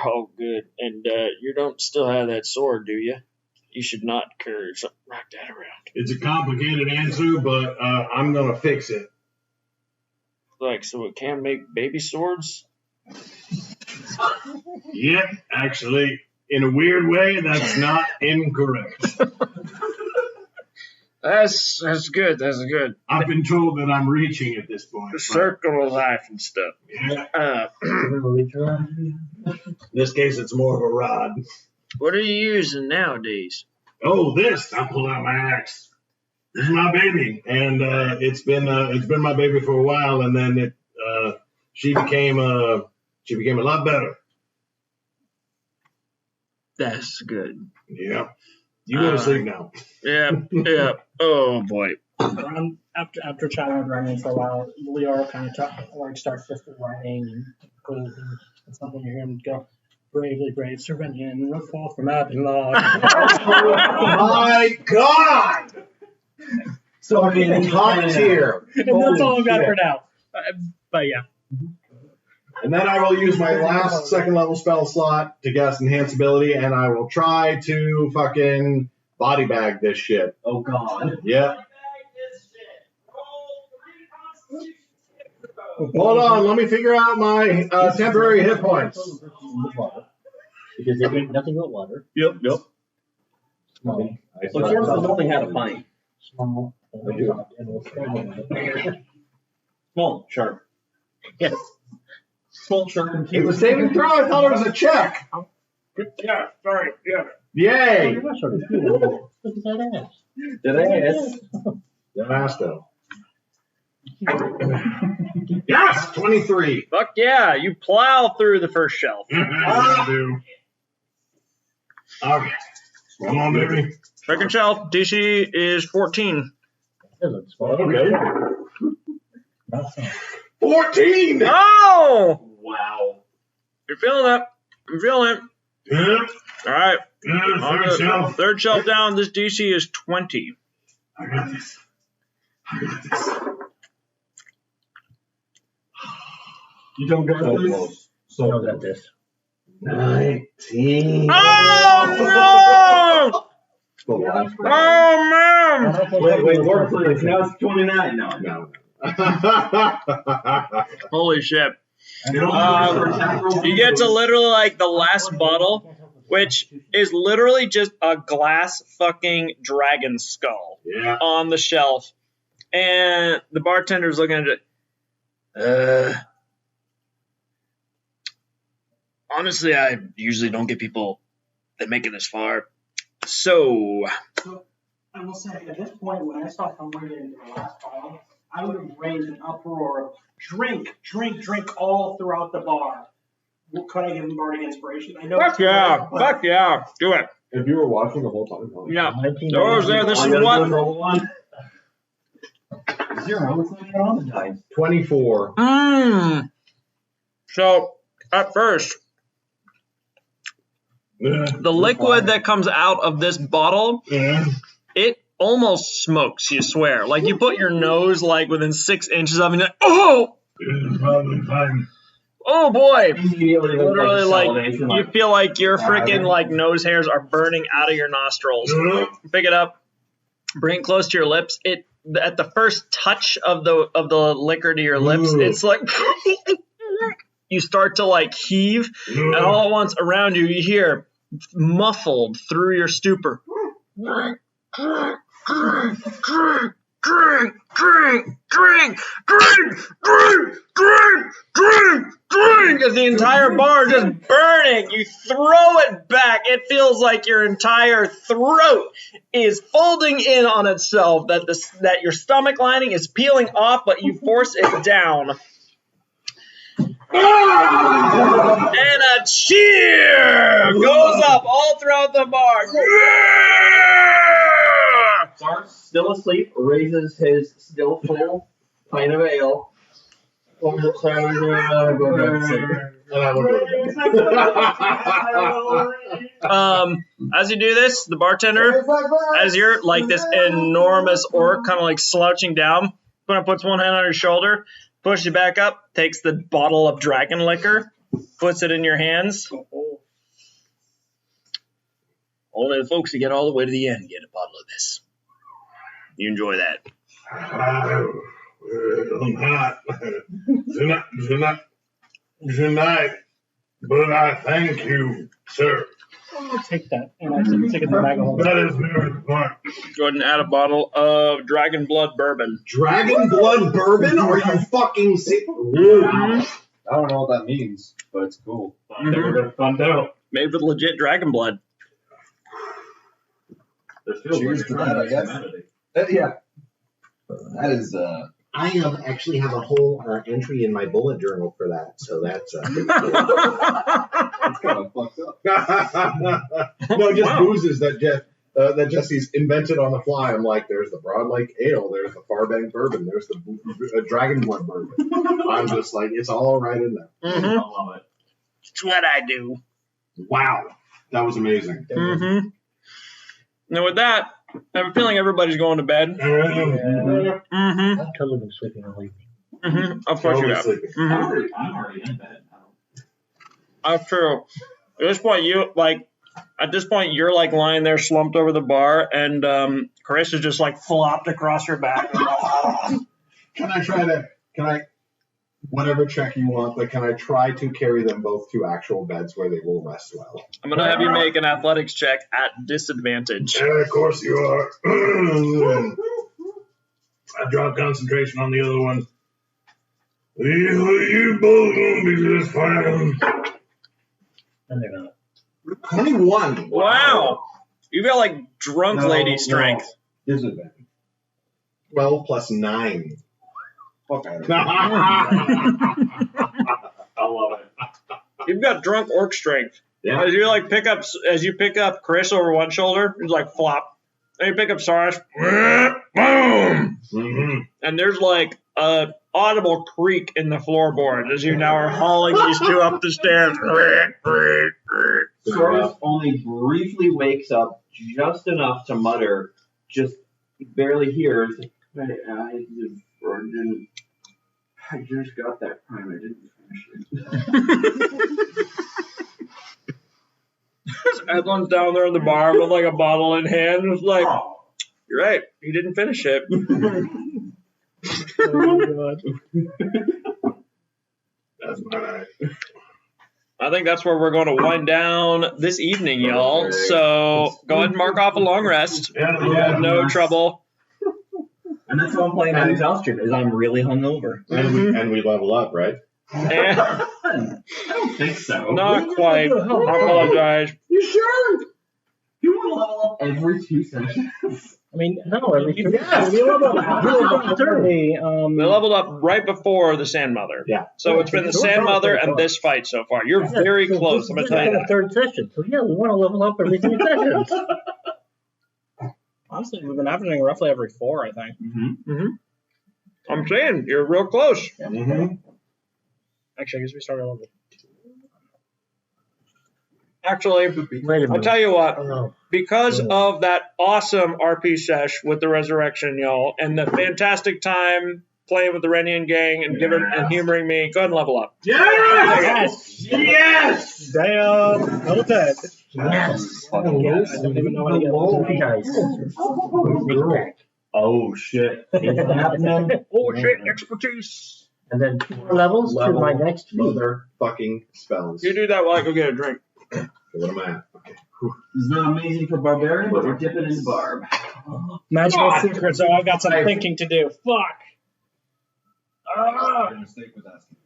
all good, and you don't still have that sword, do you? You should not carry something like that around. It's a complicated answer, but I'm gonna fix it. So it can make baby swords? Yep, actually. In a weird way, that's not incorrect. That's good. That's good. I've been told that I'm reaching at this point. The circle of life and stuff. Yeah. In this case, it's more of a rod. What are you using nowadays? Oh, this! I pull out my axe. This is my baby, and it's been my baby for a while, and then she became a lot better. That's good. Yeah. You go to sleep now. Yeah. Oh boy. After chatting with Rennie for a while, Leo kind of starts just writing and goes and something you hear him go, bravely brave Sir Rennie will fall from Abelard. My God! So top tier. And that's all I've got for now. But yeah. And then I will use my last second level spell slot to cast Enhance Ability, and I will try to fucking body bag this shit. Oh God. Yep. Hold on, let me figure out my temporary hit points. Because they drink nothing but water. Yep. Small. So Kansas only had a pint. Small. Small, sharp. Yes. Small, sharp, and It cute. was saving throw. I thought it was a check. Yeah. Sorry. Yeah. Yay! You're not sort of cute. Look at that ass. Did I ask? Yamasto. Yes, 23. Fuck yeah, you plow through the first shelf. I do. Okay. Come on, baby. Second shelf, DC is 14. That looks small. Okay. Not so. 14. Oh! Wow. You're feeling it. I'm feeling it. Yep. All right. Good. On Third the shelf. third shelf down, this DC is 20. I got this. I got this. You don't got So this? close. So I got this. 19. Oh, no! The last one. Oh, man! Wait, work for it. Now it's 29. No. No. Holy shit. You You get to literally, like, the last bottle, which is literally just a glass fucking dragon skull Yeah. on the shelf. And the bartender's looking at it. Honestly, I usually don't get people that make it this far. So, So I will say, at this point, when I saw someone get into the last bottle, I would have raised an uproar of drink, drink, drink all throughout the bar. What could I give him bardic inspiration? I know. fuck it's yeah, late, but fuck yeah, do it. If you were watching the whole time, probably. Yeah. 19. Doors there, this is what. 0. It's not even on the dice. 24. So, at first, the liquid that comes out of this bottle, it almost smokes, you swear. Like, you put your nose, like, within 6 inches of it, and you're like, oh! Probably fine. Oh, boy! Immediately, Literally, like, salivation, you feel like your freaking, like, nose hairs are burning out of your nostrils. Pick it up, bring it close to your lips. It at the first touch of the liquor to your lips, it's like you start to like heave, and all at once around you, you hear muffled through your stupor. Drink, drink, drink, drink, drink, drink, drink, drink, drink, drink, drink, drink, as the entire bar is just burning. You throw it back. It feels like your entire throat is folding in on itself, that your stomach lining is peeling off, but you force it down. And a cheer goes up all throughout the bar. Sark's still asleep, raises his still full pint of ale. Go back to sleep. And I would As you do this, the bartender, as you're like this enormous orc, kind of like slouching down, kind of puts one hand on your shoulder, pushes you back up, takes the bottle of dragon liquor, puts it in your hands. Only the folks who get all the way to the end get a bottle of this. You enjoy that. Tonight, but I thank you, sir. I'll take that. And I can take it back a whole That is very smart. Go ahead and add a bottle of dragon blood bourbon. Dragon blood bourbon? Are you fucking sick? I don't know what that means, but it's cool. They were gonna find out. Made with legit dragon blood. Cheers to that, I guess. Yeah. That is, I actually have a whole entry in my bullet journal for that, so that's pretty cool. it's kind of fucked up. No, just boozes that Jesse's invented on the fly. I'm like, there's the Broad Lake Ale, there's the Farbank Bourbon, there's the Dragon Blood Bourbon. I'm just like, it's all right in there. Mm-hmm. I love it. It's what I do. Wow, that was amazing. Mm-hmm. Now with that, I have a feeling everybody's going to bed. Mm-hmm. I've totally been sleeping all evening. Mm-hmm. Of course you have. Sleeping. Mm-hmm. I'm already in bed. That's true. At this point, you're like lying there slumped over the bar, and Chris is just like flopped across your back. Can I, whatever check you want, but can I try to carry them both to actual beds where they will rest well? I'm gonna have you make an athletics check at disadvantage. Yeah, of course you are. I dropped concentration on the other one. You both won't be just fine. And they're not. 21. Wow. You got like drunk lady strength. Disadvantage. 12 plus 9. Fuck out of here. I love it. You've got drunk orc strength. Yeah. As you like pick up Chris over one shoulder, he's like flop. And you pick up Saras, boom, Mm-hmm. and there's like a audible creak in the floorboard as you now are hauling these two up the stairs. Soros only briefly wakes up just enough to mutter, just barely hears, I just got that prime, I didn't finish it. Edwin's down there in the bar with like a bottle in hand. It's like, you're right, he didn't finish it. That's alright. I think that's where we're going to wind down this evening, y'all. So go ahead and mark off a long rest. No trouble. And that's how I'm playing my exhaustion, is I'm really hungover. And we level up, right? And I don't think so. not quite. I apologize. You sure? You want to level up every 2 sessions? I mean, No, every two. Yes. we leveled up 30. They leveled up right before the Sand Mother. Yeah. So it's been the Sand Mother and this fight so far. You're very close, I'm going to tell you the that. third session. So yeah, we want to level up every 3 sessions. Honestly, we've been averaging roughly every 4, I think. I'm saying, you're real close. Mm-hmm. Actually, I guess we started level 2. Actually, Wait a I'll minute. tell you what. Oh, Because of that awesome RP sesh with the Resurrection, y'all, and the fantastic time playing with the Renian gang and humoring me, go ahead and level up. Yes! Yes! Damn. Level 10. yes. I don't even know how to get level 10. Nice. Sneak back. Oh shit. It's happening. Oh shit, expertise. And then 4 levels to my next feat. Motherfucking spells. You do that while I go get a drink. Okay, what am I at? Okay. It's not amazing for Barbarian, but we're dipping into Barb. Magical secret, so I've got some thinking to do. Fuck. Your mistake was asking.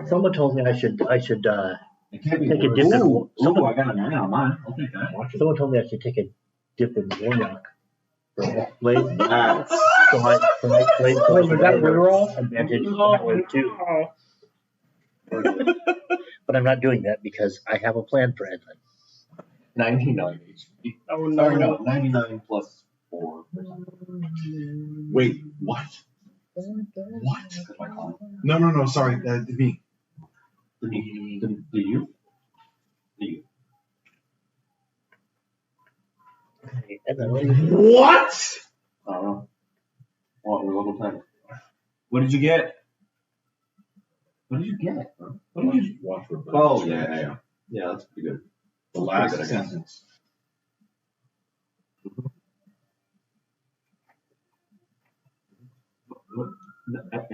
Someone told me I should It can't be take a worse. dip in. Ooh, I Someone, got a 9 on mine. I'll take that. someone told me I should take a dip in Warlock. For next blade. That's So my blade Wait, was that reroll? advantage that way too. But I'm not doing that because I have a plan for Edmund. 99 HP. Oh Sorry, no. no, 99 plus 4. wait, what? What? That's my con. No, sorry, me. Do you? Okay, Edmund, what do you do? What? I don't know. What level 10? What did you get? What did you get, bro? What did you? Watch for Oh, yeah. Yeah, that's pretty good. The last Pretty good, I guess. sentence.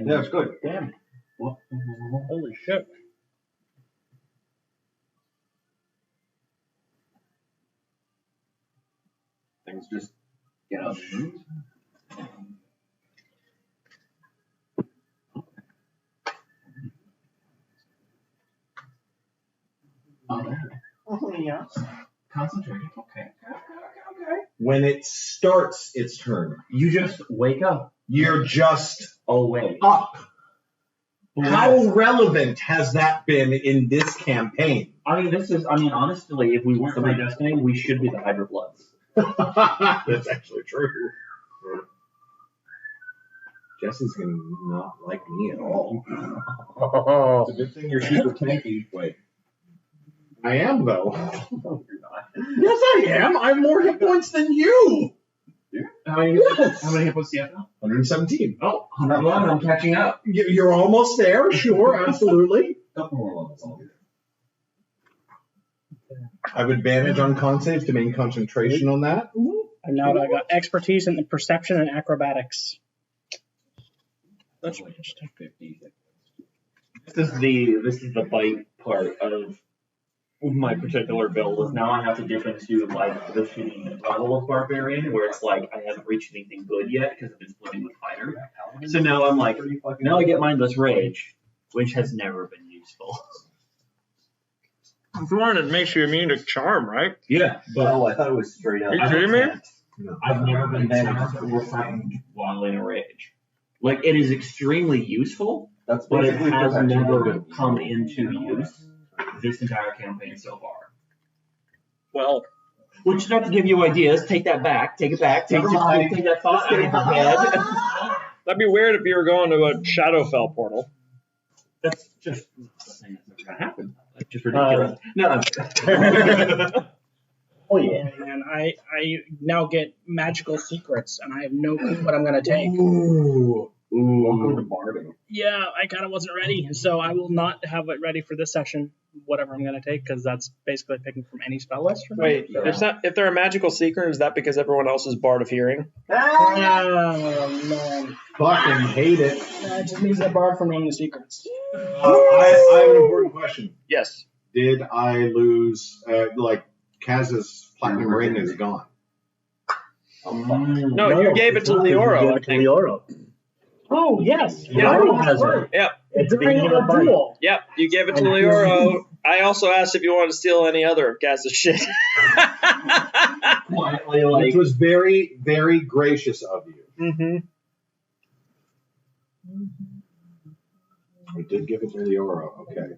Yeah, it's good. Damn. What? Holy shit. Things just get out of the Oh, yeah. Concentrating. Okay. When it starts its turn, You just wake up. you're just Awake. up. How relevant has that been in this campaign? I mean, honestly, if we weren't predestinated, we should be the Hydra Bloods. That's actually true. Jesse's gonna not like me at all. Oh, It's a good thing you're super tanky. Wait. I am though. No, you're not. Yes, I am. I have more hit points than you. How many hit points do you have now? 117. Oh, 111. I'm catching up. You're almost there. Sure, absolutely. Couple more levels. I'll be there. I have advantage on con save to main concentration on that. And now I got expertise in perception and acrobatics. That's like just 50. This is the bite part of my particular build. Is now I have to dip into like the shitty level of barbarian, where it's like I haven't reached anything good yet because I've been splitting with fighter. So now I'm like, now I get mindless rage, which has never been useful. If you wanted, it makes you immune to charm, right? Yeah, but No, I thought it was straight up. Are you kidding me? I've never been charmed or frightened while in a rage. Like, it is extremely useful, That's but it basically has protection. never come into use this entire campaign so far. Well, Which, not to give you ideas, take that back, take it back, take that thought out of your head. that'd be weird if you were going to a Shadowfell portal. That's just a thing that's never gonna happen. That's just ridiculous. No, Oh yeah. And I now get magical secrets, and I have no clue what I'm gonna take. Ooh. Welcome to Barding. Yeah, I kind of wasn't ready, so I will not have it ready for this session. Whatever I'm gonna take, because that's basically picking from any spell list. For me. Wait, if they're a magical secret, is that because everyone else is Bard of Hearing? Oh man, Fucking hate it. that just means they're barred from knowing the secrets. I have an important question. Yes. Did I lose, Kaz's platinum ring is gone? No, you gave it to Leoro, You I gave it to think. Leoro. Oh yes, Leoro has it. Yep. It's during being our a fight. duel. Yep, you gave it to Leoro. I also asked if you wanted to steal any other of Gaz's shit. quietly, Which was very, very gracious of you. Mm-hmm. I did give it to Leoro. Okay.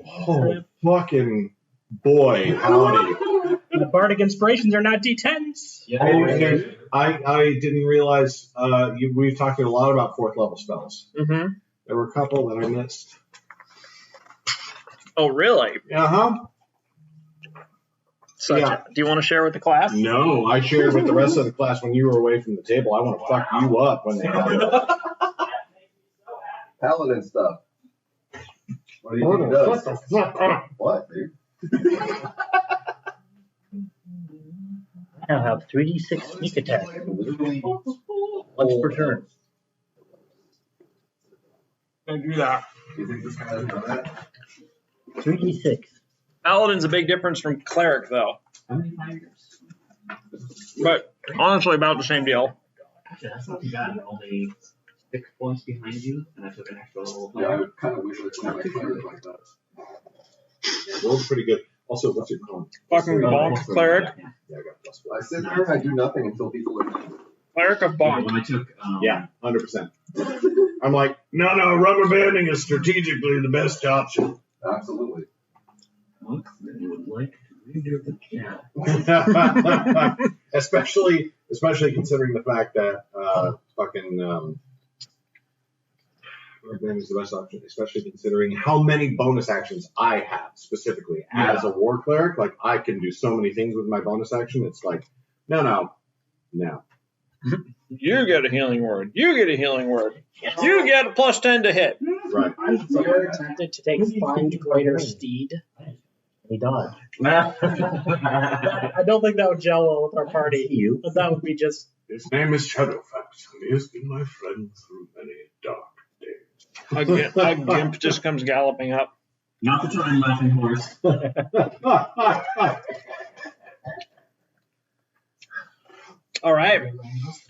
Oh, fucking boy, howdy. The bardic inspirations are not D10s. Okay. I didn't realize we've talked a lot about fourth level spells. Mm-hmm. There were a couple that I missed. Oh, really? Uh-huh. So, Yeah. do you want to share with the class? No, I shared with the rest of the class when you were away from the table. I want to fuck you up when they have it. Paladin stuff. What do you think it does? What the fuck up? What, dude? I now have 3d6 sneak attack. Once per turn. Don't do that. Do you think this guy has done that? 3d6. Paladin's a big difference from Cleric, though. But honestly, about the same deal. Actually, that's not too bad. I'm only 6 points behind you, and I took an extra level. Yeah, I would kind of wish I could have cleric like that. Roll's pretty good. Also, what's your con? Fucking bonk, Cleric. Yeah, I got plus I one. sit there and I do nothing until people are done. Cleric of bonk. When I took, Yeah, 100%. I'm like, No, rubber banding is strategically the best option. Absolutely. monks that you would like to redo the chat. especially considering the fact that rubber banding is the best option. Especially considering how many bonus actions I have specifically as a war cleric. Like I can do so many things with my bonus action. It's like, no. You get a healing word. You get a healing word. You get a plus 10 to hit. Right. I'm very tempted to take Find Greater Steed. He dodged. I don't think that would gel well with our party. You. But that would be just. His name is Shadowfax, and he has been my friend through many dark days. A gimp just comes galloping up. Not the time laughing horse. All right.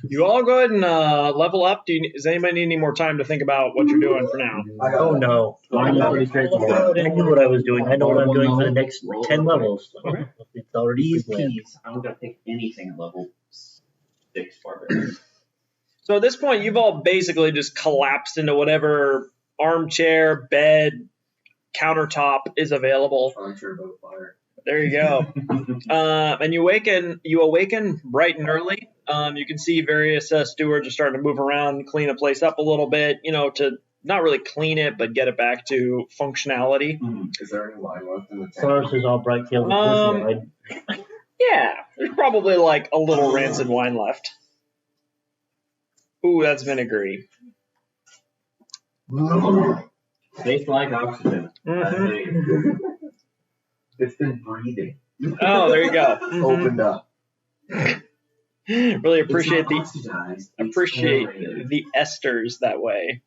You all go ahead and level up. Does anybody need any more time to think about what you're doing for now? Oh no. I'm pretty straightforward. I knew what I was doing. I know what I'm doing for the next 10 levels. Okay. It's already These planned. keys, I'm not gonna take anything at level 6 barbarian. So at this point, you've all basically just collapsed into whatever armchair, bed, countertop is available. Armchair boat fire. There you go. And you awaken bright and early. You can see various stewards are starting to move around, clean the place up a little bit, to not really clean it, but get it back to functionality. Is there any wine left in the tank? Soros is all bright tailed and bushy-eyed. Yeah, there's probably like a little rancid wine left. Ooh, that's vinegary. Tastes like oxygen. Mhm. It's been breathing. Oh, there you go. Mhm. Opened up. Really appreciate the oxidized. the esters that way.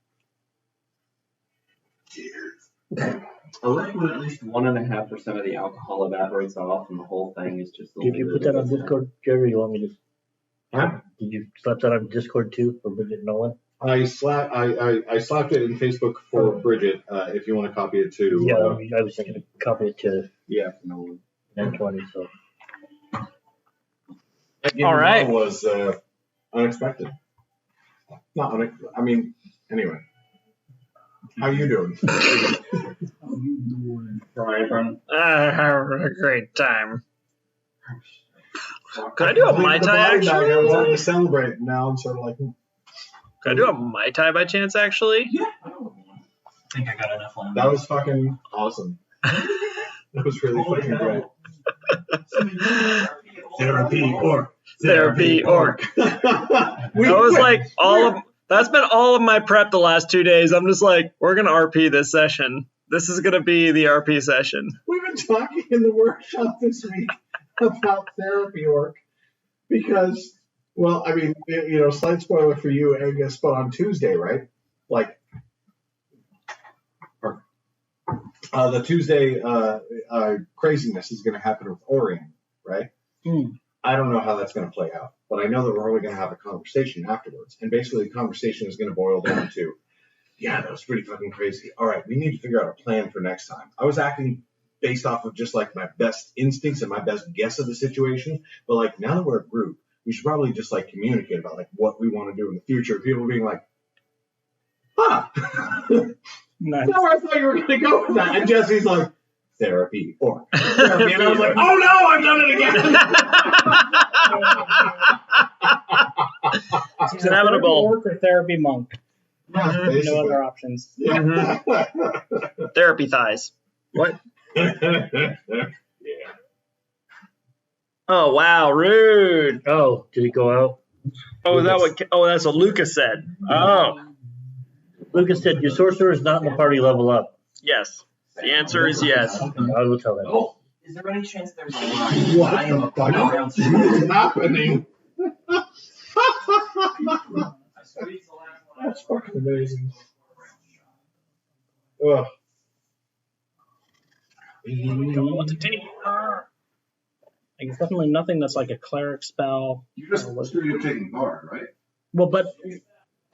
I like when at least 1.5% of the alcohol evaporates off, and the whole thing is just. Did you put that on Discord, Jerry? You want me to? Huh? Did you slap that on Discord too for Bridget Nolan? I slapped it in Facebook for Bridget. If you want to copy it to. Yeah, I was thinking to copy it to Yeah. No. N20. So All right. Was unexpected. Not unexpected. I mean, anyway. How you doing? I'm having a great time. Could I do a Mai Tai I was actually? out to celebrate. Now I'm sort of like. Could I do a Mai Tai by chance actually? I think I got enough on That was fucking awesome. That was really fucking great. Therapy orc. Therapy orc. That was like that's been all of my prep the last 2 days. I'm just like, we're gonna RP this session. This is gonna be the RP session. We've been talking in the workshop this week about therapy orc because, well, I mean, you know, slight spoiler for you, Angus, but on Tuesday, right? Like, the Tuesday craziness is going to happen with Orion, right? I don't know how that's going to play out, but I know that we're only going to have a conversation afterwards. And basically, the conversation is going to boil down to, yeah, that was pretty fucking crazy. All right, we need to figure out a plan for next time. I was acting based off of just like my best instincts and my best guess of the situation. But like now that we're a group, we should probably just like communicate about like what we want to do in the future. People being like, huh. Nice. No, I thought you were going to go with that. And Jesse's like, therapy or therapy. And I was like, oh no, I've done it again. It's inevitable. Orc or therapy monk. Yeah, No other options. Yeah. Therapy thighs. What? Yeah. Oh wow, rude. oh, did he go out? Oh, is that what? Oh, that's what Lucas said. Oh, Lucas said your sorcerer is not in the party level up. yes. The answer is yes. I will tell them. Oh, is there any chance there's a line? What I am a the fuck around is happening? That's fucking amazing. Ugh. Don't know what to take. Like, it's definitely nothing that's like a cleric spell. You just you're taking guard, right? Well, but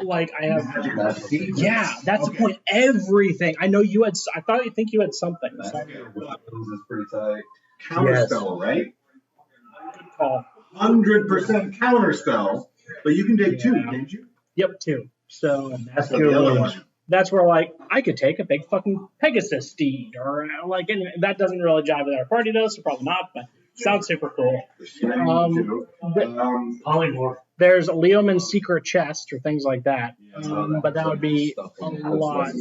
like I have. Yeah, that's the point. Everything. I know you had. I think you had something. Weapons is pretty tight. Counterspell, right? Oh, 100% counterspell, but you can take two, can't you? yep, two. So That's The your other range. one. that's where like I could take a big fucking Pegasus steed, or like anyway, that doesn't really jive with our party though, so probably not. But sounds super cool. Polymorph. There's a Leoman's secret chest or things like that, but that would be a lot.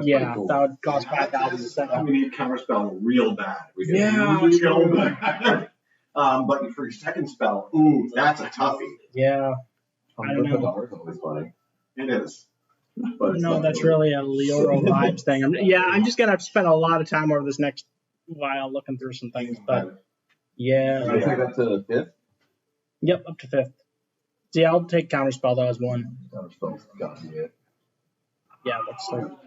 Yeah, that would cost 5,000 to set up. We need counterspell real bad. We do Yeah, real bad. But for your second spell, ooh, that's a toughie. Yeah, I don't know. Always funny. It is. But it's No, not that's really. really a Leoro vibes thing. I'm just gonna have to spend a lot of time over this next while looking through some things, but yeah. Can I take that to fifth? Yep, up to 5th. See, I'll take counterspell though as one. Counterspell's got to be it. Yeah, that's so.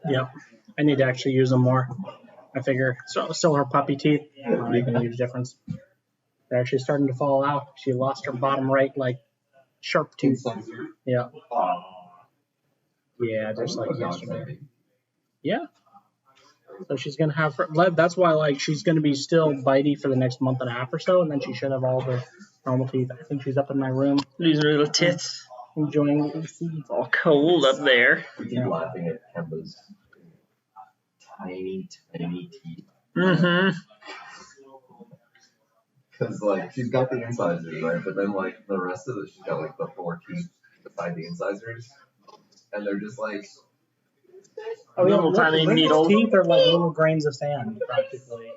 Yep, I need to actually use them more. I figure still her puppy teeth making a huge difference. They're actually starting to fall out. She lost her bottom right like sharp tooth. Yeah. Yeah, just like yesterday. Yeah. So she's gonna have her. That's why like she's gonna be still bitey for the next month and a half or so, and then she should have all the normal teeth. I think she's up in my room These are little tits. enjoying the seeds. It's all cold up there. We keep laughing at Kemba's tiny teeth. Mm-hmm. Because, like, she's got the incisors, right? But then, like, the rest of it, she's got, like, the 4 teeth beside the incisors. And they're just, like... Oh, yeah, Little tiny Rick's needles. teeth are like little grains of sand, practically.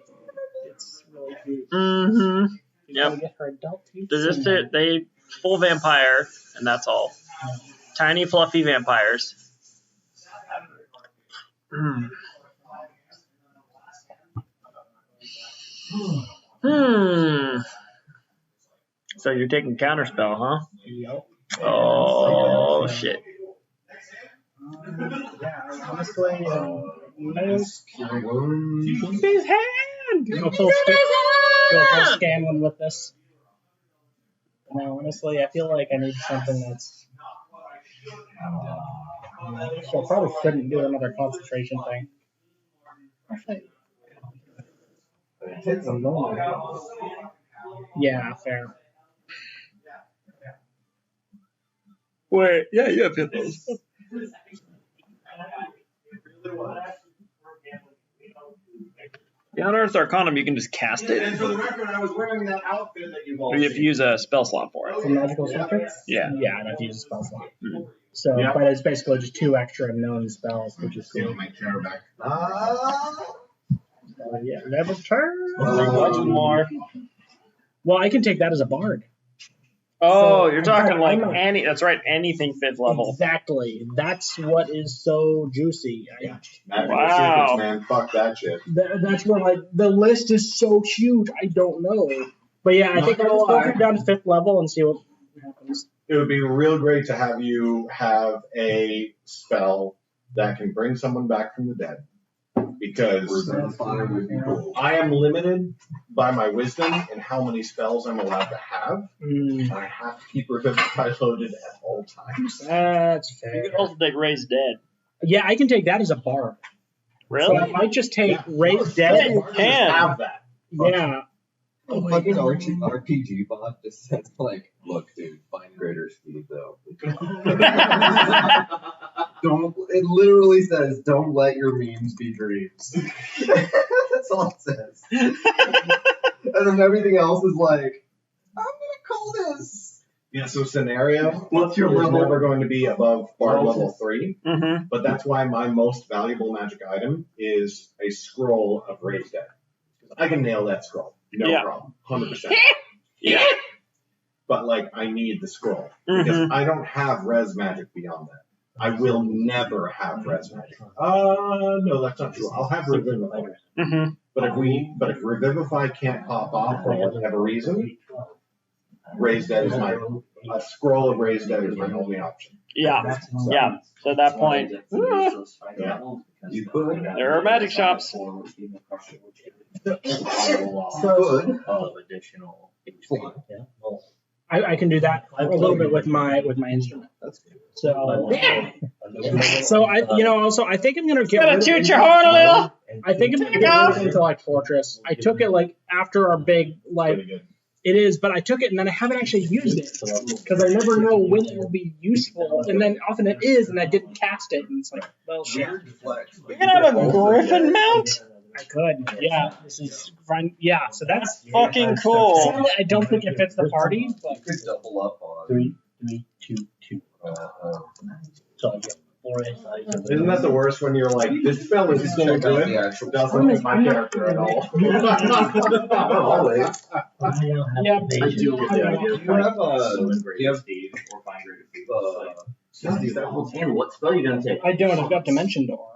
It's really cute. Mm-hmm. She's Yep. gonna get her adult teeth. Does this soon. fit? They full vampire, and that's all. Tiny, fluffy vampires. Hmm. So you're taking counterspell, huh? Yep. Oh shit. Yeah, honestly, most. His hand! Go full Scanlan with this. No, honestly, I feel like I need something that's. So I probably shouldn't do another concentration thing. Actually, yeah, fair. Wait, yeah, you have hit those. The Unearthed Arcanum, you can just cast it. And for the record, I was wearing that outfit that you've all Or you have to seen. use a spell slot for it. For magical subjects? Yeah. Yeah, I'd have to use a spell slot. Mm. So, Yeah. but it's basically just 2 extra known spells, which is cool. My chair back. Yeah, never turn. Much more. Well, I can take that as a bard. Oh, So, you're talking I'm like not- any. That's right, anything 5th level. Exactly. That's what is so juicy. Wow. Secrets, man. Fuck that shit. That's where the list is so huge. I don't know. But yeah, I Not think I'll gonna just go lie. down to 5th level and see what happens. It would be real great to have you have a spell that can bring someone back from the dead. Because I am limited by my wisdom in how many spells I'm allowed to have. And I have to keep Revivify loaded at all times. That's You fair. can also take Raised Dead. Yeah, I can take that as a bard. Really? So I might just take Raised Yeah, Dead. you can. Have that. Yeah. Oh, fucking RPG bot just says like, look, dude, find greater speed though. Don't. It literally says, don't let your memes be dreams. That's all it says. And then everything else is like, I'm gonna call this. Yeah, so scenario What's your is level? never going to be above bar level 3. Mm-hmm. But that's why my most valuable magic item is a scroll of Raised Dead. I can nail that scroll. No Yeah. problem. 100%. Yeah. But like, I need the scroll. Because I don't have res magic beyond that. I will never have res magic. No, that's not true. I'll have Revivify. Mm-hmm. But if Revivify can't pop off for whatever reason, Raised Dead is a scroll of Raised Dead is my only option. Yeah. Yeah. So at that point, Yeah. You could. there are magic shops. Good. Additional. Fine. Yeah. Well, I can do that a little bit with my instrument. That's good. So I think I'm gonna get Gonna rid of toot your horn a little. I think I'm gonna get rid of it into like Fortress. I took it like after our big like Pretty good. it is, but I took it and then I haven't actually used it because I never know when it will be useful, and then often it is, and I didn't cast it, and it's like, well, shit. Weird flex. You can have a Griffin mount? I could, yeah. This is fun, yeah. So that's Fucking cool. sadly, I don't think it fits the party, but You could double up on. 3, 2, 2. So I get 4 SIs. Isn't that the worst when you're like, this spell is so Check out good, the actual. doesn't fit my character at all? Not always. I now have Yeah, evasion. I do. You have And what spell are you gonna take? I don't. I've got Dimension Door.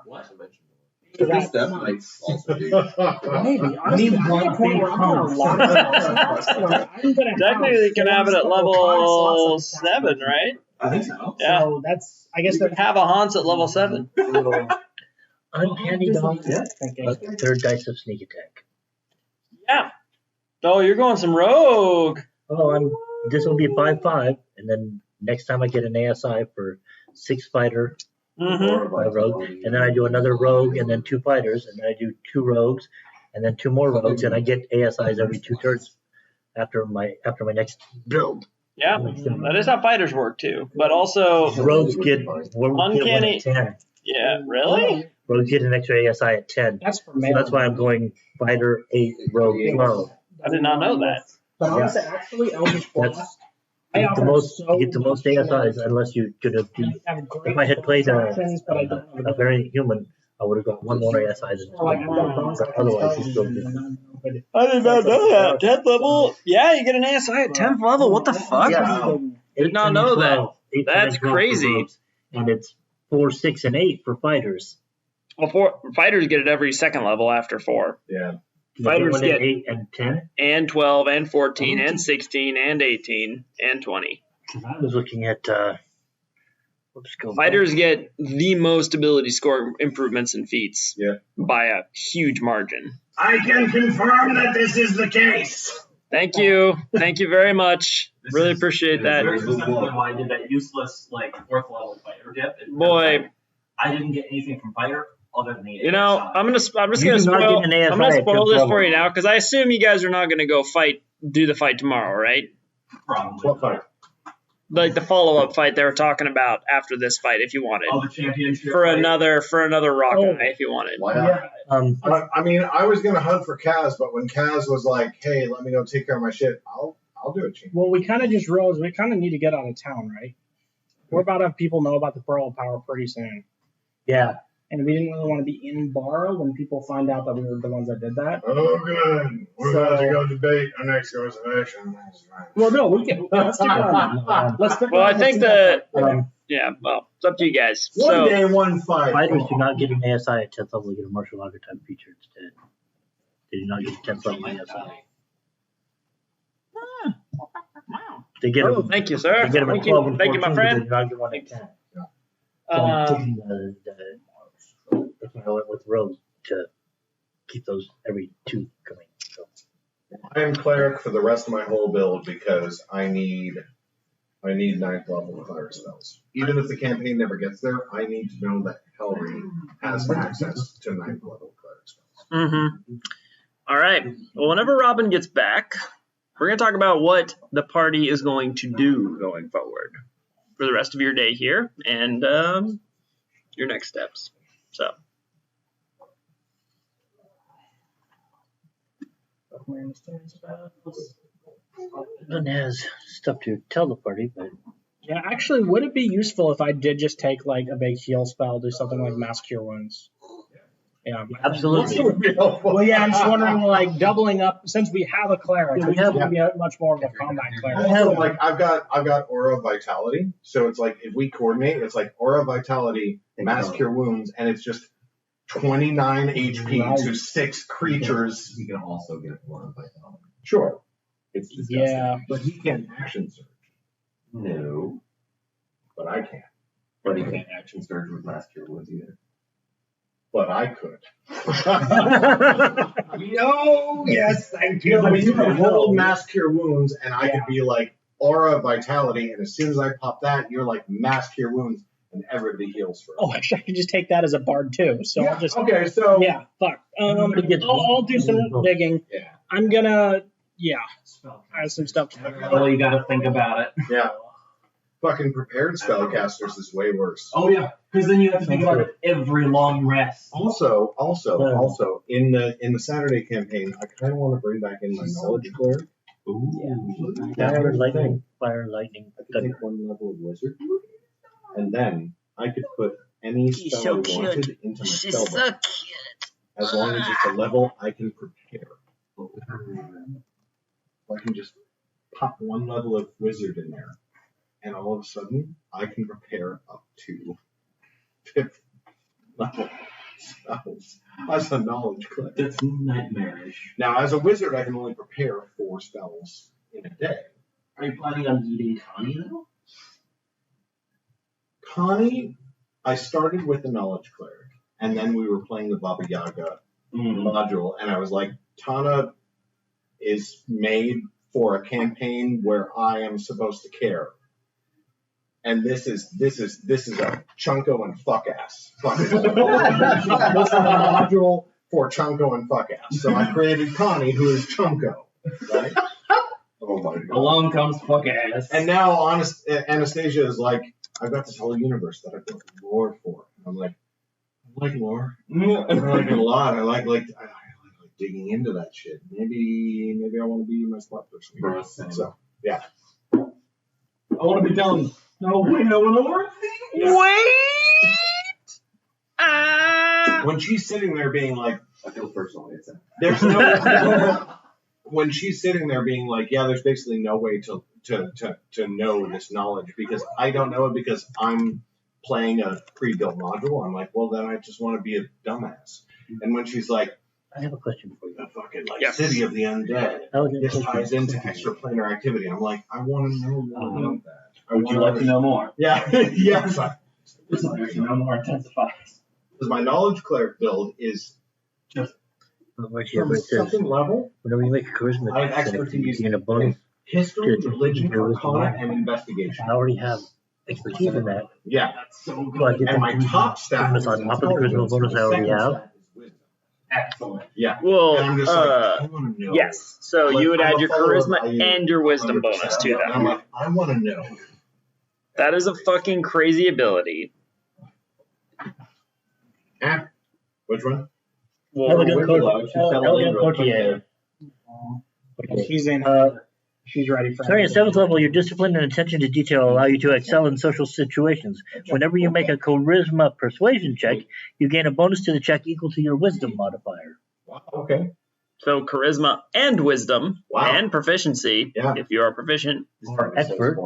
This death might also be. Maybe. Honestly, I'm at a point where I'm gonna lock it. I'm gonna Technically, you can have it at level concepts of 7, right? I think so. Yeah. So that's, I guess, You can have a Haunts at level 7. Uncanny dog. Yeah. thinking. Third dice of sneak attack. Yeah. Oh, you're going some rogue. Oh, this will be 5/5, and then next time I get an ASI for 6 fighter, Mm-hmm. 5 rogue, and then I do another rogue, and then 2 fighters, and then I do 2 rogues, and then 2 more rogues, and I get ASIs every 2 turns after my next build. Yeah. That is how fighters work, too. But also, Rogues get one Uncanny- at 10. yeah, really? Rogues get an extra ASI at 10. That's for So me. that's why I'm going fighter 8, rogue 12. I did not know that. But honestly, actually, Eldritch Blast. I You get the offer most, so you get the most ASIs unless you could have. If I had played a variant human, I would have got 1 more ASIs. Otherwise, he's still good. I did not know that. 10th level? Yeah, you get an ASI at 10th level? What the fuck? Yeah. Did not know that. 8, 10, That's 12 for crazy. rogues, and it's 4, 6, and 8 for fighters. Well, fighters get it every 2nd level after 4. Yeah. Fighters One at get- 8 and 10. And 12, and 14, and 16, and 18, and 20. I was looking at. Let's go. Fighters get the most ability score improvements and feats Yeah. by a huge margin. I can confirm that this is the case. Thank you very much. This Really is- appreciate Very that. specifically why I did that useless, like, 4th level fighter dip. Boy, I didn't get anything from fighter other than the you know, ASI. I'm just You gonna do not spoil. get an ASI I'm gonna at spoil 10th this level. for you now because I assume you guys are not gonna go do the fight tomorrow, right? Probably. What fight? Like the follow-up fight they were talking about after this fight, if you wanted, Oh, the championship. for fight. another rock Oh. eye, if you wanted. Why not? I mean, I was gonna hunt for Kaz, but when Kaz was like, "Hey, let me go take care of my shit," I'll do it, Chief. Well, we kind of just realized we kind of need to get out of town, right? We're about to have people know about the Pearl of Power pretty soon. Yeah. And we didn't really want to be in Barrow when people find out that we were the ones that did that. Oh, good. We're So- about to go debate our next reservation. Well, no, we can. Let's stick around. Let's stick Well, I around. think yeah. Well, it's up to you guys. One So day, one fight. Fighters do not get an ASI at 10th level, they get a martial lager type feature instead. They do not get a 10th level ASI. They get oh, a, thank you, sir. they get them at Thank 12 you, and thank you, 14, my but they friend. do not get one at 10. So I'm taking that's why I went with Rogue to keep those every 2 coming. So. I am cleric for the rest of my whole build because I need 9th level cleric spells. Even if the campaign never gets there, I need to know that Hellry has access to 9th level cleric spells. Mm-hmm. All right. Well, whenever Robin gets back, we're going to talk about what the party is going to do going forward for the rest of your day here and your next steps. So, None has stuff to tell the party, but Yeah, actually, would it be useful if I did just take like a big heal spell, do something like Mass Cure Wounds? Yeah. absolutely. Well, yeah, I'm just wondering, like, doubling up, since we have a cleric, we have to be much more of a combat cleric. Also, like I've got Aura Vitality, so it's like if we coordinate, it's like Aura Vitality, Mass Cure Wounds, and it's just 29 HP to 6 creatures. You can also get one vitality. Sure, it's disgusting. Yeah. But he can't action surge, No. but I can. But you can't action surge with Mass Cure Wounds either. But I could. No, yes, thank you. I mean, you could hold Mass Cure Wounds, and I could be like Aura Vitality, and as soon as I pop that, you're like Mass Cure Wounds, and everybody heals for it. Oh, actually, I can just take that as a bard too. So Yeah, I'll just okay, so yeah, fuck. I'll do some digging. Yeah. I'm gonna add some stuff to that. Oh, you got to think about it. yeah, fucking prepared spellcasters is way worse. Oh yeah, because then you have to think about it every long rest. Also, in the Saturday campaign, I kind of want to bring back in my knowledge cleric. Ooh. Fire, lightning, I could take one level of wizard, and then I could put any She's spell so I cute. wanted into my she's spell so book, cute. as long as it's a level I can prepare. I can just pop one level of wizard in there, and all of a sudden I can prepare up to 5th level spells as a knowledge cleric. That's nightmarish. Now, as a wizard, I can only prepare 4 spells in a day. Are you planning on eating Connie though? Connie, I started with the knowledge cleric, and then we were playing the Baba Yaga module, and I was like, Tana is made for a campaign where I am supposed to care. And this is a chunko and fuck ass. This is a module for chunko and fuck ass. So I created Connie, who is chunko, right? Oh my god. Along comes fuck ass. And now Anastasia is like, I've got this whole universe that I built lore for. I'm like, I like lore. I like it a lot. I like digging into that shit. Maybe I want to be my smart person. So yeah. I want to be done. No, wait, no, Wait! When she's sitting there being like, I feel personally it's a there's no. When she's sitting there being like, yeah, there's basically no way to know this knowledge because I don't know it because I'm playing a pre-built module. I'm like, well, then I just want to be a dumbass. And when she's like, I have a question for you. the fucking like Yes. city of the undead, Elegant this question. ties into extraplanar activity. I'm like, I want to know more about that. I Would you like to know more? Yeah, yes. Desire to know more intensifies. Because my knowledge cleric build is Just Right here, from where it says, second level. whenever you make a charisma I have check, expertise you gain a bonus. history, to religion, your arcana, wisdom. and investigation. I already have expertise in that. Yeah. That's so good. So I get And the my top stat bonus is on top of the charisma intelligence, bonus and I my already second have. stat is wisdom. Excellent. Yeah. Well, And I'm just like, I want to know. yes. So Like, you would I'm add a your follower charisma by you, and your wisdom 100%. bonus to And I'm that. like, I want to know. That is a fucking crazy ability. Which one? Well, Elegant Window, Elegant Courtier. She's in. She's ready for. Starting at 7th level, your discipline and attention to detail allow you to excel in social situations. Whenever you make a charisma persuasion check, you gain a bonus to the check equal to your wisdom modifier. Wow. Okay. so charisma and wisdom Wow. and proficiency Yeah. if you are proficient. Or expert.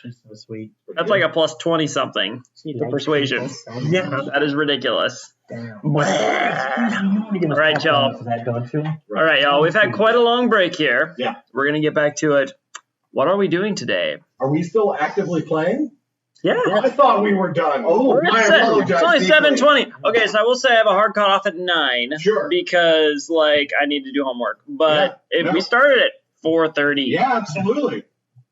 She's so sweet. That's like a plus 20 something for persuasion. Yeah. That is ridiculous. Damn. All right, y'all. All right, y'all. We've had quite a long break here. Yeah. We're going to get back to it. What are we doing today? Are we still actively playing? Yeah. I thought we were done. Oh, I apologize. it's only deeply. 7:20. Okay, so I will say I have a hard cutoff at 9. Sure. Because, like, I need to do homework. But if we started at 4:30. Yeah, absolutely.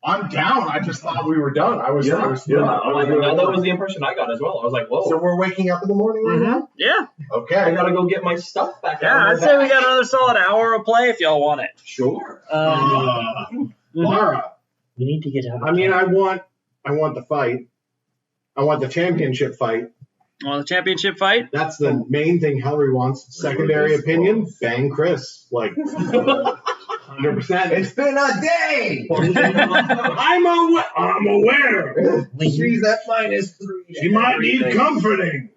I'm down. I just thought we were done. I was. That was the impression I got as well. I was like, whoa. So we're waking up in the morning right now? Yeah. Okay. I gotta go get my stuff back. Yeah, I'd say we got another solid hour of play if y'all want it. Sure. Laura, We need to get out of I mean, I want the fight. I want the championship fight. Want the championship fight? That's the main thing Hillary wants. Secondary opinion, bang Chris. Like, 100%. It's been a day. I'm aware. She's at -3. She might need comforting.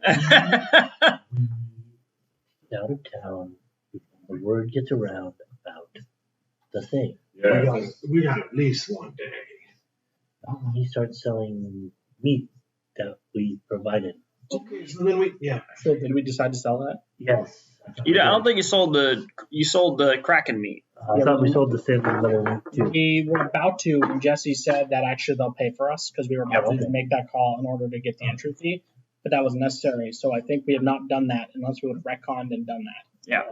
out of town before the word gets around about the thing. We got at least one day. When he starts selling meat that we provided. Okay, so then So did we decide to sell that? Yes. I don't think you sold the Kraken meat. I thought we sold the salmon level meat too. We were about to when Jesse said that actually they'll pay for us because we were about Yeah, to make that call in order to get the entry fee, but that wasn't necessary. So I think we have not done that unless we would have retconned and done that. Yeah.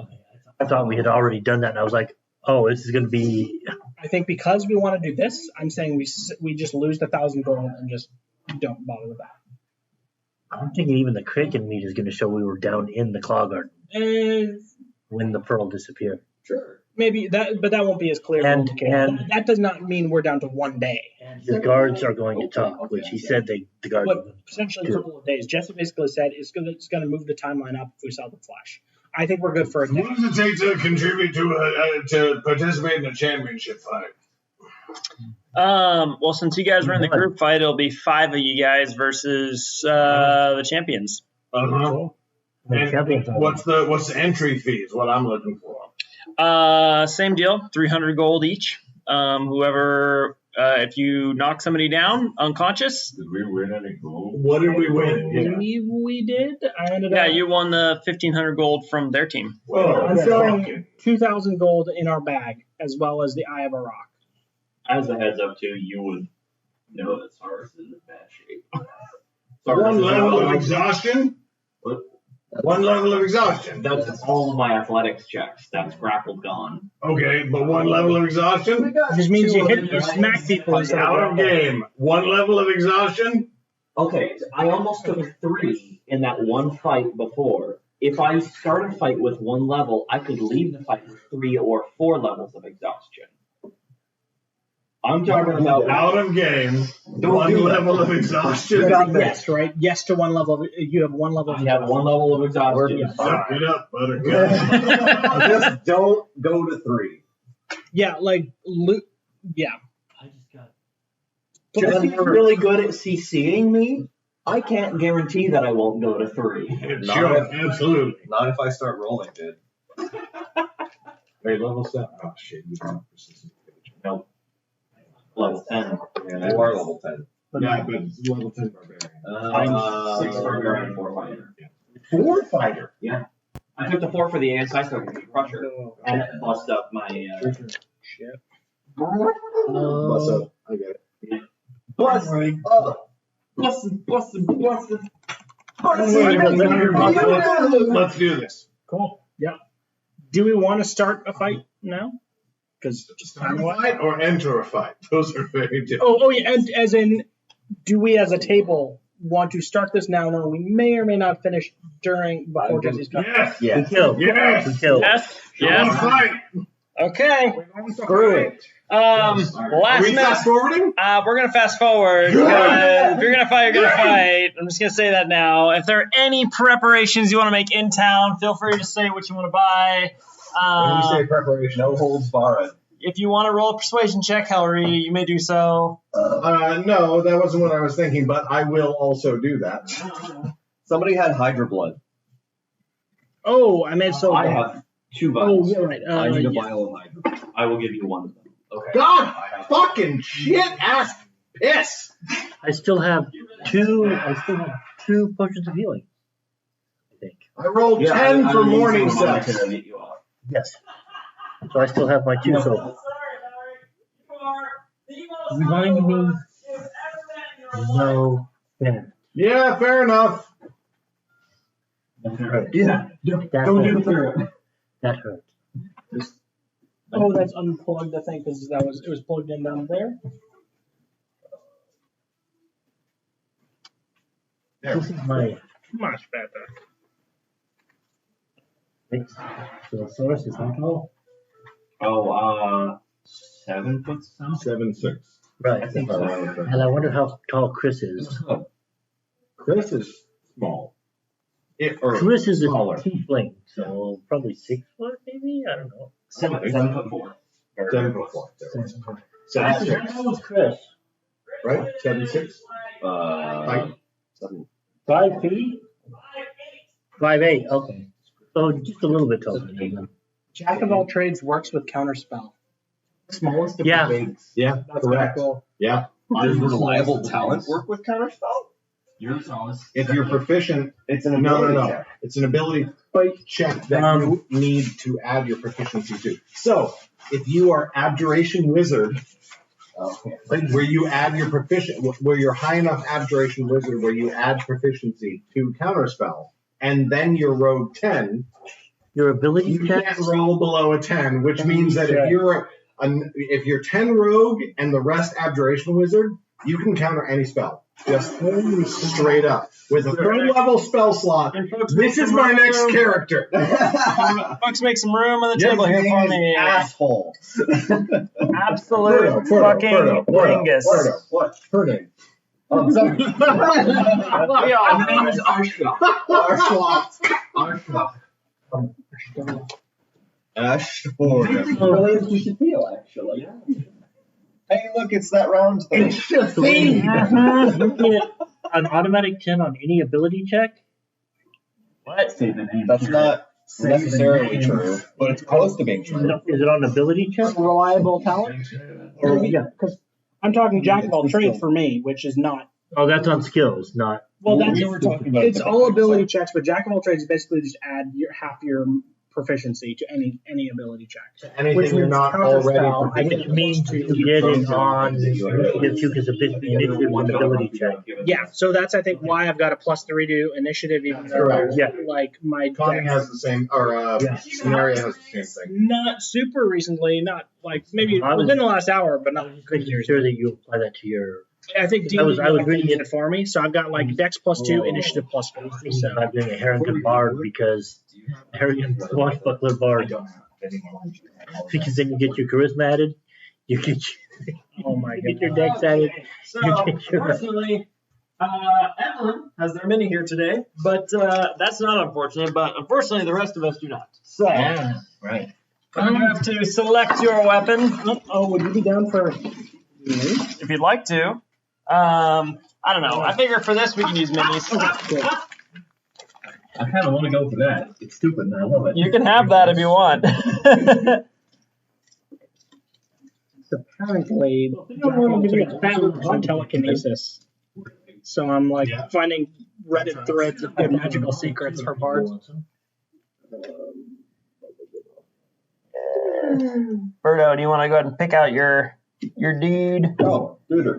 I thought we had already done that, and I was like, oh, this is going to be. I think because we want to do this, I'm saying we just lose the 1,000 gold and just don't bother with that. I'm thinking even the Kraken meat is going to show we were down in the Claw Garden when the pearl disappeared. Sure. Maybe that, but that won't be as clear. And- that does not mean we're down to one day. His guards are going to talk, which he said the guards were But going to potentially a couple of days. Jesse basically said it's going to move the timeline up if we sell the flash. I think we're good for a day. What does it take to contribute to participate in the championship fight? Well, since you guys were in the group fight, it'll be 5 of you guys versus the champions. Uh-huh. The champions are- What's the entry fee is what I'm looking for. Same deal, 300 gold each. Whoever, if you knock somebody down unconscious, Did we win any gold? What did we win? I believe we did. I ended yeah, up. you won the 1,500 gold from their team. Well, I'm okay. throwing 2,000 gold in our bag as well as the Eye of a Rock. As a heads up too, you would know that Saurus is in bad shape. One level of exhaustion? What? One level of exhaustion. That's all of my athletics checks. That's grappled gone. Okay, but one level of exhaustion? It just means you smack people instead of Out of game. One level of exhaustion? Okay, I almost took 3 in that one fight before. If I start a fight with 1 level, I could leave the fight with 3 or 4 levels of exhaustion. I'm talking about Out of game. Don't One do that. level of exhaustion. Yes, right? Yes to one level. You have one level. I have 1 level of exhaustion. Suck it up, buttercup. Just don't go to 3. Yeah, like yeah. I just got. Jesse's really good at CCing me. I can't guarantee that I won't go to 3. Sure, absolutely. Not if I start rolling, dude. Hey, level 7. Oh, shit. You don't have persistent. Nope. Level 10. Yeah, you are level 10. Yeah, but it's level 10 barbarian. I'm 6 barbarian, 4 fighter. 4 fighter? Yeah. I took the 4 for the ASI so I could crusher. And it bust up my Shit. What's up? I got it. bust up. Let's do this. Cool. Yeah. Do we want to start a fight now? Because Start a fight or enter a fight. Those are very different. oh yeah, and as in, do we as a table want to start this now? No, we may or may not finish before Jesse's cut. Yes. We Yes. kill. Yes. We kill. Yes. You want to fight? Okay. Screw it. Last Are we minute. fast forwarding? We're gonna fast forward because if you're gonna fight, you're gonna fight. I'm just gonna say that now. If there are any preparations you want to make in town, feel free to say what you want to buy. When you say preparation, no holds barred. If you want to roll a persuasion check, Hillary, you may do so. No, that wasn't what I was thinking, but I will also do that. Somebody had Hydra blood. Oh, I made so. I have 2 Oh, vials. yeah, right. I need a Yeah. vial of Hydra. I will give you one of them. Okay. God I have fucking shit ass piss. I still have 2 potions of healing. I think. I rolled 10 for morning sex. To get you off. Yes. So I still have my 2. So remind me. No. Fair. Yeah, fair enough. Yeah. That hurt. it. That hurt. Oh, that's unplugged. I think because it was plugged in down there. This is my Much better. fix. So the source is not all. Oh, 7 foot some? 7'6". Right. I think so. And I wonder how tall Chris is. Chris is small. Chris is a smaller. tiefling, so probably 6 foot, maybe? I don't know. 7'4". 7'4". How 7'6". tall is Chris? Right? 7'6". 7. 5 feet? 5'8", okay. So just a little bit taller than him. Jack of all trades works with counterspell. Smallest of Yeah. the bigs. Yeah, That's correct. cool. Yeah. Does reliable talent work with counterspell? You're the smallest. If you're proficient, It's an no. ability check. It's an ability check that you need to add your proficiency to. So, if you are Abjuration Wizard, Okay. where you add your where you're high enough Abjuration Wizard where you add proficiency to Counterspell, and then you're Rogue 10, Your ability you check? can't roll below a 10, which means that if you're 10 Rogue and the rest Abjuration Wizard, you can counter any spell. Just straight up. With a 3rd level spell slot, this is my next character. Folks, make some room on the table here for me. Asshole. Absolute fucking dingus. What? Her name. Oh, sorry. My name is Arsha. Arsha. Ashford. Related to Shatil, actually. Hey, look, it's that round thing. It's Shafeen. You get an automatic 10 on any ability check? What? That's not necessarily true, but it's close to being true. Is it on ability check? Reliable talent. Or, yeah. Because I'm talking Jack of all trades for me, which is not. Oh, that's on skills, not. Well, that's We were talking about it's it all ability checks, but Jack of all trades basically just add half your proficiency to any ability check. Anything Which you're means not counterspell, already I get Which means you get it on initiative too, because it's initiative and ability check. Yeah, so that's I think why I've got a +3 to initiative, even though Correct. Yeah. like my Connie has the same, or Yeah. Scenario has the same thing. not super recently, not like maybe I was- within the last hour, but not. Making sure that you apply that to your. I think D I was reading it for me, so I've got like Dex +2, initiative +4. Thinking So about doing a Harrington Bard because Harrington Swashbuckler Bard, because then you get your charisma added, you get oh my you get your god. dex added. So, You get your- unfortunately, Evelyn has their mini here today, but that's not unfortunate. But unfortunately, the rest of us do not. So, Right. you have to select your weapon Oh, would you be down for? if you'd like to. I don't know. I figure for this we can use minis. I kind of want to go for that. It's stupid and I love it. You can have that if you want. Apparently, Jack of all trades also on telekinesis. So I'm like Yeah. finding Reddit threads of good magical secrets for bards. Birdo, do you want to go ahead and pick out your dude? Oh, Duder.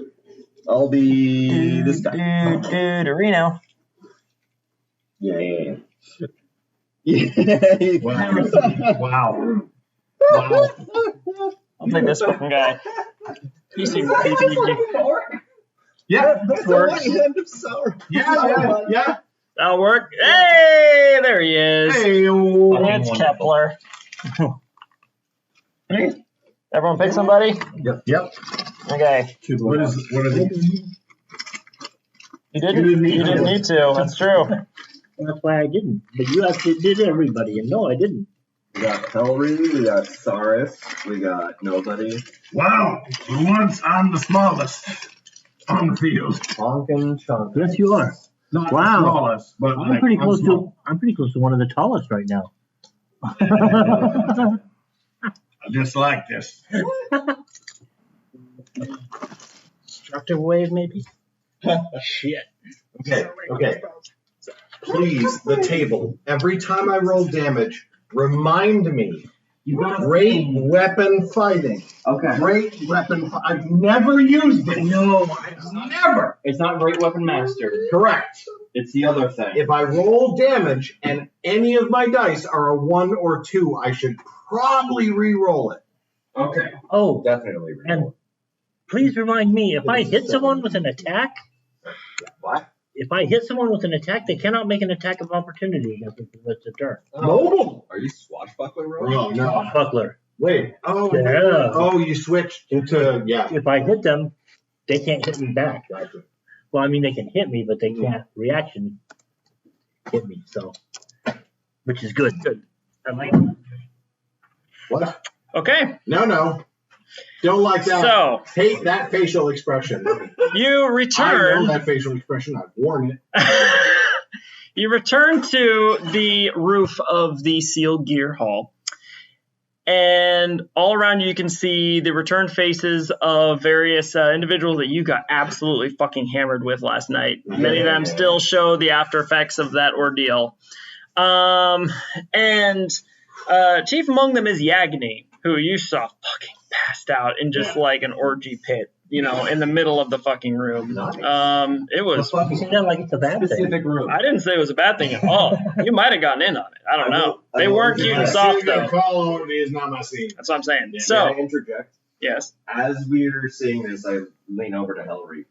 I'll be this guy. Dude, Reno. Yeah. Wow. Wow. I'll take this fucking guy. You seem Yeah, this works. yeah. That'll work. Hey, there he is. Hey, It's Kepler. Everyone pick somebody? Yep. Okay. What are these? You didn't need to. That's true. That's why I didn't. But you actually did everybody, and no, I didn't. We got Pelry, we got Saris, we got Nobody. Wow, for once I'm the smallest on the field. Honkin' Chunk. Yes, you are. Not Wow. the smallest, but I'm pretty close small. to one of the tallest right now. I just like this. Destructive wave, maybe? Shit. Okay. Please, the table. Every time I roll damage, remind me. Great weapon fighting. Okay. Great weapon. I've never used it. No, Never. it's not Great Weapon Master. Correct. It's the other thing. If I roll damage and any of my dice are a 1 or 2, I should probably re-roll it. Okay. Oh, Definitely. and please remind me, if I hit someone with an attack, What? if I hit someone with an attack, they cannot make an attack of opportunity against me for the rest of the turn. Mobile. Are you swashbuckler, bro? Oh, no. Buckler. Wait. Oh, Yeah. oh, you switched to, yeah. If I hit them, they can't hit me back. Well, I mean, they can hit me, but they can't reaction hit me. So, which is good. Good. I like it. What? Okay. No. Don't like that. So Hate that facial expression. you I know return. that facial expression. I've worn it. You return to the roof of the sealed gear hall. And all around you can see the returned faces of various individuals that you got absolutely fucking hammered with last night. Many of them still show the after effects of that ordeal. And chief among them is Yagni, who you saw fucking passed out in just like an orgy pit, in the middle of the fucking room. It was. You say that like it's a bad thing. Specific room. I didn't say it was a bad thing at all. You might have gotten in on it. I don't know. They weren't cute and soft though. Cala Anor is not my scene. That's what I'm saying. May I So interject? yes. As we're seeing this, I lean over to Hillary.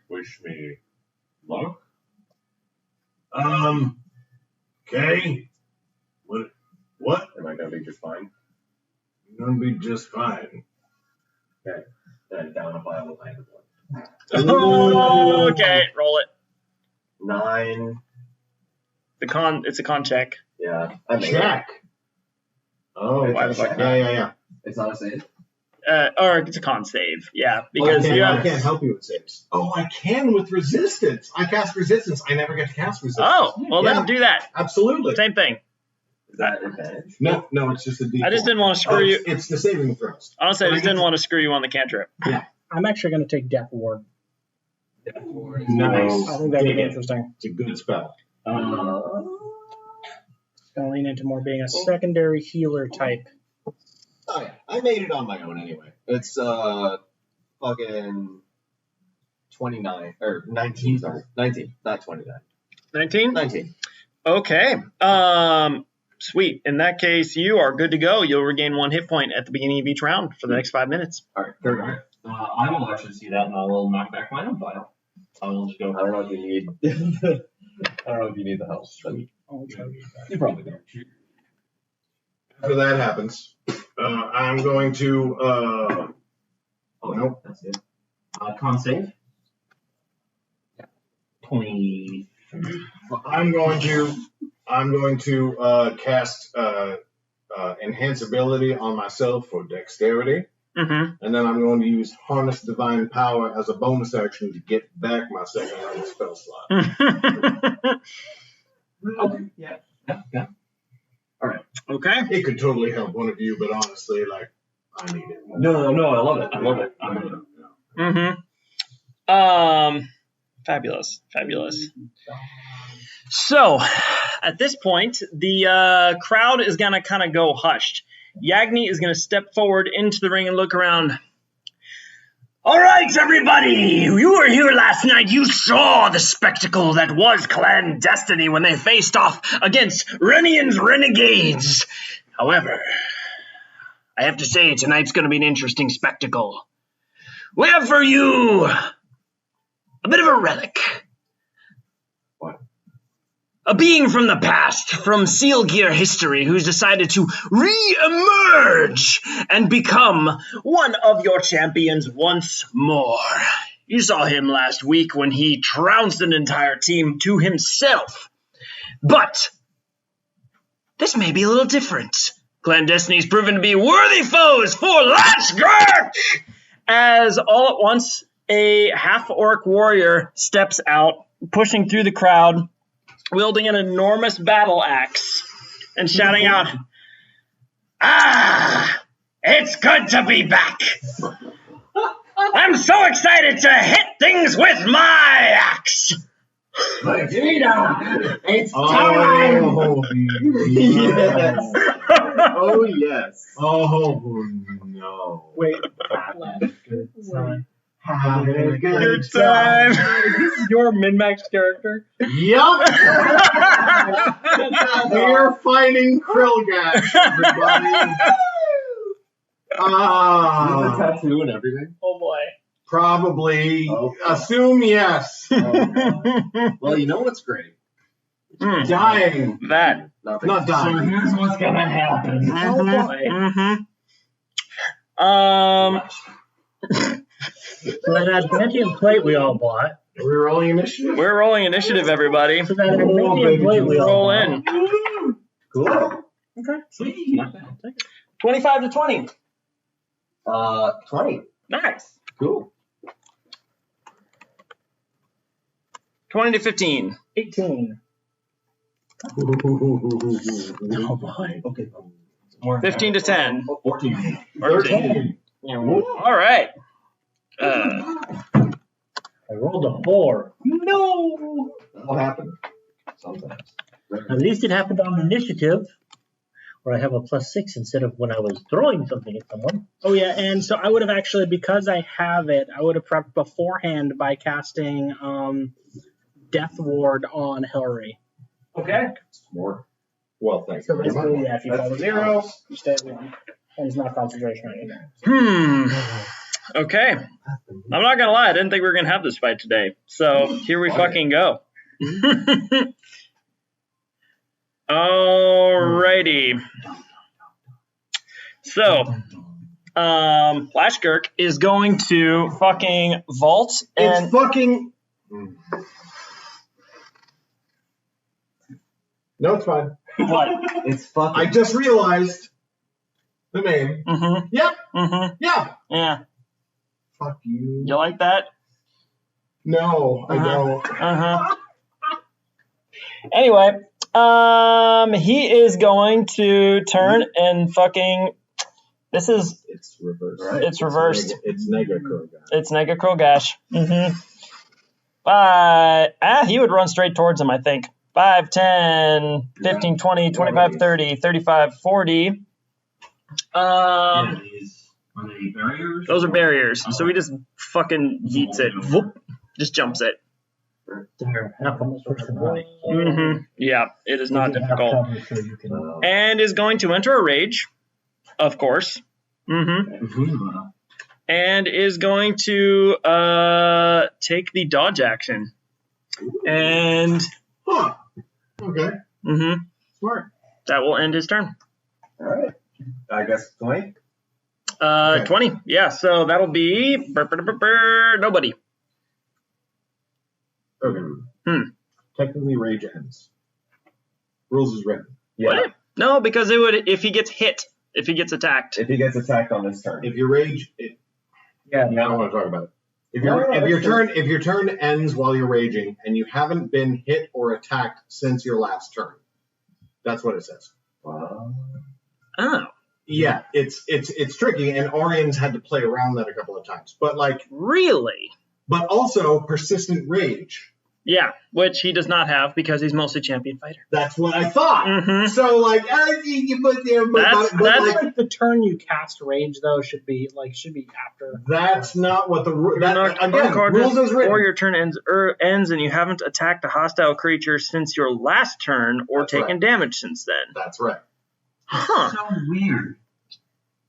Wish me luck. Okay. What? Am I gonna be just fine? You're gonna be just fine. Then down a pile of land. Oh, okay, roll it. 9. It's a con check. Yeah. I made it. Check. Oh, Why the fuck yeah. It's not a save. Or it's a con save. Yeah, because I you can't, have. I can't help you with saves. Oh, I can with resistance. I cast resistance. I never get to cast resistance. Oh, well Yeah. then do that. Absolutely. Same thing. Is that advantage? No, it's just a D4. I just didn't want to screw you. It's the saving throws. Honestly, I just didn't want to screw you on the cantrip. I'm actually going to take Death Ward. Nice. I think that would be Dig it. interesting. It's a good spell. Going to lean into more being a secondary healer type. Oh yeah, I made it on my own anyway. It's fucking 29 or 19. Sorry, 19, not 29. 19? 19. Okay. Sweet. In that case, you are good to go. You'll regain 1 hit point at the beginning of each round for the next 5 minutes. All right, third round. I will actually see that, and I will knock back my own file. I will just go. I don't know if you need. I don't know if you need the help. But you probably don't. After that happens, I'm going to. Oh, Nope. that's it. Con save. 20. I'm going to cast enhance ability on myself for dexterity, Mm-hmm. and then I'm going to use harness divine power as a bonus action to get back my second level spell slot. Okay. Yeah. Okay. It could totally help one of you, but honestly, I need it. No, I love it. I love it. I love it. Mm-hmm. Fabulous. So, at this point, the crowd is going to kind of go hushed. Yagni is going to step forward into the ring and look around. All right, everybody! You were here last night. You saw the spectacle that was Clan Destiny when they faced off against Renian's Renegades. However, I have to say, tonight's going to be an interesting spectacle. We have for you a bit of a relic. What? A being from the past, from Seal Gear history, who's decided to re-emerge and become one of your champions once more. You saw him last week when he trounced an entire team to himself. But this may be a little different. Clan Destiny's proven to be worthy foes for Latchgurk! As all at once, a half-orc warrior steps out, pushing through the crowd, wielding an enormous battle axe, and shouting out, "Ah! It's good to be back! I'm so excited to hit things with my axe!" Vegeta! It's time! Yes. Oh, yes. Oh, no. Wait. Having a Good time! This is your min-max character? Yup! We're fighting Krillgash, everybody. The tattoo and everything. Oh boy. Probably. Oh. Assume yes. Well, you know what's great? Dying. That. Nothing. Not dying. here's what's gonna happen. So that adamantium plate we all bought. We're rolling initiative. We're rolling initiative, everybody. So that adamantium plate we all Roll bought. in. Cool. Sweet. 25 to 20. 20. Nice. Cool. 20 to 15. 18. Oh boy. Okay. 15 to 10. 14. 13. All right. I rolled a 4. No! That'll happen. Sometimes. At least it happened on initiative, where I have a +6 instead of when I was throwing something at someone. Oh yeah, and so I would have actually, because I have it, I would have prepped beforehand by casting Death Ward on Hillary. Okay. More. Well, thanks. So basically, yeah, if you fall to 0, you stay at 1. And it's not concentration or anything. Okay. I'm not gonna lie, I didn't think we were gonna have this fight today. So here we fucking go. Alrighty. So, Flashgurk is going to fucking vault and It's fucking. No, it's fine. what? It's fucking. I just realized the name. Mm-hmm. Yep. Mm-hmm. Yeah. Yeah. Fuck you. You like that? No, I don't. Uh-huh. Anyway, he is going to turn and fucking. This is. It's reversed. Right. It's reversed. It's Nega Krogan. It's Nega Krogash. Mm-hmm. He would run straight towards him, I think. 5, 10, 15, 20, 25, 30, 35, 40. Are they barriers? Those are barriers. So he just fucking yeets it. Whoop. Just jumps it. They're half a person high. Mm-hmm. Yeah, it is not You can have difficult. cover so you can- And is going to enter a rage, of course. Mm-hmm. And is going to take the dodge action. And Huh. Okay. mm-hmm. Smart. That will end his turn. All right. I guess 20. 20. Yeah, so that'll be nobody. Okay. Technically, rage ends. Rules is written. What? No, because it would if he gets hit, if he gets attacked. If he gets attacked on this turn. If your rage, Yeah. I don't want to talk about it. If No, your no, if your that's turn if your turn ends while you're raging and you haven't been hit or attacked since your last turn, that's what it says. Wow. Oh, Yeah, it's tricky, and Orian's had to play around that a couple of times. But really? also persistent rage Yeah, which he does not have because he's mostly champion fighter. That's what I thought. Mm-hmm. So like, you put there, but, That's- but that's- like, Like the turn you cast rage though should be after. that's not what the again Uncarded, rules as written. or your turn ends and you haven't attacked a hostile creature since your last turn or That's taken right. damage since then. That's right. Huh. So weird.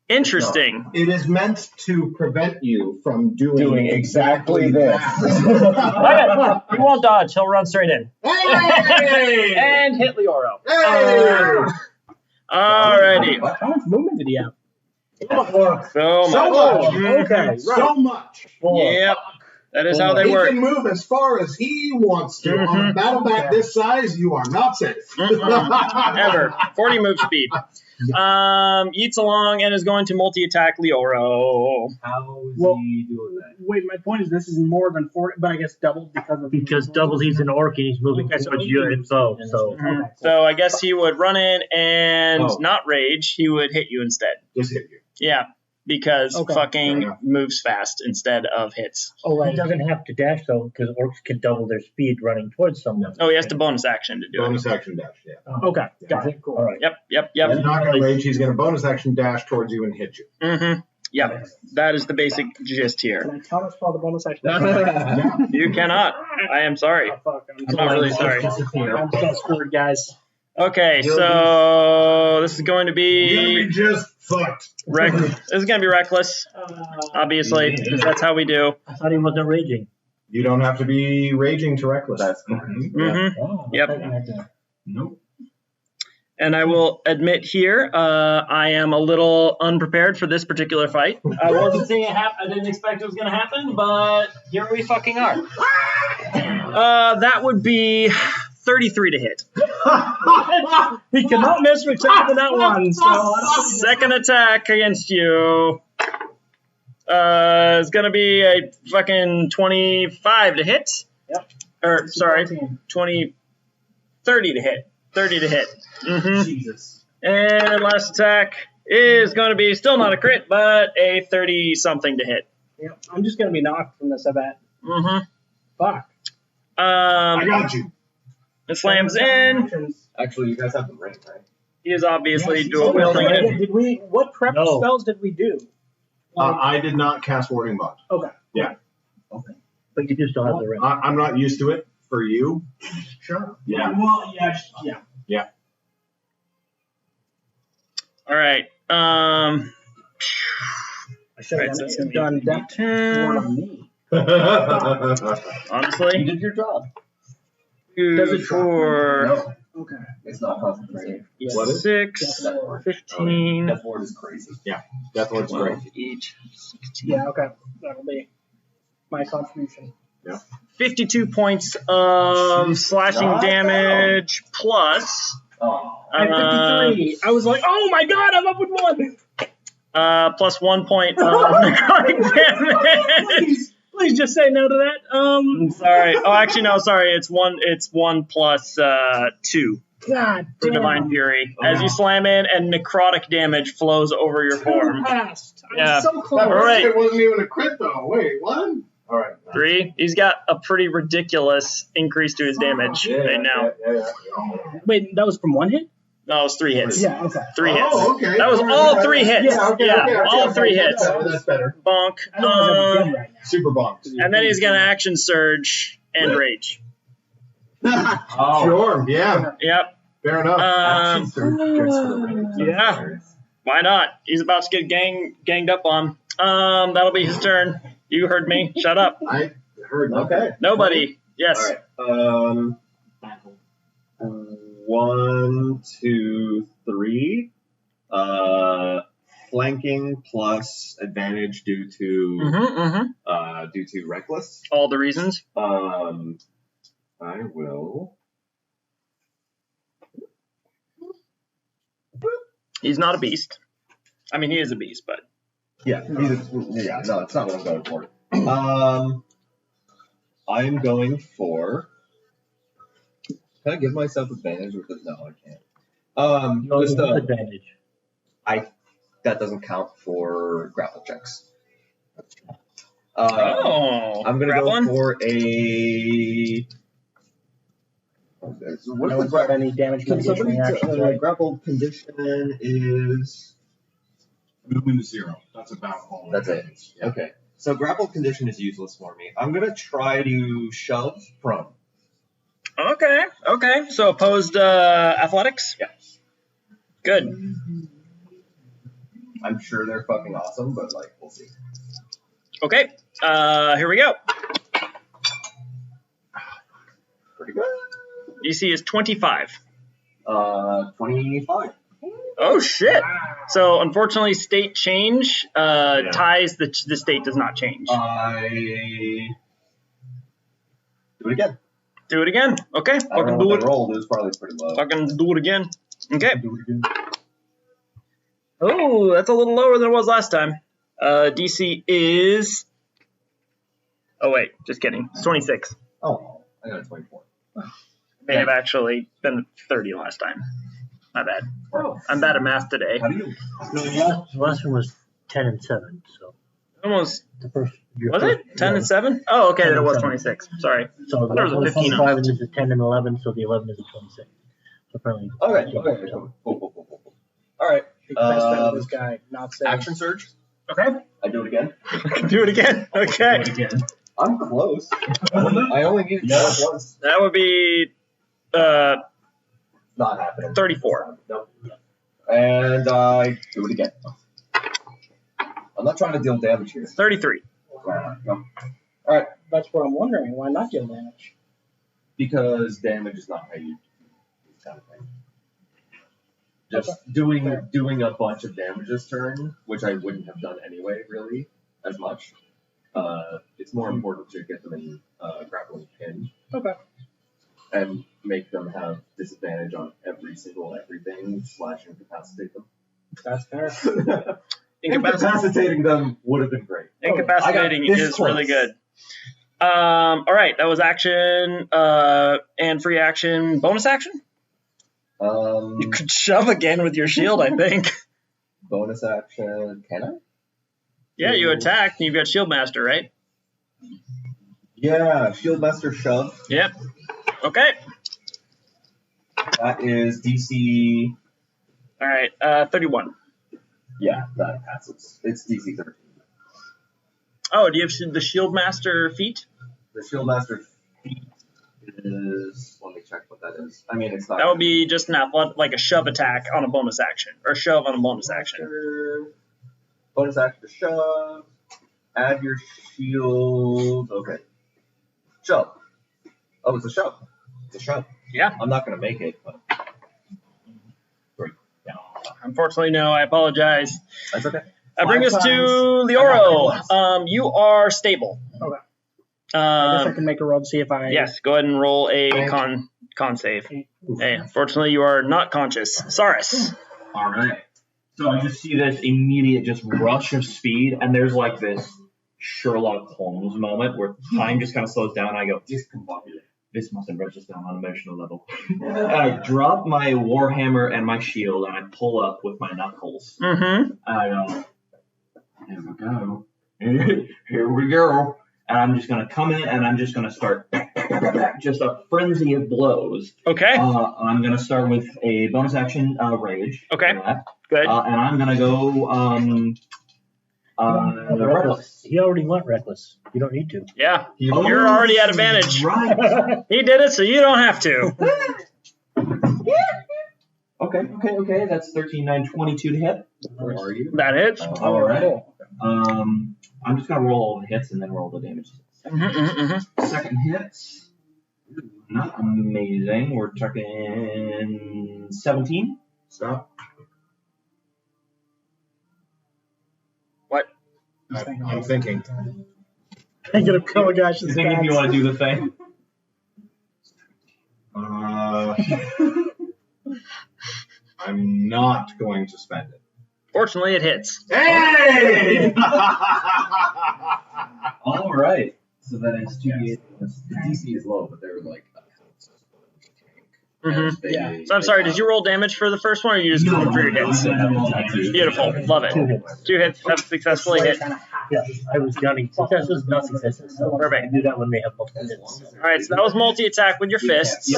Interesting. It is meant to prevent you from Doing exactly this. that. He won't dodge. He'll run straight in. Hey! And hit Leoro. Hey! Alrighty. How much movement did he have? So much. much. Okay, So much. Yep. That is how they He work. can move as far as he wants to. On a battle back this size, you are not safe. Ever. 40 move speed. Eats along and is going to multi-attack Leoro. How is Well, he doing that? Wait, my point is this is more than 40, but I guess doubled because of Because double he's an orc and he's moving towards you and so. Okay. So I guess he would run in and Oh. not rage. He would hit you instead. Just hit you. Yeah. Because Okay. fucking Yeah. moves fast instead of hits. Oh, He right. doesn't have to dash though, because orcs can double their speed running towards someone. Oh, he has to bonus action to do it. Bonus action dash, yeah. Okay, got it. Cool. All right. Yep. He's not going to rage. He's going to bonus action dash towards you and hit you. Mm-hmm. Yep. That is the basic gist here. Can I counterspell the bonus action? You cannot. I am sorry. Oh, fuck. I'm not really sorry. I'm so screwed, guys. Okay, so this is going to You're gonna be be just fucked. this is going to be reckless, obviously, because that's how we do. I thought he wasn't raging. You don't have to be raging to reckless. That's correct. Mm-hmm. Oh, Yep. I thought you had to- Nope. And I will admit here, I am a little unprepared for this particular fight. I wasn't seeing it happen. I didn't expect it was going to happen, but here we fucking are. That would be 33 to hit. He cannot miss except for that one. So I don't think Second attack against you. Is going to be a fucking 25 to hit. Yep. Or, sorry, 14. 30 to hit. 30 to hit. Mm-hmm. Jesus. And last attack is going to be still not a crit, but a 30-something to hit. Yep. I'm just gonna be knocked from this, I bet. Mm-hmm. Fuck. I got you. It slams in. Actually, you guys have the ring, right? He is obviously Oh, dual wielding it. did we? What prep No. spells did we do? I did not cast Warding Bond. Okay. But you do still have the ring. I'm not used to it. For you, Sure. Yeah. Well, yeah. All right. I should Right, have so it's gonna be done that 10. more on me. Honestly. You did your job. Does it drop? 4, No, Okay. it's not concentrating. What is 6, Death Ward. 15, Death Ward is crazy. Death Lord's great. each. 16. Yeah. Okay. That'll be my contribution. 52 points of slashing Not damage plus Oh. I had 53. I was like, oh my god, I'm up with one. plus 1 point of necrotic damage. Please just say no to that. Sorry. Oh, actually, no. Sorry. It's one plus 2 God for damn. divine fury. As you slam in, and necrotic damage flows over your form. Passed. I Yeah. was so close. All right. It wasn't even a crit though. Wait, what? All right. 3. He's got a pretty ridiculous increase to his damage right now. Wait, that was from one hit? No, it's 3 hits. Yeah. Okay. 3 hits. Oh, okay. That was all 3 hits. Yeah, okay, all 3 hits. That's better. Bonk. I don't know what I'm doing right now. Super bombs. And then he's gonna action surge and rage. Oh. Sure. Yeah. Yep. Fair enough. Action surge just for the ring. yeah. Why not? He's about to get ganged up on. That'll be his turn. You heard me. Shut up. I heard. Okay. Nobody. Yes. All right. 1, 2, 3. Flanking plus advantage due to due to reckless. All the reasons. I will. He's not a beast. I mean, he is a beast, but Yeah, no, it's not what I'm going for. I'm going for. Can I give myself advantage with it? No, I can't. You only Just have advantage. that doesn't count for grapple checks. oh, I'm gonna grappling? go for a Okay, so I what don't is the have any damage Can mitigation somebody reactions, right? grappled condition is Moving to 0. That's about all. That's it. Yeah. Okay. So grapple condition is useless for me. I'm gonna try to shove prone. Okay. Okay. So opposed athletics. Yeah. Good. I'm sure they're fucking awesome, but like we'll see. Okay. Here we go. Pretty good. DC is 25. 25. Oh shit. So unfortunately, state change ties. The state does not change. I do it again. Do it again. Okay. I don't Fucking know do what it. the roll is probably pretty low. Fucking do it again. Okay. Do it again. Oh, that's a little lower than it was last time. DC is. Oh wait, just kidding. It's 26. Oh, I got a 24. May have actually been 30 last time. My bad. Oh. I'm bad at math today. How do you? No, the last one was 10 and 7. So Almost. the first. Was it 10 and 7? Oh, okay. 10 Then it and was 7. 26. Sorry. So There was a the 15 on 25 and this is 10 and 11. So the 11 is a 26. So apparently. Okay. So Cool. All right. Big best bet of this guy, not safe. Action surge. Okay. I do it again. Do it again. Okay. Do it again. I'm close. I only need it once. That would be Not happening. 34. Nope. And I do it again. I'm not trying to deal damage here. 33. No. Alright, That's what I'm wondering. Why not deal damage? because damage is not how you do this kind of thing. Just doing a bunch of damage this turn, which I wouldn't have done anyway, really, as much. It's more important to get them in grappling pin. Okay. And make them have disadvantage on every single everything / incapacitate them. That's fair. Incapacitating them would have been great. Incapacitating I got this is really close. good. All right. That was action and free action. Bonus action? You could shove again with your shield, I think. Bonus action, can I? Yeah, you attacked and you've got Shield Master, right? Yeah, Shield Master Shove. Yep. Okay. That is DC. All right. 31. Yeah, that passes. It's DC 13. Oh, do you have the Shield Master feat? The Shield Master feat is. Let me check what that is. I mean, it's not. That would be just like a shove attack on a bonus action, or shove on a bonus action. Bonus action to shove. Add your shield. Okay. Shove. Oh, it's a shove. It's a shove. Yeah. I'm not going to make it, but. Unfortunately, no. I apologize. That's okay. I bring us to I Leoro. You are stable. Okay. I guess I Um, can make a roll to see if I. yes, go ahead and roll a con save. Hey, unfortunately, you are not conscious. Saurus. All right. So I just see this immediate just rush of speed, and there's like this Sherlock Holmes moment where time just kind of slows down. And I go, discombobulate. This mustn't register on an emotional level. And I drop my warhammer and my shield, and I pull up with my knuckles. Mm-hmm. And I go, here we go. Here we go. And I'm just going to come in, and I'm just going to start just a frenzy of blows. Okay. I'm going to start with a bonus action rage. Okay. For that. Good. And I'm going to go reckless. He already went reckless. You don't need to. Yeah. Oh, You're already at advantage. Right. He did it, so you don't have to. Okay. That's 13, 9, 22 to hit. Where are you? That hits. All right. I'm just going to roll all the hits and then roll the damage. Second hit. Not amazing. We're talking 17. Stop. What? I'm thinking. I get a Kalagash's You think if you want to do the thing? I'm not going to spend it. Fortunately, it hits. Hey! All right. So then it's 2d8. The DC is low, but they're like. Mhm. Yeah. So I'm sorry, did you roll damage for the first one, or you just going for your hits? Beautiful. Love it. 2 hits. 2 hits have successfully hit. Yeah, I was counting successes, not successes. So Perfect. I do that when they have multiple hits. All right, so that was multi-attack with your fists.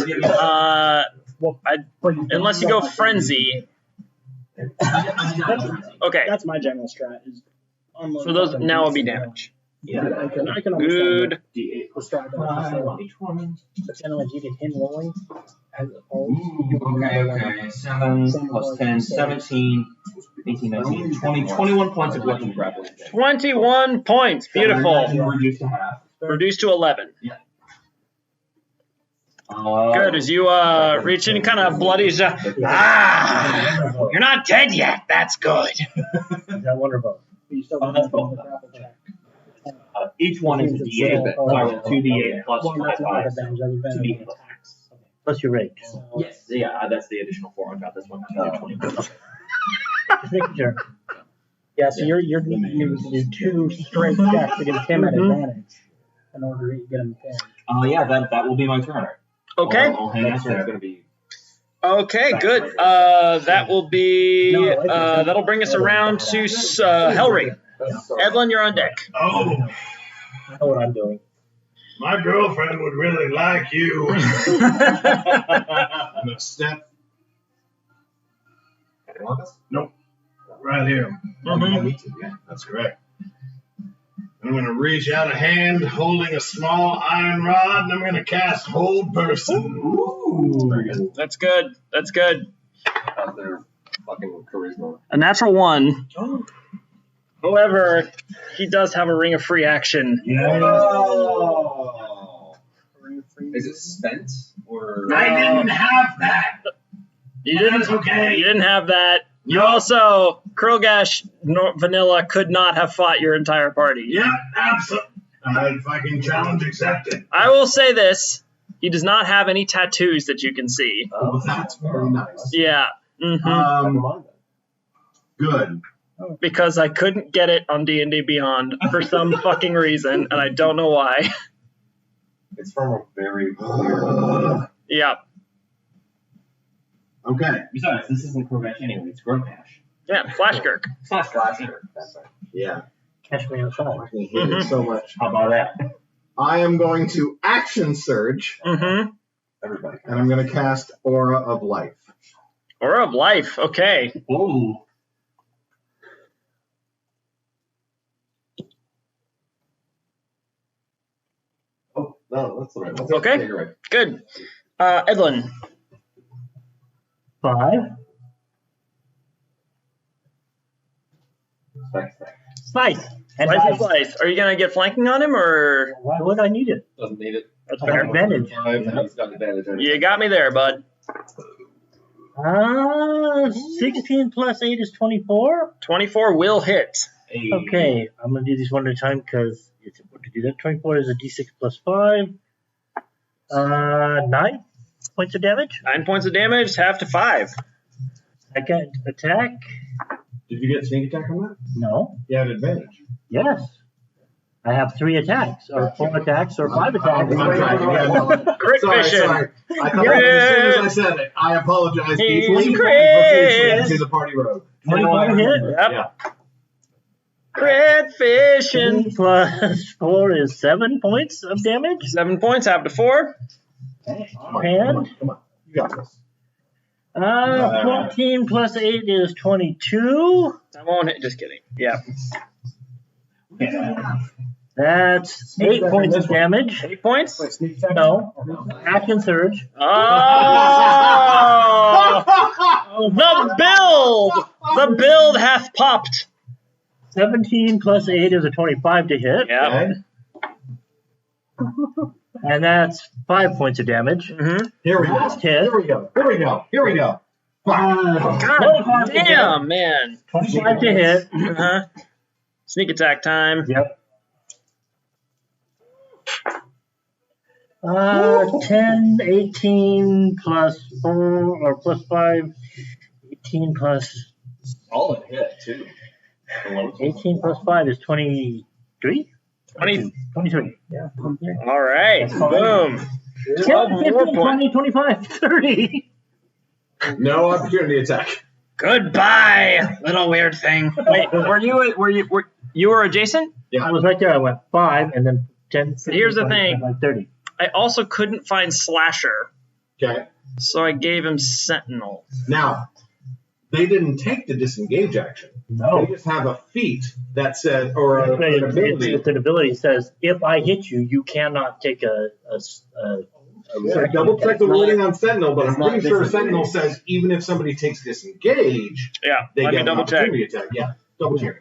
Unless you go frenzy. Okay. That's my general strat. Is unload So those weapon now will be beats. damage. Yeah, I can understand Good. the strat. But then like you get him rolling as opposed. Okay. 7 plus 10, 17, 18, 19, 20, 21 points of weapon grappling. 21 points. Beautiful. Reduced to half. Reduced to 11. Uh, Good. As you reach in, kind of bloody. You're not dead yet. That's good. Is that wonderful? You still that's cool. the grapple check. Each one is a D8. So I roll 2D8 plus Well, that's not 5. advantage. That's advantage of attacks. Plus your rage. Yes. Yeah, that's the additional 4 on top. That's 120. Just making sure. Yeah, so you're needing to do 2 straight checks to give him an advantage in order to get him pinned. Yeah, that will be my turn. Okay. I'll hang out there. It's going to be. Okay. Good. That will be. That'll bring us around to Hellry. Edlin, you're on deck. Oh, I know what I'm doing. my girlfriend would really like you. I'm gonna step. Right here. Mhm. That's correct. I'm going to reach out a hand holding a small iron rod, and I'm going to cast Hold Person. Very good. That's good. That's good. How's their fucking charisma? A natural 1. However, he does have a ring of free action. Oh. Is it spent or? I didn't have that. You didn't. That's okay. You didn't have that. You also, Krulgash Vanilla could not have fought your entire party. Yep, absolutely. Fucking challenge accepted. I will say this: he does not have any tattoos that you can see. Oh, that's very nice. Yeah. Hmm. Good. Because I couldn't get it on D&D Beyond for some fucking reason, and I don't know why. It's from a very weird. Yeah. Okay. Besides, this isn't Krogash anyway. It's Grokash. Yeah. Flashkirk. Slash Flasher. That's right. Yeah. Catch me outside. I hate it so much. How about that? I am going to action surge, Mm-hmm. Everybody. and I'm going to cast Aura of Life. Aura of Life. Okay. Ooh. Oh no, that's the right one. Okay. Yeah, you're right. Good. Edlin. 5. Thanks. Slice. And Slice and dice. slice. Are you gonna get flanking on him, or Why would I need it? Doesn't need it. that's I have fair? advantage. 5, and he's got advantage. You got me there, bud. 16 plus 8 is 24. 24 will hit. Okay, I'm going to do these one at a time because it's important to do that. 24 is a d6 plus 5. 9 points of damage. 9 points of damage, half to 5. Second attack. Did you get sneak attack on that? No. You had advantage. Yes. I have 3 attacks, or 4 attacks, or 5 attacks. Crit vision. Sorry. I thought as soon as I said it, I apologize. He's deeply. Chris. To the party road. 25 hit. Yep. Yeah. Crit vision. 2 plus 4 is 7 points of damage. 7 points, half to 4. And Come on. You got this. 14 plus 8 is 22. I won't hit. Just kidding. Yeah. That's 8 points of damage. 8 points. No. Action surge. Oh! The build! The build hath popped. 17 plus 8 is a 25 to hit. Yeah. And that's 5 points of damage. Mm-hmm. Here we go. Last hit. Here we go. Here we go. Here we go. God damn, man. 25 to hit. Uh-huh. Sneak attack time. Yep. 10, 18 plus 4, or plus 5, 18 plus, Solid hit too. 18 plus 5 is 23? 20. 23. Yeah. All right. Boom. 10, 12 more 15, points. 20, 25, 30. No opportunity attack. Goodbye, little weird thing. Wait, were you were adjacent? I was right there. I went 5 and then 10. 15, Here's the 20, thing. 25, 30. I also couldn't find Slasher, Okay. so I gave him Sentinel. Now, they didn't take the disengage action. No. They just have a feat that says, or an ability. It's an ability that says, if I hit you, you cannot take a Yeah, double check the wording on Sentinel, but I'm it's not pretty sure disengage. Sentinel says even if somebody takes disengage, Yeah, they let get me an double check. opportunity attack. Yeah, double check.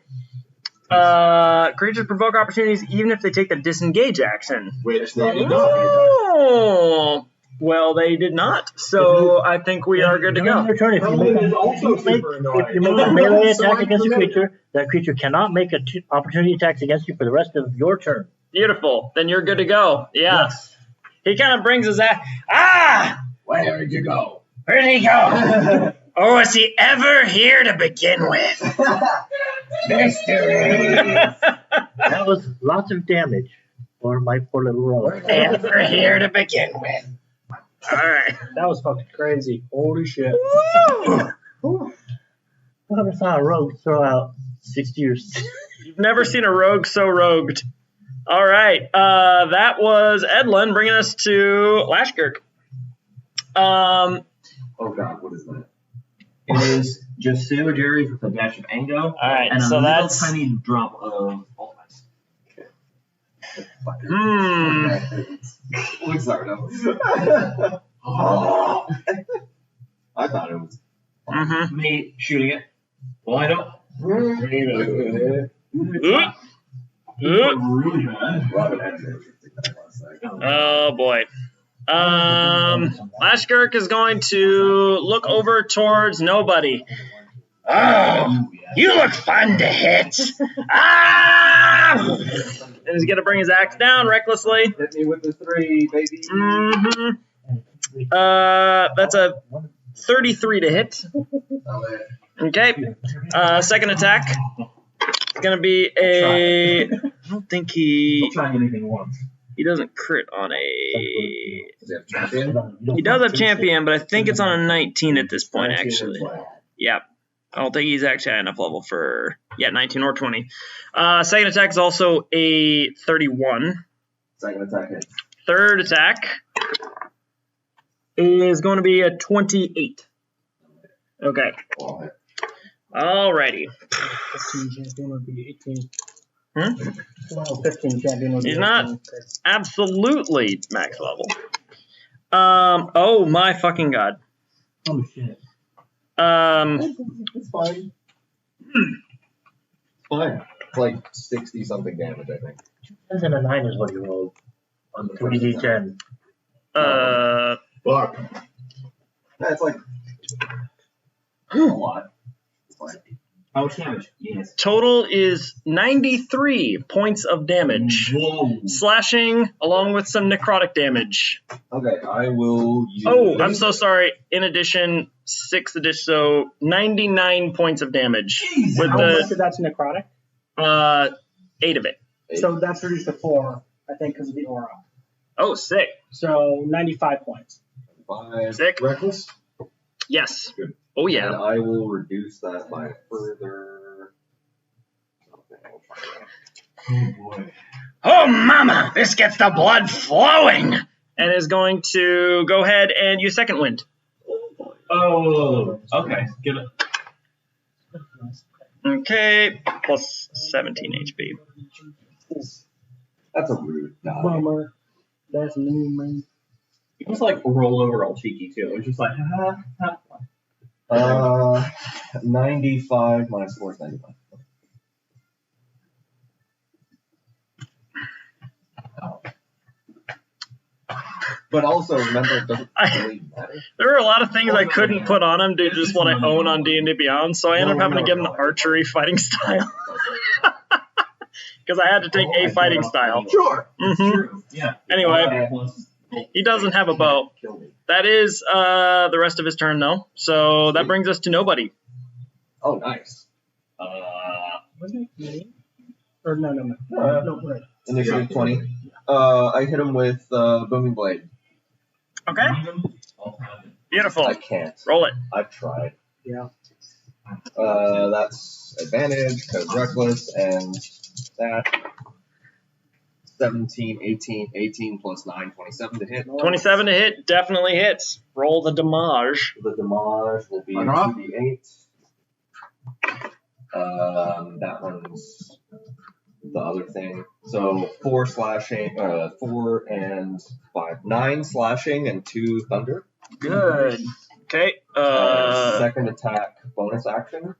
Creatures provoke opportunities even if they take the disengage action. Which they did not. Oh, well, they did not. So I think we are good to During go. your turn, if you Roland make is also if you make super annoying. a melee So attack I'm against a familiar. creature, that creature cannot make opportunity attacks against you for the rest of your turn. Beautiful. Then you're good to go. Yeah. He kind of brings his ass. Ah! Where did you go? Where'd he go? Or was he ever here to begin with? Mystery. That was lots of damage for my poor little rogue. Ever here to begin with. All right. That was fucking crazy. Holy shit. I never saw a rogue throw out 60 or You've never seen a rogue so rogued. All right. That was Edlin bringing us to Lashkirk. Oh god, what is that? It is just Sailor Jerry's with a dash of Ango. All right. And a So little that's. tiny drop of Almice. Hmm. Sorry, no. Oh. I thought it was Mm-hmm. Me shooting it. Line up. really bad. Robin had to take that last night. Oh boy. Lashkirk is going to look over towards nobody. Oh, you look fun to hit. Ah! And he's gonna bring his axe down recklessly. Hit me with the 3, baby. Mm-hmm. That's a 33 to hit. Okay. Second attack. It's gonna be a. I don't think He'll try anything once. he doesn't crit on a. Does he have champion? He does have champion, but I think it's on a 19 at this point actually. Yeah. I don't think he's actually high enough level for 19 or 20. Second attack is also a 31. Second attack hits. Third attack is going to be a 28. Okay. Well, hit. Alrighty. 15 champion would be 18. Hmm? 15 champion would be He's 18. not absolutely max level. Oh my fucking god. Oh shit. It's fine. It's fine. It's like 60 something damage, I think. 10 and a 9 is what you rolled on the 3d10. Fuck. That's like a lot. It's fine. How much damage? Yes. Total is 93 points of damage. Whoa. Slashing along with some necrotic damage. Okay, I will use. Oh, I'm so sorry. In addition, 6 addition, so 99 points of damage. With How much the of that's necrotic? 8 of it. So that's reduced to 4, I think, because of the aura. Oh, sick. So 95 points. 5. Sick. Reckless? Yes. Good. Oh, And yeah. I will reduce that by a further. Okay, I'll try that. Oh boy. Oh, mama, this gets the blood flowing. And is going to go ahead and use second wind. Oh, okay. Get it. Okay, plus 17 HP. That's a rude die. Bummer. That's mean, man. It was like roll over all cheeky too. It was just like, ha, ha. 95 minus 4 is 95. But also remember, it doesn't really matter. There were a lot of things I couldn't put on him due to just what I own on D&D Beyond, so I ended up having to give him the archery fighting style. Because I had to take a fighting style. Sure. hmm True. Yeah. Anyway, Plus, he doesn't have a bow. Kill me. That is the rest of his turn, though. So that brings us to nobody. Oh, nice. Was it me? Or no, no, no. Uh, No, right. Initiative 20. I hit him with Booming Blade. Okay. Beautiful. I can't. Roll it. I've tried. Yeah. That's advantage because reckless and that. 17, 18 plus 9, 27 to hit. 27 to hit definitely hits. Roll the damage. The damage will be Knock it off. 2d8. That one's the other thing. So 4 slashing, 4 and 5, 9 slashing and 2 thunder. Good. Okay. Second attack bonus action.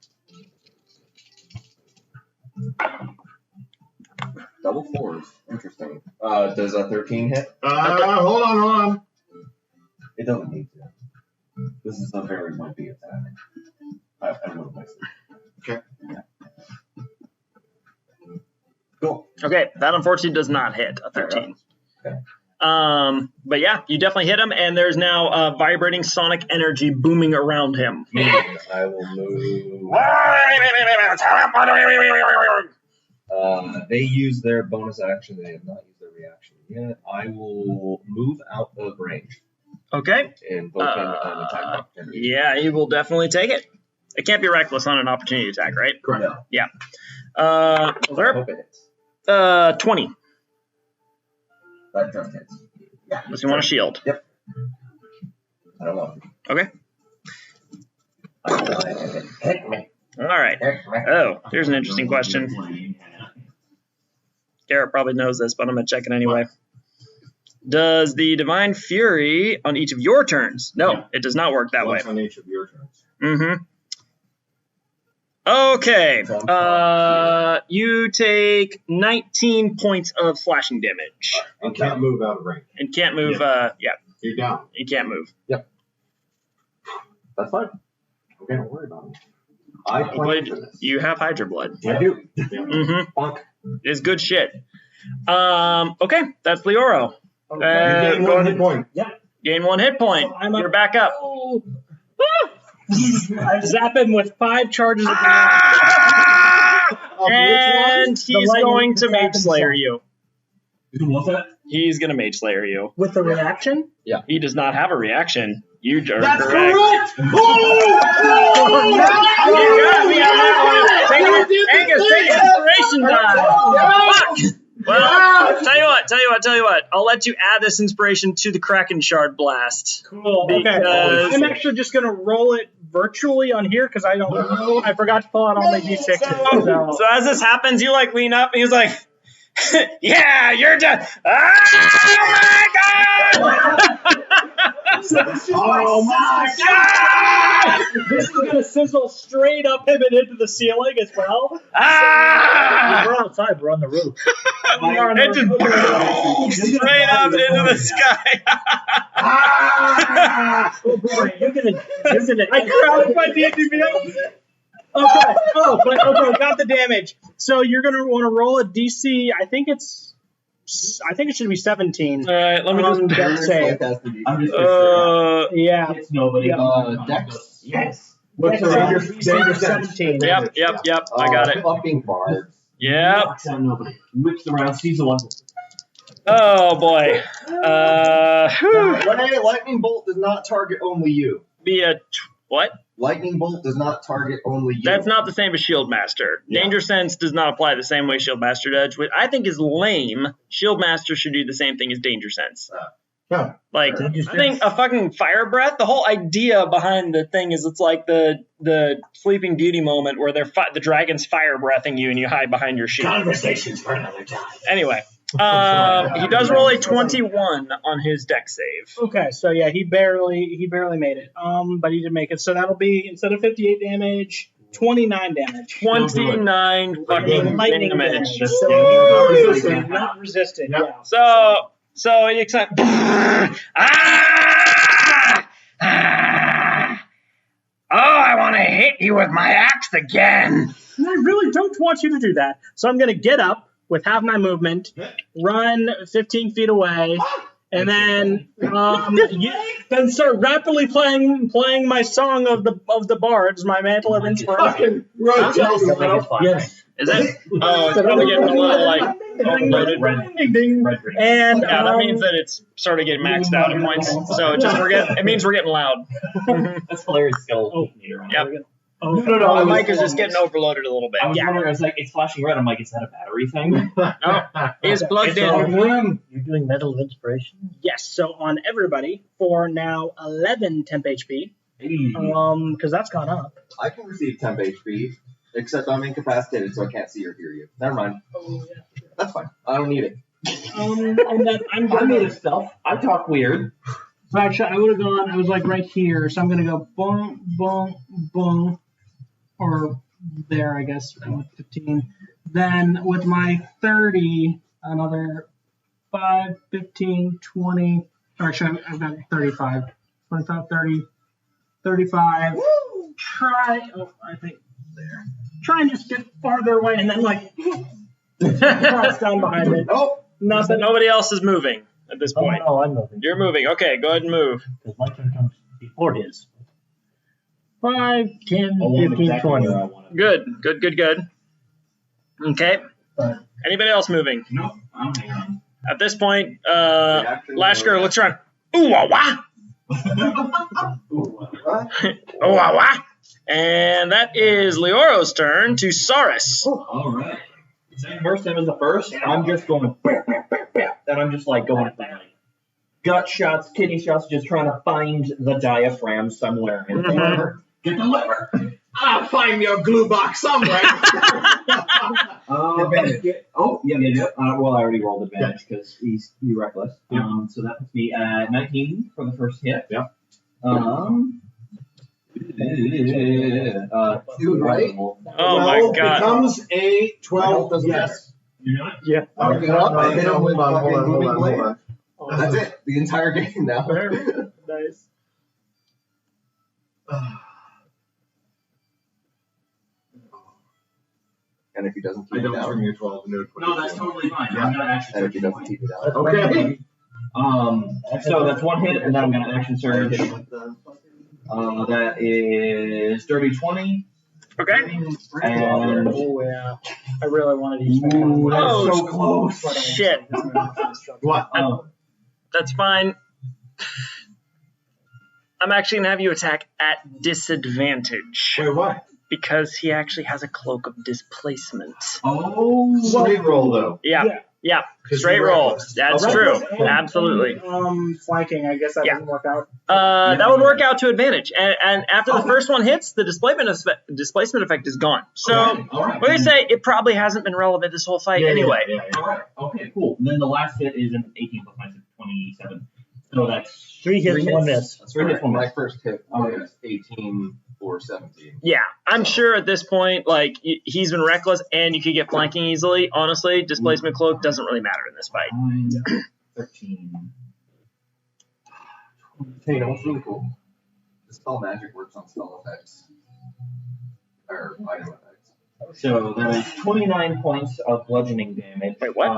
Double 4s. Interesting. Does a 13 hit? Hold on. It doesn't need to. This is a very wimpy attack. I moved myself. Okay. Yeah. Cool. Okay, that unfortunately does not hit a 13. Okay. But yeah, you definitely hit him, and there's now vibrating sonic energy booming around him. I will move. They use their bonus action. They have not used their reaction yet. I will move out of range. Okay. Invoking an attack opportunity. Yeah, he will definitely take it. It can't be reckless on an opportunity attack, right? Correct. Yeah. I Lerp, hope it hits. 20. That just hits. Yeah. Unless you want a shield. Yep. I don't want to. Okay. Hit me. All right. Oh, here's an interesting question. Garrett probably knows this, but I'm going to check it anyway. Does the Divine Fury on each of your turns? No, it does not work that way. Once on each of your turns. Mm-hmm. Okay. You take 19 points of slashing damage. And can't move out of range. And can't move, You're down. you can't move. That's fine. Okay. Don't worry about it. I planned for this. You have Hydra Blood. I do. Mm-hmm. Bonk. It's good shit. Okay, that's Leoro. You gain 1 hit point. Gain 1 hit point. So I'm You're back up. I zap him with 5 charges of And The he's lightning going to attack Mage Slayer himself. you. What's that? He's going to Mage Slayer you. with the reaction. He does not have a reaction. You are That's correct. correct! You got me on that one. Angus, take an inspiration die. Fuck! Well, tell you what. I'll let you add this inspiration to the Kraken Shard Blast. Cool. Okay. Because- I'm actually just gonna roll it virtually on here because I forgot to pull out all my d6s. So as this happens, you like lean up and he's like, yeah, you're done. Oh my god! Oh my god! This is gonna sizzle straight up him and into the ceiling as well. We're outside. We're on the roof. It just straight up into the sky. Oh boy, you're gonna. I crowded my D&D beyond. Okay. Okay. Got the damage. So you're gonna want to roll a DC. I think it should be 17. All right, let me just. Death save. I'm just Yeah. It's nobody. Dex. Yes. What's the danger sense? 17. Yep. I got it. Fucking bards. Yep. Knocks out nobody. Whips around, sees the one. Oh boy. Renee, lightning bolt does not target only you. Be a what? Lightning bolt does not target only you. That's not the same as Shield Master. Yeah. Danger Sense does not apply the same way Shield Master does, which I think is lame. Shield Master should do the same thing as Danger Sense. Yeah. Like, Danger I think a fucking fire breath, the whole idea behind the thing is it's like the Sleeping Beauty moment where the dragon's fire breathing you and you hide behind your shield. Conversations for another time. Anyway, he does roll a 21 on his dex save. Okay, so yeah, he barely made it. But he did make it. So that'll be, instead of 58 damage, 29 damage. 29 fucking Lightning damage. So not resisted. Yeah. So you accept. Oh, I want to hit you with my axe again. And I really don't want you to do that. So I'm going to get up with half my movement, run 15 feet away, and then then start rapidly playing my song of the bards, my mantle of inspiration. Yes. Is it? Oh, it's probably getting a little like. Ding, ding. And Yeah, that means that it's sort of getting maxed out at points. So it means we're getting loud. That's hilarious. Skeletal meter. Yep. Oh, No, the mic is just getting overloaded a little bit. I was wondering. I was like, it's flashing red. I'm like, is that a battery thing? No, it's plugged in. You're doing Medal of Inspiration? yes. So on everybody for now 11 temp HP. Because that's gone up. I can receive temp HP, except I'm incapacitated, so I can't see or hear you. Never mind. Oh, yeah. That's fine. I don't need it. And then I'm I made gonna. it stuff. I talk weird. So actually, I would have gone. I was like right here, so I'm gonna go boom, boom, boom, or there, I guess. With 15. Then with my 30, another 5, 15, 20. Or actually, I've got 35, 25, 30, 35. Woo! I think there. Try and just get farther away, and then like cross down behind it. Oh, Nothing. Nobody else is moving at this Oh, point. no, I'm moving. You're moving. Okay, go ahead and move. Because my turn comes before his. 5, 10, Oh, I'm 15, exactly 20. where I want to be. Good. Okay. Anybody else moving? Nope. I'm hanging on. At this point, Lashker looks around. Ooh, wah, wah. Ooh, wah, wah. And that is Leoro's turn to Saurus. All right. Same first time as the first. I'm just going and I'm just like going gut shots, kidney shots, just trying to find the diaphragm somewhere. And get the liver. I'll find your glue box somewhere. Advantage. Oh, yeah. Well, I already rolled advantage because he's reckless. So that puts me at 19 for the first hit. Yeah. 2, right? Oh my Well, god. becomes a 12. Doesn't Yes. You know it? Yeah. I'll get up. I hit him with Hold on, fucking hold on, moving hold blade. on. That's it. The entire game now. Nice. And if he doesn't I keep it don't down, turn your 12 into a 20. No, that's totally fine. I'm gonna action and if surge. he doesn't keep it down, Okay. So that's one hit, and then I'm gonna action surge. That is dirty 20. Okay. And Oh yeah. I really wanted to use my Ooh, that's Oh, so close. Shit. What? That's fine. I'm actually going to have you attack at disadvantage. Wait, what? Because he actually has a cloak of displacement. Oh, Straight roll, though. Yeah. 'Cause Straight you're roll. reckless. That's Oh, true. reckless and- Absolutely. Flanking. I guess that Yeah. doesn't work out. That would work out to advantage. And after the first one hits, the displacement effect is gone. So, all right. what do you say? It probably hasn't been relevant this whole fight anyway. All right. Okay, cool. And then the last hit is an 18 plus 9, 27. So that's 3 hits, 1 miss. that's Three right. hits, one My miss. first hit was 18 or 17. Yeah, I'm sure at this point, like, he's been reckless and you could get flanking easily. Honestly, displacement cloak doesn't really matter in this fight. 13. Hey, you know what's really cool? The spell magic works on spell effects. Or item effects. So that is 29 points of bludgeoning damage. Wait, what?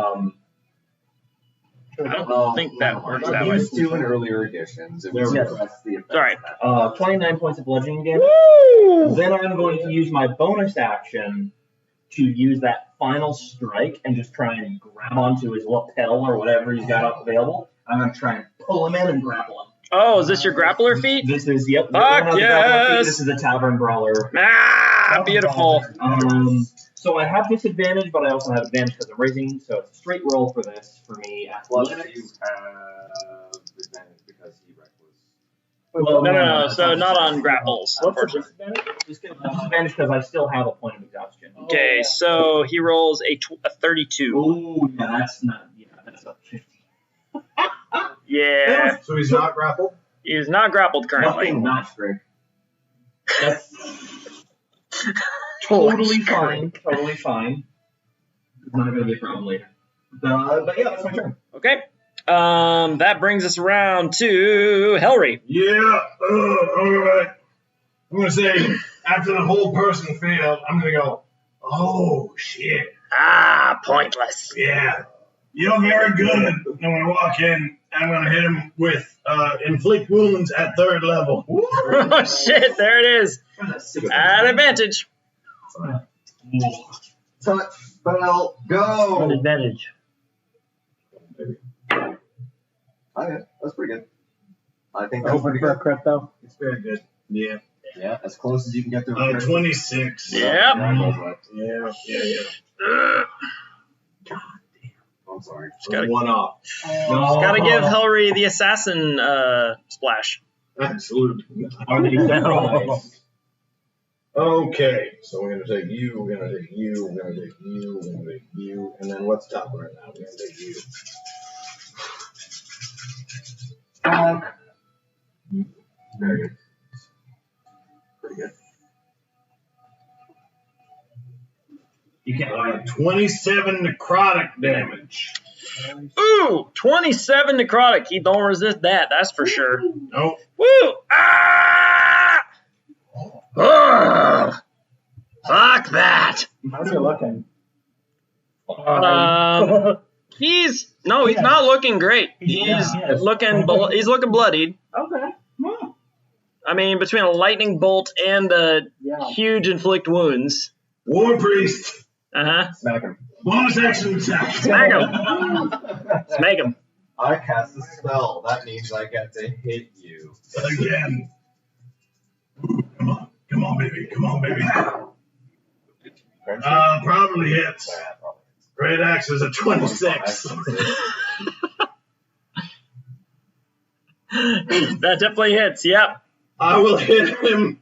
I don't think that works that I way. used to in earlier editions. It was Yes. suppress the effects. Sorry. 29 points of bludgeoning damage. Woo! Then I'm going to use my bonus action to use that final strike and just try and grab onto his lapel or whatever he's got available. I'm going to try and pull him in and grapple him. Oh, is this your grappler feat? This is, yep. Fuck this is the grappling feat. yes! This is a tavern brawler. Ah, beautiful. So I have disadvantage, but I also have advantage because I'm raising, so it's a straight roll for this, for me. Plus, Athletics. you have advantage because he reckless. Well, No. So not on grapples, What's the unfortunately. disadvantage? Just get disadvantage because I still have a point of exhaustion. Okay, so he rolls a 32. Oh, yeah, that's not, that's a 50. Yeah, So he's not grappled? he is not grappled currently. Nothing not Greg. That's totally fine. Totally fine. It's not going to be a problem later. But yeah, that's my turn. Okay. That brings us around to Helry. Yeah, alright. I'm gonna say, after the whole person failed, I'm gonna go, oh, shit. Ah, pointless. Yeah, you're very good. I'm gonna walk in, I'm gonna hit him with inflict wounds at 3rd level. Oh shit, there it is. At advantage. Touch. Spell, What go! advantage? Okay, that's pretty good. I think that's Hoping pretty for a good. crit though. It's very good. Yeah. Yeah, as close as you can get to a crit. 26. Yep. Yeah. I'm sorry. gotta- One off. Just gotta give Hillary the assassin splash. Absolutely. Are they surprised? Okay, so we're gonna take you. We're gonna take you. We're gonna take you. We're gonna take you. And then what's top right now? We're gonna take you. Very good. Pretty good. You can't. 27 necrotic damage. Ooh, 27 necrotic. He don't resist that. That's for sure. Nope. Woo! Ah! Ugh. Fuck that. How's he looking? He's not looking great. He's looking bloodied. Okay. I mean, between a lightning bolt and the Yeah. huge inflict wounds. War priest. Smack him. Bonus action attack. Smack him. Smack him. I cast a spell. That means I get to hit you. Again. Come on, baby. Probably hits. Yeah, probably. Great axe is a 26. That definitely hits. Yep. I will hit him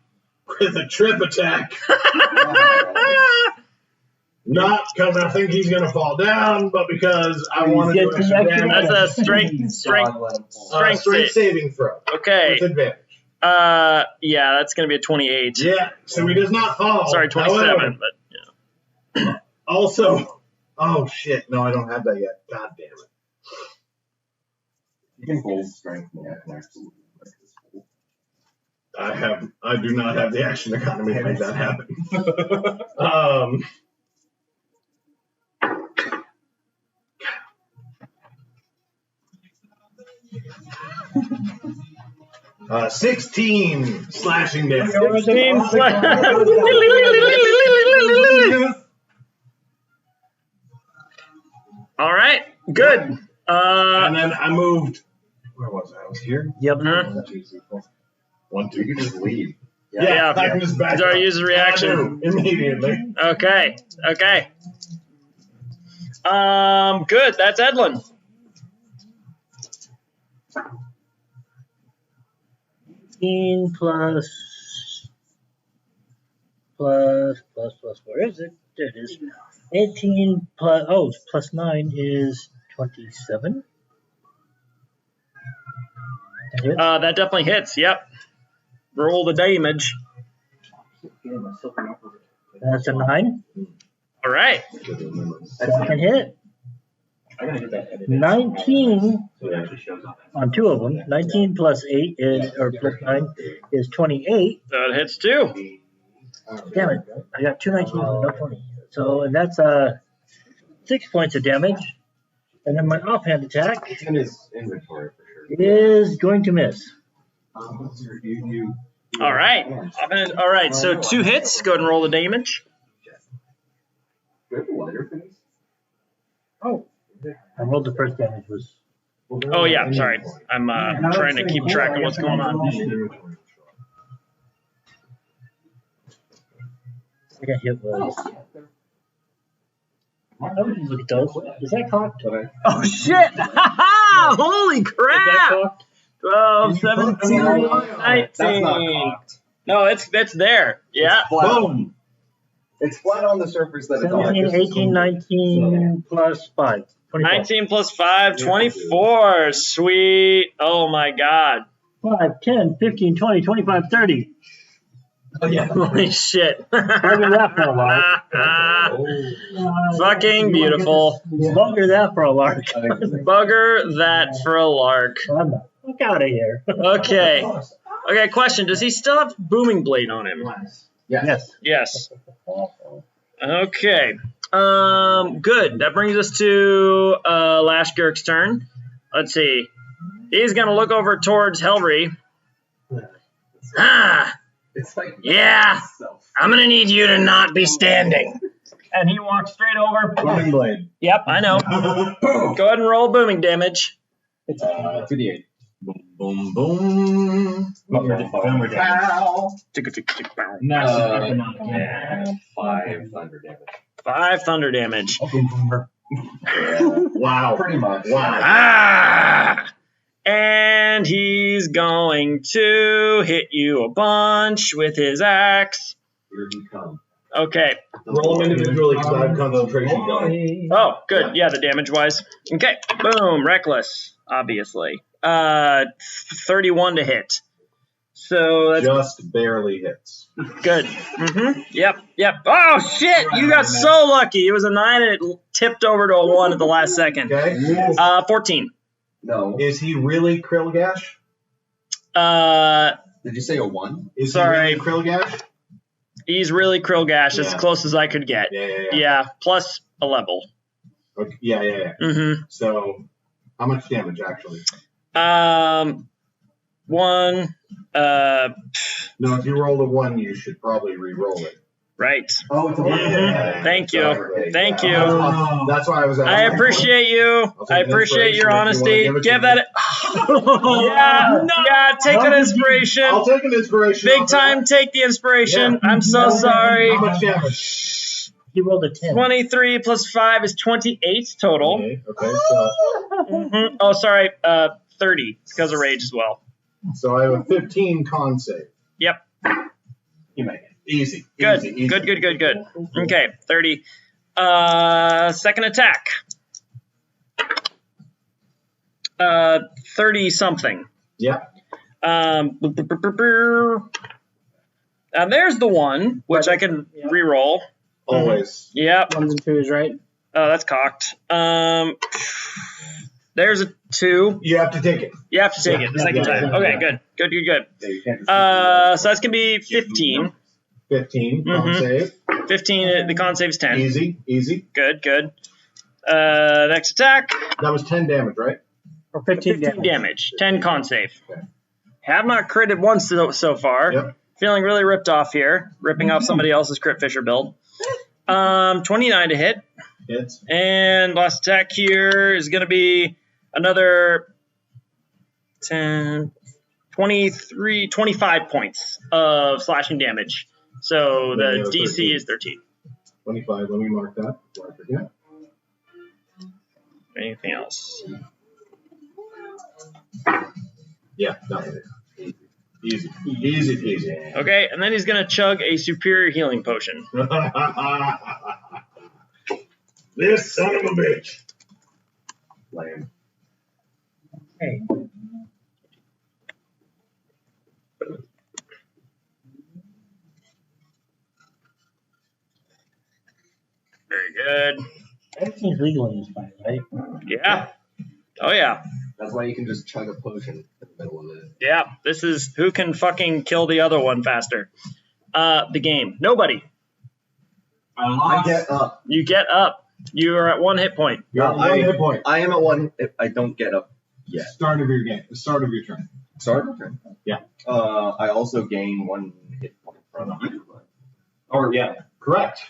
with a trip attack. Not because I think he's going to fall down, but because I want to do extra damage. That's a strength Strength saving throw. Okay. With advantage. Yeah, that's gonna be a 28. Yeah, so he does not fall. Sorry, 27. However, But yeah. also, oh shit, no, I don't have that yet. God damn it. You can hold strength, man. I can actually make this cool. I do not have the action economy to make that happen. 16 slashing damage. 16 All right, good. And then I moved. Where was I? I was here. Yep. One, two. You can just leave. Yeah. I can just back He's already up. used his reaction. I do, immediately. Okay. Good. That's Edlin. plus. Where is it? There it is. 18 plus 9 is 27. That definitely hits. Yep. Roll the damage. That's a 9. All right. Second hit. 19 on two of them. 19 plus 8 is, or plus 9 is 28. That hits too. Damn it. I got 2 19s and no 20. So, and that's 6 points of damage. And then my offhand attack It's in his inventory for sure. is going to miss. All right. All right. So 2 hits. Go ahead and roll the damage. Do we have a lighter for this? Oh. I rolled the first damage was. Oh yeah. Sorry. I'm trying to keep track of what's going on. Second hit was. Oh, look at those. Is that cocked? Oh shit! Holy crap! 12, 17, 19. That's not cocked. No, it's there. Yeah. It's flat. Boom. It's flat on the surface that it's on. 17, 18, 19 plus 5. 24. 19 plus 5, 24. Sweet. Oh my god. 5, 10, 15, 20, 25, 30. Oh, yeah. Holy shit. Bugger that for a lark. Fucking beautiful. Bugger that for a lark. Bugger that for a lark. Fuck out of here. Okay. Okay, question. Does he still have Booming Blade on him? Yes. Yes. Okay. Good. That brings us to Lashgurk's turn. Let's see. He's gonna look over towards Helry. It's like Yeah. I'm gonna need you to not be standing. And he walks straight over. Booming blade. Yep, I know. Go ahead and roll booming damage. 2d8. Boom, boom, boom. Boomer damage. Pow! Massive economic damage. 5 thunder damage. 5 thunder damage. Wow. Pretty much. Wow. Ah! And he's going to hit you a bunch with his axe. Here he comes. Okay. Roll them individually because I have concentration going. Oh, good. Yeah, the damage wise. Okay. Boom. Reckless, obviously. 31 to hit. So that's Just barely hits. good. Yep. Oh, shit. You got so lucky. It was a 9 and it tipped over to a 1 at the last second. Okay. 14. No. Is he really Krillgash? Did you say a 1? Is Sorry. he really Krillgash? He's really Krillgash. As Yeah. close as I could get. Yeah. Plus a level. Okay. Yeah. Mm-hmm. So, how much damage actually? 1. No, if you roll a 1, you should probably re-roll it. Right. Oh, it's a 1. Mhm. Thank you. Thank you. That's why I was. I appreciate you. I'll take I appreciate your inspiration if you wanna honesty. give it to Give me. that. Yeah, take an inspiration. I'll take an inspiration. Big time, take the inspiration. Yeah. I'm so sorry. How much damage? He rolled a 10. 23 plus 5 is 28 total. Okay, so Mhm. Oh, sorry. 30 because of rage as well. I have a 15 con save. Yep. You make it. Easy. Good. Easy. Good. Okay, 30. Second attack. 30 something. Yep. And there's the one, which I can re-roll. Always. Yep. 1s and 2s, right? Oh, that's cocked. There's a 2. You have to take it. You have to take it the second time. yeah. Okay, good. Yeah, you can't just So that's going to be 15. 15 con Mhm. save. 15, the con save is 10. Easy. Good. Next attack, That was 10 damage, right? Or 15 15 damage. 10 con save. Okay. Have not critted once so far. Yep. Feeling really ripped off here. Ripping off somebody else's crit fisher build. 29 to hit. Hits. And last attack here is going to be another 10, 23, 25 points of slashing damage. So Yeah, the yeah, DC 13. is 13. 25. Let me mark that before I forget. Anything else? Yeah, done. Easy peasy. Okay, and then he's going to chug a superior healing potion. This son of a bitch. Lame. Hey, Very good. everything's legal in this fight, right? Yeah. Oh, yeah. That's why you can just chug a potion in the middle of it. Yeah. This is who can fucking kill the other one faster. The game. Nobody. I get up. You get up. You are at 1 hit point. You're at 1 hit point. I am at 1 if I don't get up yet. Start of your game. Start of your turn. Sorry? Okay. Yeah. I also gain 1 hit point from the Hydra Blood. Or, yeah. Correct.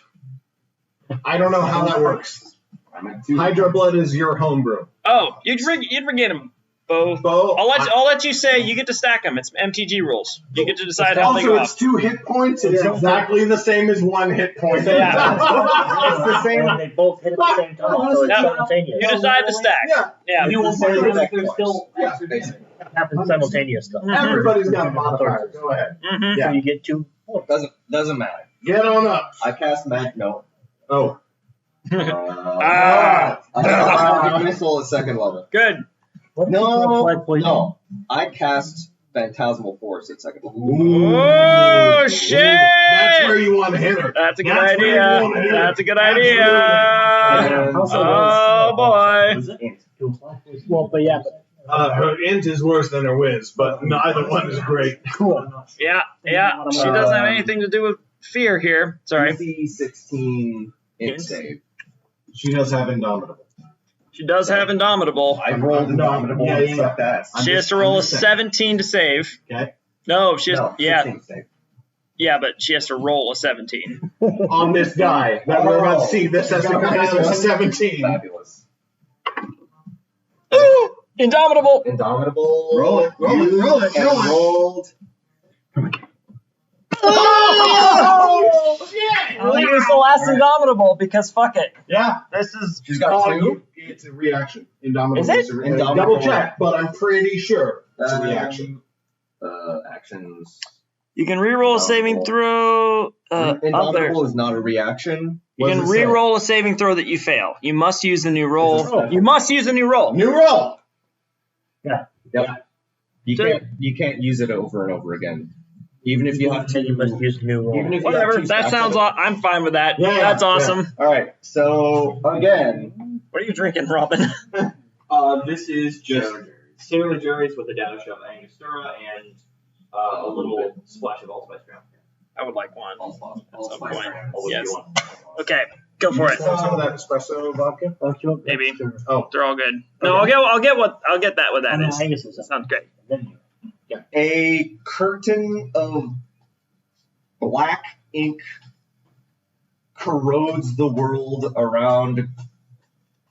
I don't know how that works. I'm at 2. Hydra Blood is your homebrew. Oh, you'd regain them both. Bo, I'll let you say you get to stack them. It's MTG rules. You get to decide how they go also, it's up. 2 hit points. It's exactly the same as 1 hit point. Yeah. It's the same. And they both hit at the same time, so it's Yeah. simultaneous. You decide the stack. Yeah. Yeah. You will say There's that. still Yeah. happens simultaneous stuff. Everybody's got a modifier. Go ahead. Mhm. So you get 2 points. Doesn't matter. Get on up. I cast no. Oh. Ah. I cast missile at 2nd level. Good. What if you throw blood poison? No. I cast Phantasmal Force at 2nd level. Oh shit! That's where you want to hit her. That's a good That's where you idea. wanna hit her. That's a good idea. And, Oh boy. Well, but yeah, but Her int is worse than her whiz, but neither one is great. cool. Yeah. She doesn't have anything to do with fear here. Sorry. DC 16 int save. She does have Indomitable. She does have Indomitable. I rolled Indomitable Yeah, and yeah. sucked ass. I'm She has just- to roll I'm a just saying. 17 to save. Okay. No, she has. No, Yeah. 16 save. Yeah, but she has to roll a 17. On this guy that we're about to see. This has to come out of a 17. Fabulous. Indomitable. Indomitable. Roll it. And rolled. We'll use the last Indomitable because fuck it. Yeah. This is. She's got 2. It's a reaction. Indomitable. Is it? is a re- Indomitable. Double check, but I'm pretty sure it's a reaction. Actions. You can reroll a saving throw. Up there. Indomitable is not a reaction. You What can does it say? reroll a saving throw that you fail. You must use the new Is roll. it You must use a new roll. New roll. Yep. You can't use it over and over again. Even if you have to. You must use new roll. Even if you Whatever. have to That stack sounds. it. I'm fine with that. Yeah, That's yeah. awesome. All right. So again, What are you drinking, Robin? This is just Sailor Jerry's with a dash of Angostura and a little splash of allspice ground. I would like one. Allspice At some point. ground. I'll Yes. do one. Okay, go for it. Some of that espresso vodka. Oh, you want Maybe. extra? Oh, They're all good. No, I'll get that what that No, is. Angus is up. Sounds great. Then you. A curtain of black ink corrodes the world around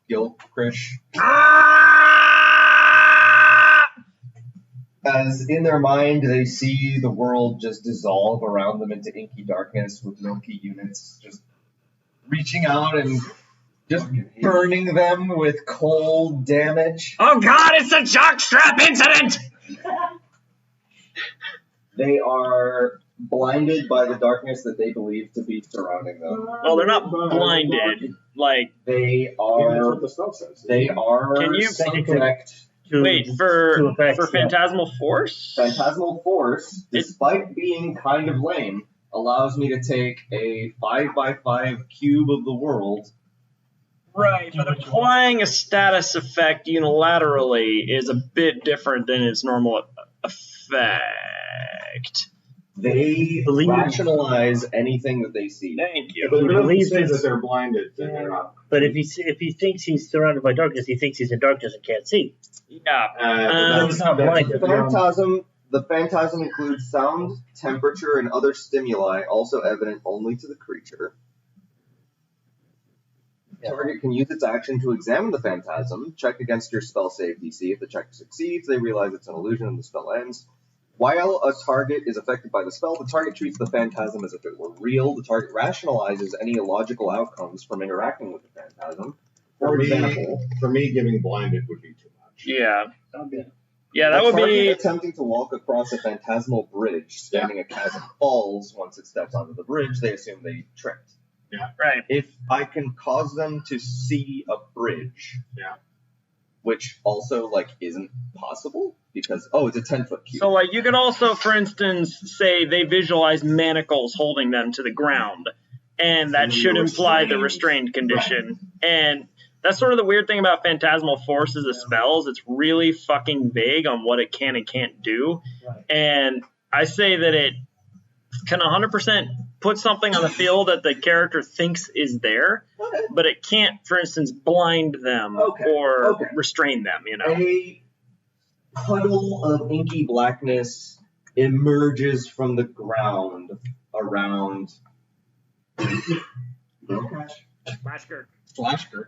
Gilchrist, as in their mind they see the world just dissolve around them into inky darkness with milky units just reaching out and just burning them with cold damage. Oh God! It's the jockstrap incident. They are blinded by the darkness that they believe to be surrounding them. Well, they're not blinded. Like, They that's are. what the spell says. They are Can you- subject. wait to for effects, yeah. Phantasmal Force. Phantasmal Force, despite being kind of lame, allows me to take a 5x5 cube of the world. Right, but applying a status effect unilaterally is a bit different than its normal effect. They Believe- rationalize anything that they see. Thank you. But it doesn't believes say it's- that they're blinded. Then they're not. But if he thinks he's surrounded by darkness, he thinks he's in darkness and can't see. Yeah. He's not blinded. The phantasm includes sound, temperature, and other stimuli, also evident only to the creature. Target can use its action to examine the phantasm, check against your spell save DC. If the check succeeds, they realize it's an illusion and the spell ends. While a target is affected by the spell, the target treats the phantasm as if it were real. The target rationalizes any illogical outcomes from interacting with the phantasm. For example, for me, giving blinded would be too much. Yeah. Yeah, that a would target be. attempting to walk across a phantasmal bridge, spanning a chasm, falls. Once it steps onto the bridge, they assume they tripped. Right. If I can cause them to see a bridge, which also isn't possible because it's a 10-foot cube. So, you could also, for instance, say they visualize manacles holding them to the ground, and that should imply the restrained condition. And that's sort of the weird thing about Phantasmal Force as a spell is it's really fucking vague on what it can and can't do. Right. And I say that it can 100% put something on the field that the character thinks is there, but it can't, for instance, blind them or restrain them, A puddle of inky blackness emerges from the ground around Flashkirk.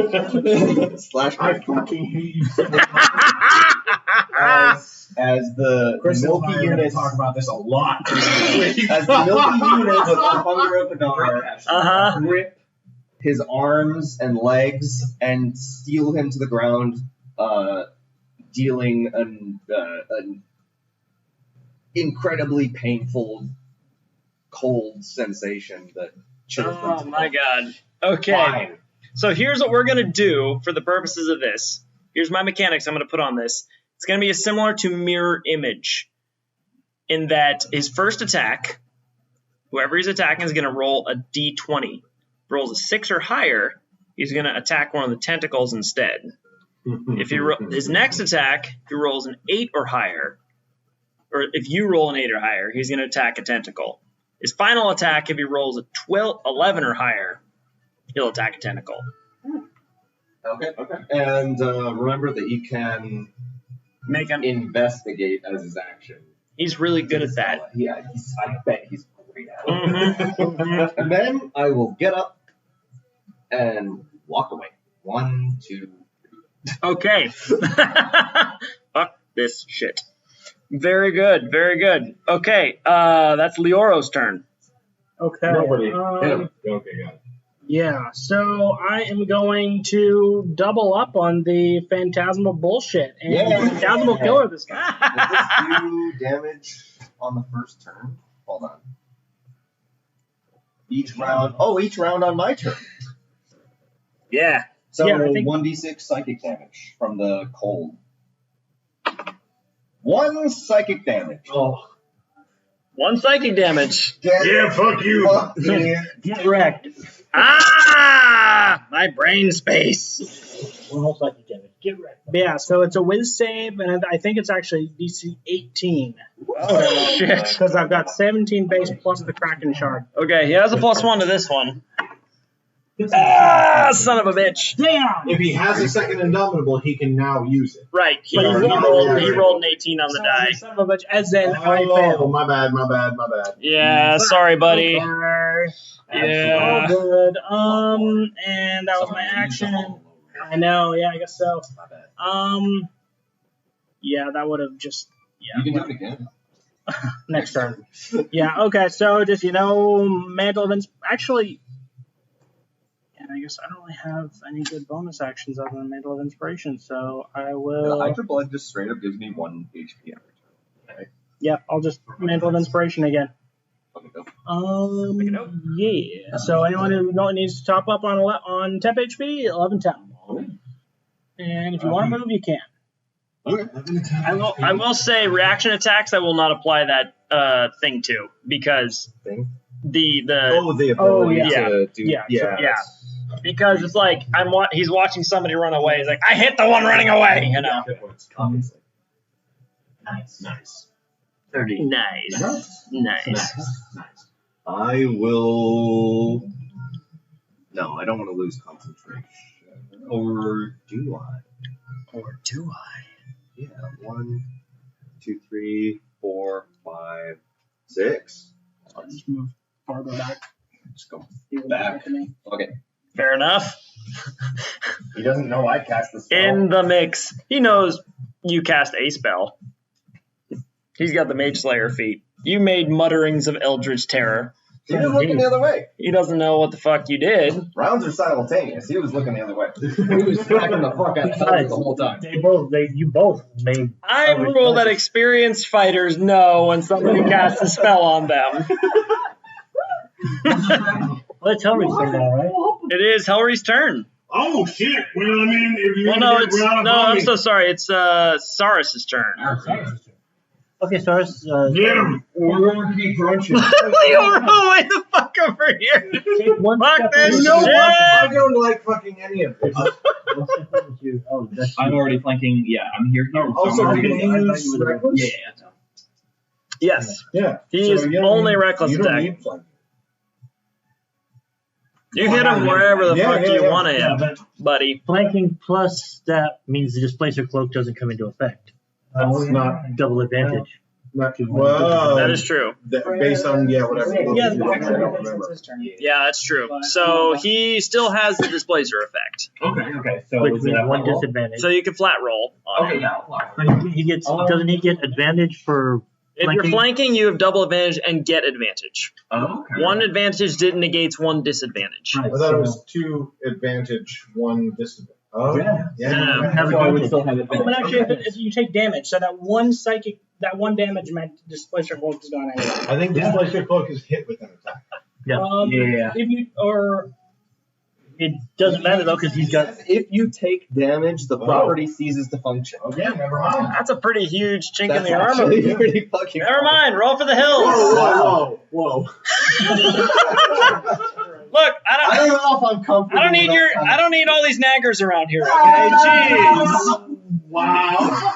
I fucking hate you. as the Chris and milky I are going to units talk about this a lot. as the milky units of the Hunger of Hadar grip his arms and legs and steal him to the ground, dealing an incredibly painful cold sensation that chills them. Oh my god. Okay. Fine. So here's what we're going to do for the purposes of this. Here's my mechanics I'm going to put on this. It's going to be similar to mirror image in that his first attack, whoever he's attacking is going to roll a d20. If he rolls a 6 or higher, he's going to attack one of the tentacles instead. If he his next attack, if he rolls an 8 or higher, or if you roll an 8 or higher, he's going to attack a tentacle. His final attack, if he rolls a 11 or higher, he'll attack a tentacle. Okay. And remember that you can Make him. investigate as his action. He's really good at that. Yeah, I bet he's great at it. Mm-hmm. And then I will get up and walk away. 1, 2, Okay. Fuck this shit. Very good. Very good. Okay. That's Leoro's turn. Okay. Nobody. Him. Um, Okay, got it. yeah, so I am going to double up on the phantasmal bullshit and phantasmal killer this guy. Does this do damage on the first turn? Hold on. Each round on my turn. Yeah. So Yeah, I think- 1d6 psychic damage from the cold. 1 psychic damage. Oh. 1 psychic damage. Yeah, fuck you. Fuck me. Get wrecked. Ah! My brain space. One whole psychic damage. Get wrecked. Yeah, so it's a whiz save, and I think it's actually DC 18. Oh, shit. Because I've got 17 base plus the Kraken shard. Okay, he has a +1 to this one. Ah, son of a bitch. Damn! If he has a second Indomitable, he can now use it. Right, he But you rolled an 18 on the die. Son of a bitch, as in I Oh, failed. my bad. Yeah, sorry, buddy. Sorry. All Yeah. good. And that was my action. I know, yeah, I guess so. My bad. Yeah, that would have just, You can do it again. next turn. Yeah, okay, so just, Mantle of actually, yeah, I guess I don't really have any good bonus actions other than Mantle of Inspiration, so I The will, Hydra Blood just straight up gives me 1 HP every turn. yeah, I'll just Mantle of Inspiration again. Okay, go. Yeah, so anyone who needs to top up on temp HP, 11 temp. And if you want to move, you can. I will say reaction attacks I will not apply that thing to because Thing? the The ability yeah. to do. Yeah, yeah. Because it's like he's watching somebody run away. He's like, I hit the one running away, Obviously. Nice. 30. Nice. I will. No, I don't want to lose concentration. Or do I? Or do I? Yeah, 1, 2, 3, 4, 5, 6. I'll just move farther back. Just go See what back. happening. Okay. Fair enough. He doesn't know I cast the spell. In the mix. He knows you cast a spell. He's got the Mage Slayer feat. You made mutterings of Eldritch Terror. He was looking the other way. He doesn't know what the fuck you did. Rounds are simultaneous. He was looking the other way. He was smacking the fuck out of Hellry the whole time. You both made. I rule that experienced fighters know when somebody casts a spell on them. Well, it's Hellry's turn now, right? It is Hellry's turn. Oh shit! Well, I mean, if you Well, want to get round I'm so sorry. It's Saris's turn. Okay, so ours, get him. We're gonna keep crunching. You're way the fuck over here. take one Fuck step this over You know shit. what? I don't like fucking any of this. One step over to- Oh, that's I'm you. already flanking. Yeah, I'm here. Also, I'm we already- can I thought use you were- reckless? Yeah. Yes. Yeah. He is you don't only need- reckless you don't attack. need flanking. You hit him wherever the Yeah, fuck yeah, you yeah. want to Yeah, hit, but buddy. flanking plus that means the displacer cloak doesn't come into effect. That's not Double advantage. well. That is true. Based on whatever. Yeah, I don't remember. Yeah, that's true. So he still has the displacer effect. Okay. So Which is means that one roll? disadvantage. So you can flat roll on Okay, him. yeah. I'll But he gets. Doesn't he get advantage for? If you're Flanking? flanking, you have double advantage and get advantage. Oh, okay. One advantage negates one disadvantage. I thought it was 2 advantage, 1 disadvantage. Oh, Yeah. Have So I would advantage. still have Oh, advantage. but actually, Okay. if you take damage, so that one damage meant displacer cloak is gone anyway. I think displacer cloak is hit with an attack. Yeah. Yeah. If you or It doesn't matter though because he's got. If you take damage, the property ceases to function. Okay, never mind. That's a pretty huge chink That's in the armor. actually pretty fucking. Never mind. Roll for the hills. Whoa. Look, I don't know if I'm comfortable. I don't need with your. that kind I don't need all these naggers around here. Okay, jeez. Wow.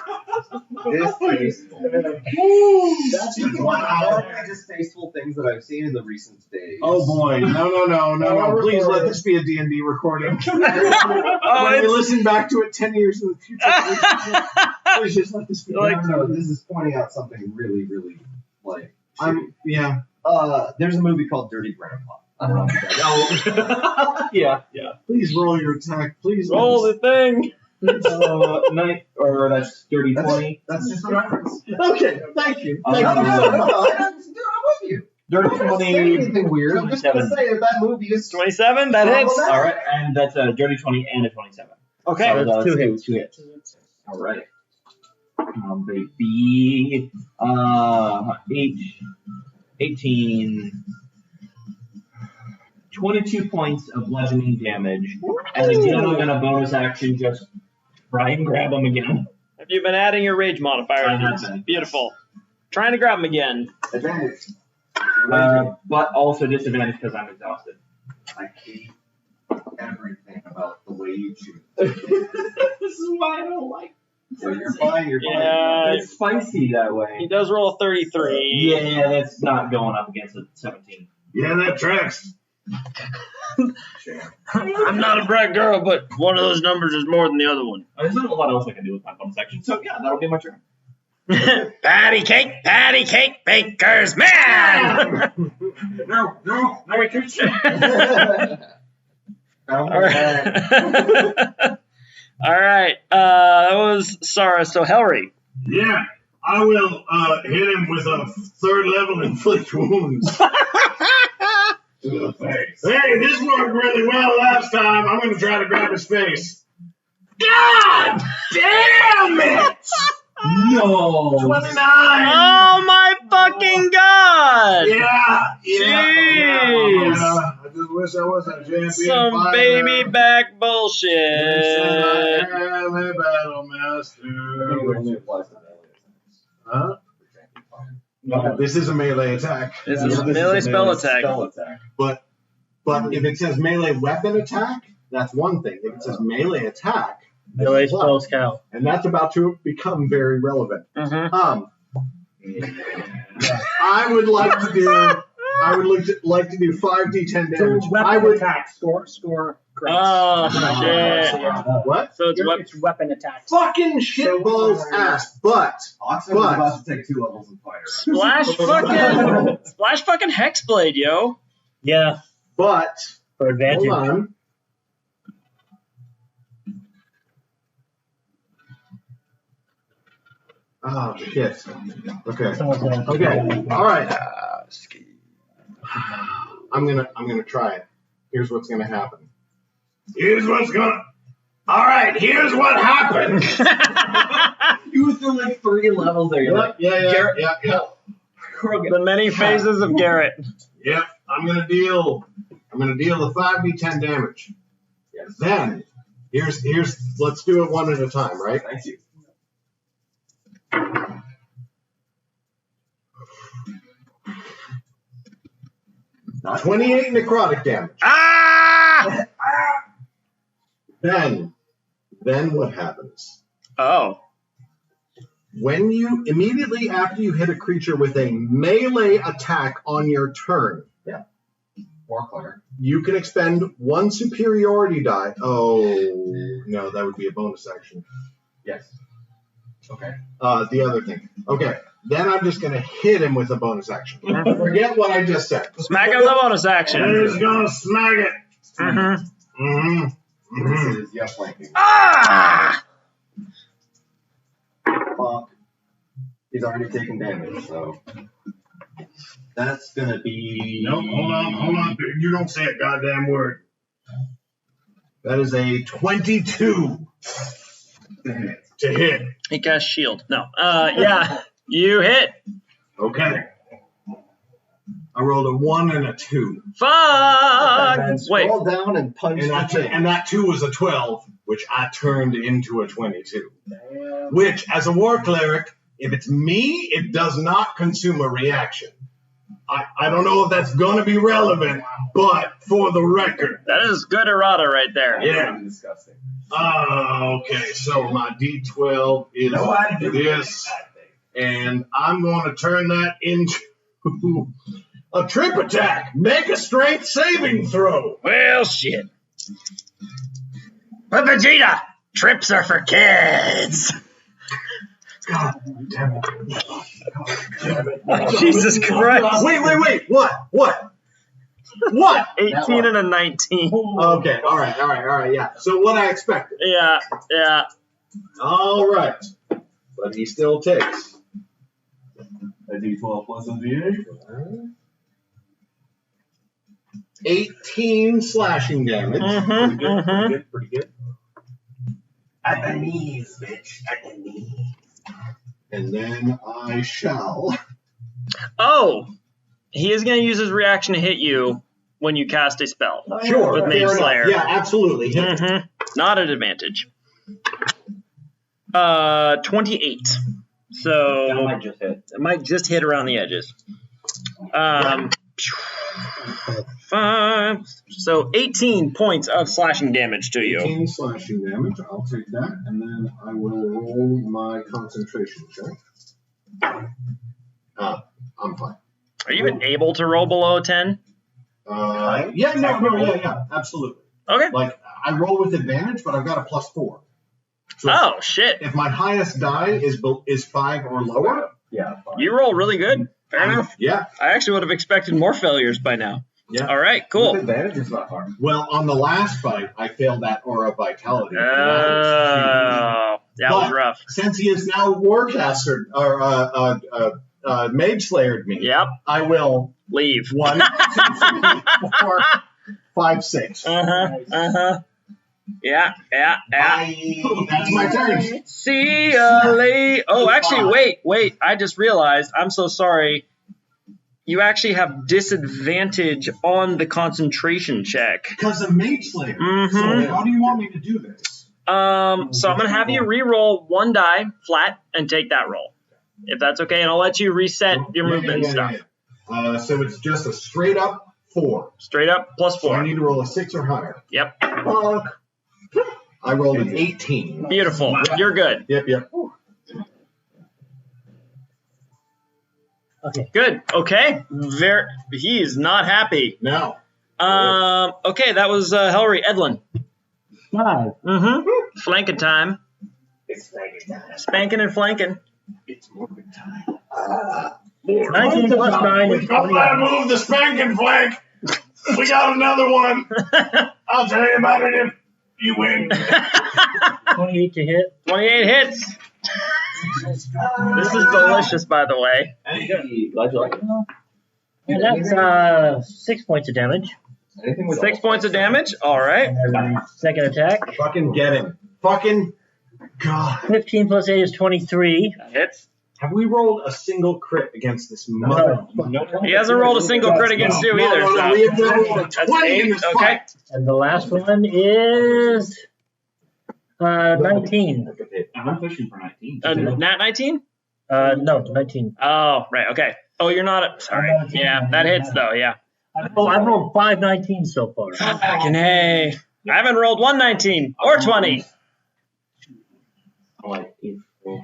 Distasteful. That's More distasteful things that I've seen in the recent days. Oh boy. No. Please let this be a D&D recording. Oh, When we it's, listen back to it 10 years in the future. Please just let this be. Like- No, this is pointing out something really, really like. Yeah. There's a movie called Dirty Grandpa. I don't know if you guys- Yeah. Please roll your attack. Please Roll the thing. That's dirty 20. That's just a reference. Okay, thank you. Thank No, you. I'm with you. Dirty I'm not saying 20. anything weird. I'm just gonna say that movie is 27. That hits. Oh, All right, and that's a dirty 20 and a 27. Okay. So that's two hits. Two hits. All right. Baby. 18. 22 points of bludgeoning damage. And again, I'm going to bonus action just try and grab him again. Have you been adding your rage modifier? I to have this? been. Beautiful. Trying to grab him again. advantage. But also disadvantage because I'm exhausted. I hate everything about the way you choose. This is why I don't like So you're fine. You're fine. Yeah. It's spicy that way. He does roll a 33. Yeah, that's not going up against a 17. Yeah, that tracks. I'm not a bright girl, but one of those numbers is more than the other one. There's not a lot else I can do with my bonus action, so yeah, that'll be my turn. Patty cake, baker's man! No, I can't. All right. All right. That was Sarah. So Helry. Yeah, I will hit him with a 3rd level inflict wounds. To the face. Hey, this worked really well last time. I'm going to try to grab his face. God damn it! No. 29! Oh my fucking god! Yeah. Jeez. I just wish I wasn't a champion. Some fighter. baby back Yes, bullshit. I am a battle master. only applies to melee attacks. Huh? No. This is a melee attack. This is a melee spell attack. Spell attack. But if it says melee weapon attack, that's one thing. If it says melee attack, Melee that's a spells count. and that's about to become very relevant. Mm-hmm. I would like to do 5d10 damage. I would attack. Score. Great. Oh shit. what? So it's what? It's weapon attack. Fucking shitballs ass. But Oxen is about to take 2 levels of fire. Splash fucking hexblade, yo. Yeah, but for advantage. hold on. Oh shit. Okay. Someone's gonna- Okay. All right. I'm gonna try it. Here's what's gonna happen. Here's what's gonna. All right, here's what happened. You threw like 3 levels there. You're like, Yeah. The many phases of Garrett. Yep. I'm gonna deal the 5d10 damage. Yes. Then here's let's do it one at a time, right? Thank you. Not 28 necrotic damage. Ah! Then what happens? Oh. When you immediately after you hit a creature with a melee attack on your turn, more clear. you can expend 1 superiority die. Oh no, that would be a bonus action. Yes. Okay. The other thing. Okay. Then I'm just gonna hit him with a bonus action. Forget what I just said. Smack him with a bonus action. He's gonna smack it. Mm-hmm. Mm-hmm. This is yes flanking. Ah! Fuck. He's already taken damage, so that's gonna be. No, hold on. You don't say a goddamn word. That is a 22 to hit. He cast shield. No. Yeah. You hit. Okay. I rolled a 1 and a 2. Fuck. And then Wait. scroll down and punch the thing. And that 2 was a 12, which I turned into a 22. Which, as a war cleric, if it's me, it does not consume a reaction. I don't know if that's going to be relevant, but for the record. That is good errata right there. Yeah. Disgusting. Okay, so my D12 is this, and I'm going to turn that into a trip attack. Make a strength saving throw. Well, shit. But Vegeta, trips are for kids. God damn it. God damn it. Jesus Christ. Wait. What? 18 and a 19. Okay, all right, yeah. So what I expected. Yeah. All right. But he still takes. A D12 plus a D8. 18 slashing damage. Pretty good. At the knees, bitch. At the knees. And then I shall. Oh, he is going to use his reaction to hit you when you cast a spell. Sure. With Mage fair enough. Slayer. Yeah, absolutely. Hit. Not at advantage. 28. So That might just hit. it might just hit around the edges. 5. So 18 points of slashing damage to you. 18 slashing damage. I'll take that. And then I will roll my concentration check. I'm fine. Are you even able to roll below 10? Yeah, absolutely. Okay. Like, I roll with advantage, but I've got a +4. So Oh, shit. if my highest die is 5 or lower, Yeah. Fine. You roll really good. Fair enough. yeah. I actually would have expected more failures by now. Yeah. All right, With cool. advantage is not hard. Well, on the last fight, I failed that aura vitality. Oh, that was But- rough. Since he is now warcaster or mage slayered me, Yep. I will Leave. 1, 2, 3, 4, 5, 6. Yeah. That's my turn. See ya later. Oh, actually, wait. I just realized. I'm so sorry. You actually have disadvantage on the concentration check. Because of mage slayer. Mhm. So how do you want me to do this? So I'm gonna have you re-roll one die flat and take that roll, if that's okay, and I'll let you reset your movement and stuff. Yeah. So it's just a straight up 4. Straight up plus So I 4. need to roll a 6 or higher. Yep. Fuck. I rolled an 18. Beautiful. You're good. Yep. Okay. Good. Okay. He is not happy. Now. Okay, that was Hillary. Edlin. 5. Flanking time. It's flanking time. Spanking and flanking. It's moving time. 19 plus 9 is Come 21. on, move the spanking flank. We got another one. I'll tell you about it if you win. 28 to hit. 28 hits. This is delicious, by the way. Hey, glad you like it. And that's 6 points of damage. Anything with 6 points of damage. All right. And then second attack. Fucking get him. Fucking God. 15 plus 8 is 23. That hits. Have we rolled a single crit against this motherfucker? He hasn't rolled a single crit against you either. No, So. we have never rolled a That's 20 in 8. this Okay. fight. And the last one is 19. And I'm pushing for 19. Nat 19? No, 19. Oh, right. Okay. Oh, you're not. Sorry. Yeah, that hits though. Yeah. I've rolled 5 19s so far. Fucking hey. I haven't rolled 119 or 20. Like, if You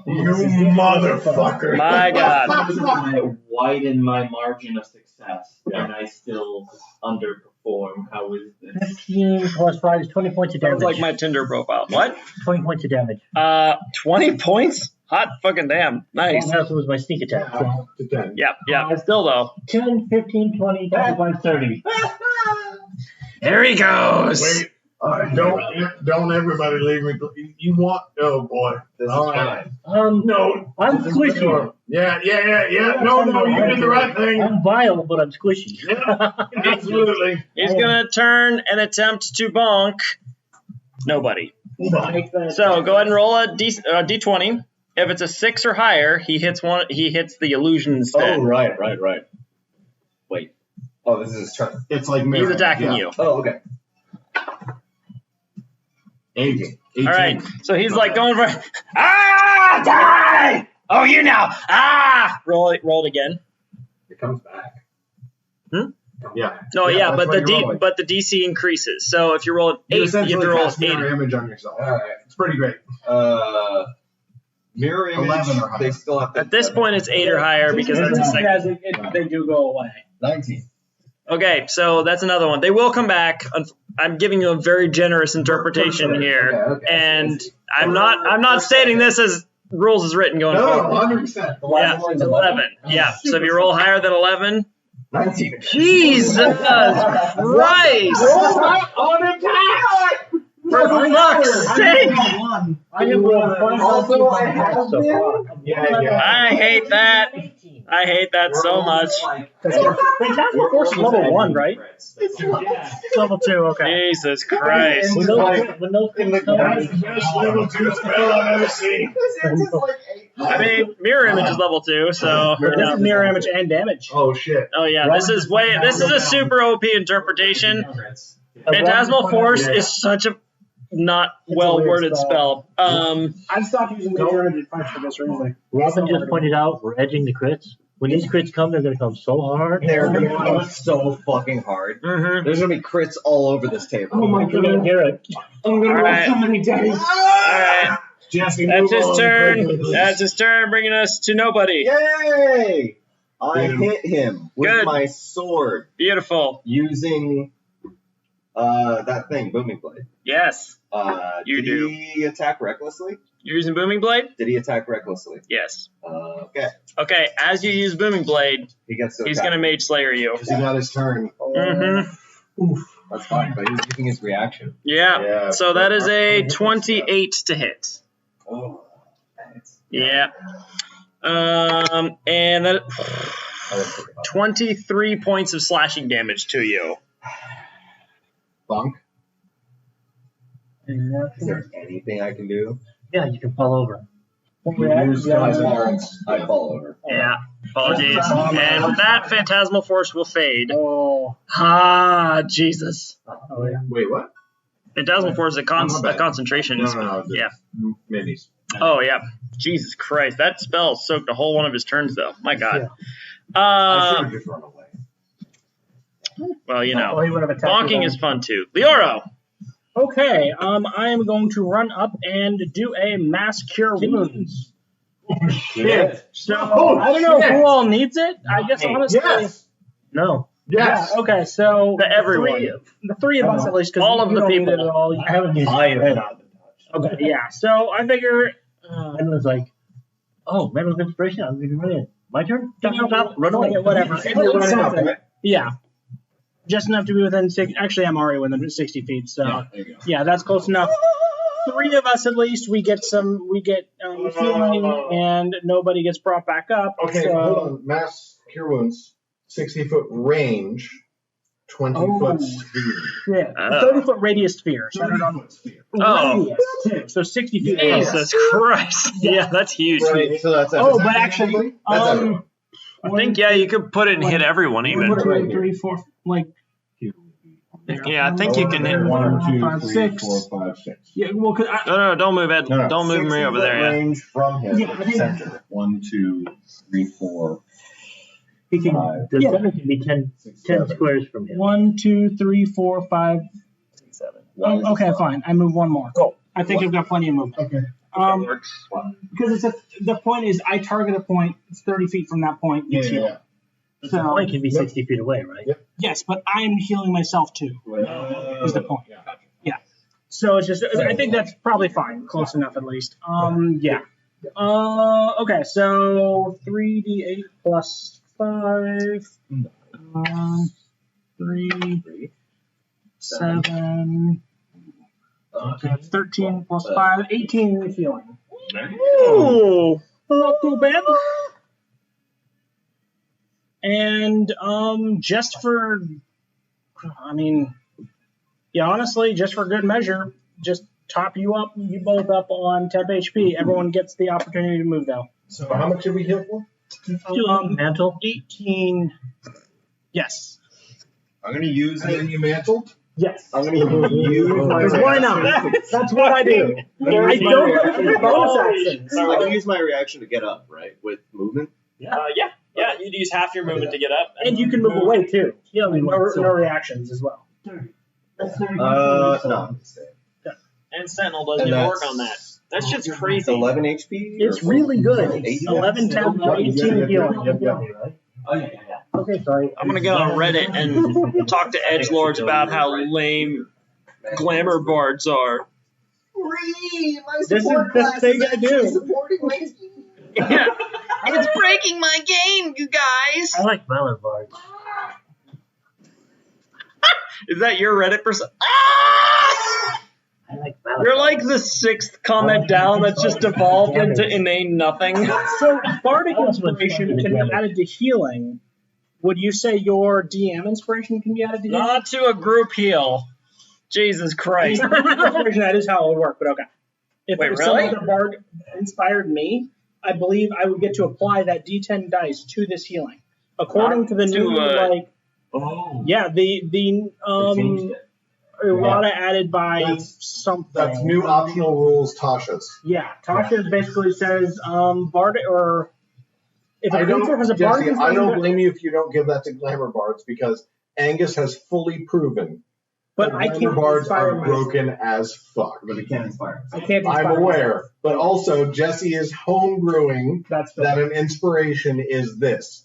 motherfucker. My God. I widen my margin of success and I still underperform. How is this? 15 plus 5 is 20 points of damage. Sounds like my Tinder profile. What? 20 points of damage. 20 points? Hot fucking damn. Nice. That was my sneak attack. So To 10. Yeah. Still though. 10, 15, 20, 25, 30. There he goes. Wait. Don't everybody leave me. You want? Oh boy. All right. No. I'm squishy. Yeah. No. You did the right thing. I'm vile, but I'm squishy. Yeah, absolutely. He's gonna turn and attempt to bonk nobody. So go ahead and roll a d20. If it's a 6 or higher, he hits the illusion instead. Oh, right. Wait. Oh, this is his turn. It's like He's mirror. attacking Yeah. you. Oh, okay. 18. All right. So he's like going for die. Oh, you now. Roll it again. It comes back. Yeah. No, yeah, that's but what the you're rolling. but the DC increases. So if you roll an 8, You you have essentially to roll cast mirror 8. image on yourself. All right. It's pretty great. Mirror image. 11 or higher. They still have to. At this point, it's 8 or higher because that's a second. They do go away. 19. Okay, so that's another one. They will come back. I'm giving you a very generous interpretation here, Okay. and I'm not stating this as rules is written going forward. 100%. Yeah, 11. Yeah. So if you roll higher than 11, 19. Jesus Christ! On attack! For fuck's sake! I have rolled Also, I have been. Yeah. I hate that. I hate that so much. Fantastic Force is level 1, right? Level 2, okay. Jesus Christ. When those things come out, That's the best level 2 spell I've ever seen. I mean, Mirror Image is level 2, so. This is mirror image and damage. Oh shit. Oh yeah, this is a super OP interpretation. Phantasmal Force is such a not well worded spell. I've stopped using mirror image fights for this reason. Robin just pointed out we're edging the crits. When these crits come, they're going to come so hard. They're going to come so fucking hard. Mhm. There's going to be crits all over this table. Oh my You're going to god. hear it. I'm gonna roll Alright. so many dice. Alright, Jesse, that's move his on. turn. That's his turn, bringing us to nobody. Yay! I Yeah. hit him with Good. my sword Beautiful. using that thing, Booming Blade. Yes. You Did do. he attack recklessly? You're using Booming Blade? Did he attack recklessly? Yes. Okay. Okay, as you use Booming Blade, He gets to he's attack. going to Mage Slayer you. He got his turn. Mm-hmm. That's fine, but he's using his reaction. Yeah. Yeah. So that is a 28 to hit. Oh, nice. Yeah. And that 23 points of slashing damage to you. Bunk. Is there anything I can do? Yeah, you can fall over. I fall over. Yeah. Apologies. And with that, Phantasmal Force will fade. Oh. Ah, Jesus. Oh, yeah. Wait, what? Phantasmal Force is a my bad. concentration. No. Yeah. Minis. Oh, yeah. Jesus Christ. That spell soaked a whole one of his turns, though. My God. I should have just run away. Well, you know. Oh, he would have attacked Bonking you is fun, too. Leoro. Okay, I am going to run up and do a mass cure wounds. Shit. So Oh, I don't know shit. who all needs it. I guess honestly, Yes. No. Yes. Yeah, okay, so The everyone. the three of us at least, because All of you the don't need people. it at all. I haven't used I it. have not been touched. Okay, yeah. So I figure. And was like, oh, Medal of Inspiration, I'm going to run in. My turn? Stop, run away. Okay, whatever. You're running out, Something. right? Yeah. Just enough to be within 6. Actually, I'm already within 60 feet, so Yeah, there you go. yeah, that's close enough. 3 of us at least, we get healing, and nobody gets brought back up. Okay, so, hold on. Mass cure wounds, 60-foot range, 20-foot sphere. Yeah, Oh. 30-foot radius sphere. Centered on 30-foot sphere. Oh. radius, too. So 60 feet. Jesus Christ. Yeah, that's huge. Right, so that's Oh, everything. but actually, That's everyone. I think, yeah, you could put it and hit everyone, even. 1, 2, 3, 4, like. Yeah, I think you can hit. 1, 2, 5, 3, 6. 4, 5, 6. Yeah, well, cause No, don't move, Ed. No. Don't move me over there, yeah. Range from him. Yeah, I think- Center. 1, 2, 3, 4, he can. 5, The Yeah. center can be 10 7. squares from him. 1, 2, 3, 4, 5. 7. Oh, okay, fine. I move one more. Cool. I think I've got plenty of movement. Okay. Because the point is, I target a point. It's 30 feet from that point. It's healed. The So point can be 60 feet away, right? Yep. yes, but I'm healing myself too. Is the point? Yeah. So it's just. I think that's probably fine. Close enough, at least. Yeah. Okay. So 3d8 plus 5. 3, 7. That's 13 plus 5. 18 healing. Ooh, not too bad. And just for, honestly, just for good measure, just top you both up on temp HP. Everyone gets the opportunity to move though. So how much did we heal for? Mantle? 18. Yes. I'm going to use And then it. you mantled? Yes. I'm going to use my Because why not? That's what I do. I don't do bonus actions. I can use my reaction to get up, right? With movement? Yeah, you'd use half your movement to get up. And you can move away too. No reactions as well. No. And Sentinel doesn't And even that's- work on that. That's just It's crazy. 11 HP? It's really good. 80? 11, 10, 18 healing. Okay, sorry. I'm going to get on Reddit and talk to edgelords about how lame glamour bards are. Free! My This is support the class thing is I actually do. supporting my team. Yeah. It's breaking my game, you guys. I like Valor Bards. Is that your Reddit person? I like Valor You're Bards. like the 6th comment down that's just evolved into inane nothing. So, Bardic Oh, it's with Inspiration the can be damage. added to healing. Would you say your DM Inspiration can be added to healing? Not to a group heal. Jesus Christ. Inspiration, that is how it would work, but okay. If Wait, some really? other bard inspired me, I believe I would get to apply that D10 dice to this healing. According to the new, Oh. yeah, the They changed it. errata added by That's- something. That's new optional rules, Tasha's. Yeah, Tasha basically says, Bard, or if a I creature don't, has a Jesse, Bardic I Inspiration, don't blame you if you don't give that to Glamour Bards because Angus has fully proven but that I Glamour can't Bards inspire are myself. broken as fuck. But it can't inspire. I can't I'm inspire aware, myself. but also Jesse is homebrewing That's that fair. an inspiration is this.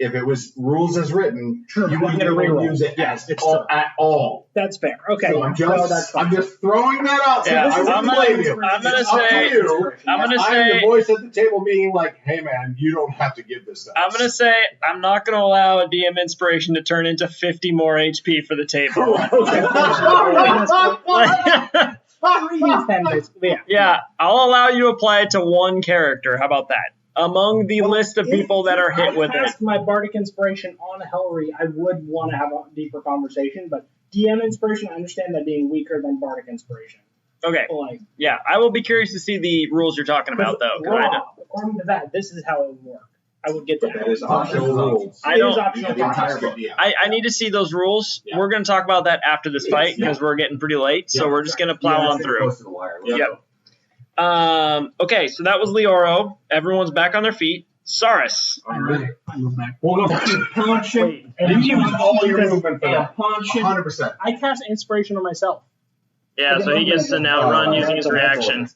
If it was rules as written, True, you I wouldn't get a be able to reroll. use it Yes, it's all, true. at all. That's fair. Okay, So I'm so that's fine. just throwing that out there. Yeah, I wouldn't blame you. I'm gonna It's up to say- you. I'm gonna I'm say- the voice at the table being like, hey man, you don't have to give this to us. I'm going to say I'm not going to allow a DM Inspiration to turn into 50 more HP for the table. D10 basically, yeah. Yeah, I'll allow you to apply it to one character. How about that? Among the list of people that are hit with If I it. cast my Bardic Inspiration on Hellry, I would want to have a deeper conversation, but DM Inspiration, I understand that being weaker than Bardic Inspiration. Okay, Like, yeah, I will be curious to see the rules you're talking about, though. 'cause I don't- according to that, this is how it would work. I would get that. That is optional rules. I It is don't. optional. The entire book. I need to see those rules. Yeah. We're going to talk about that after this fight Yeah. because we're getting pretty late. So Yeah. we're just going to plow on Stay through. Close to the wire. Yep. Okay, so that was Leoro. Everyone's back on their feet. Saris. All right. I move back. We'll go keep punching. Wait, And You use all your movement for and that. punching. 100%. I cast Inspiration on myself. Yeah, so he gets to now run using his reaction.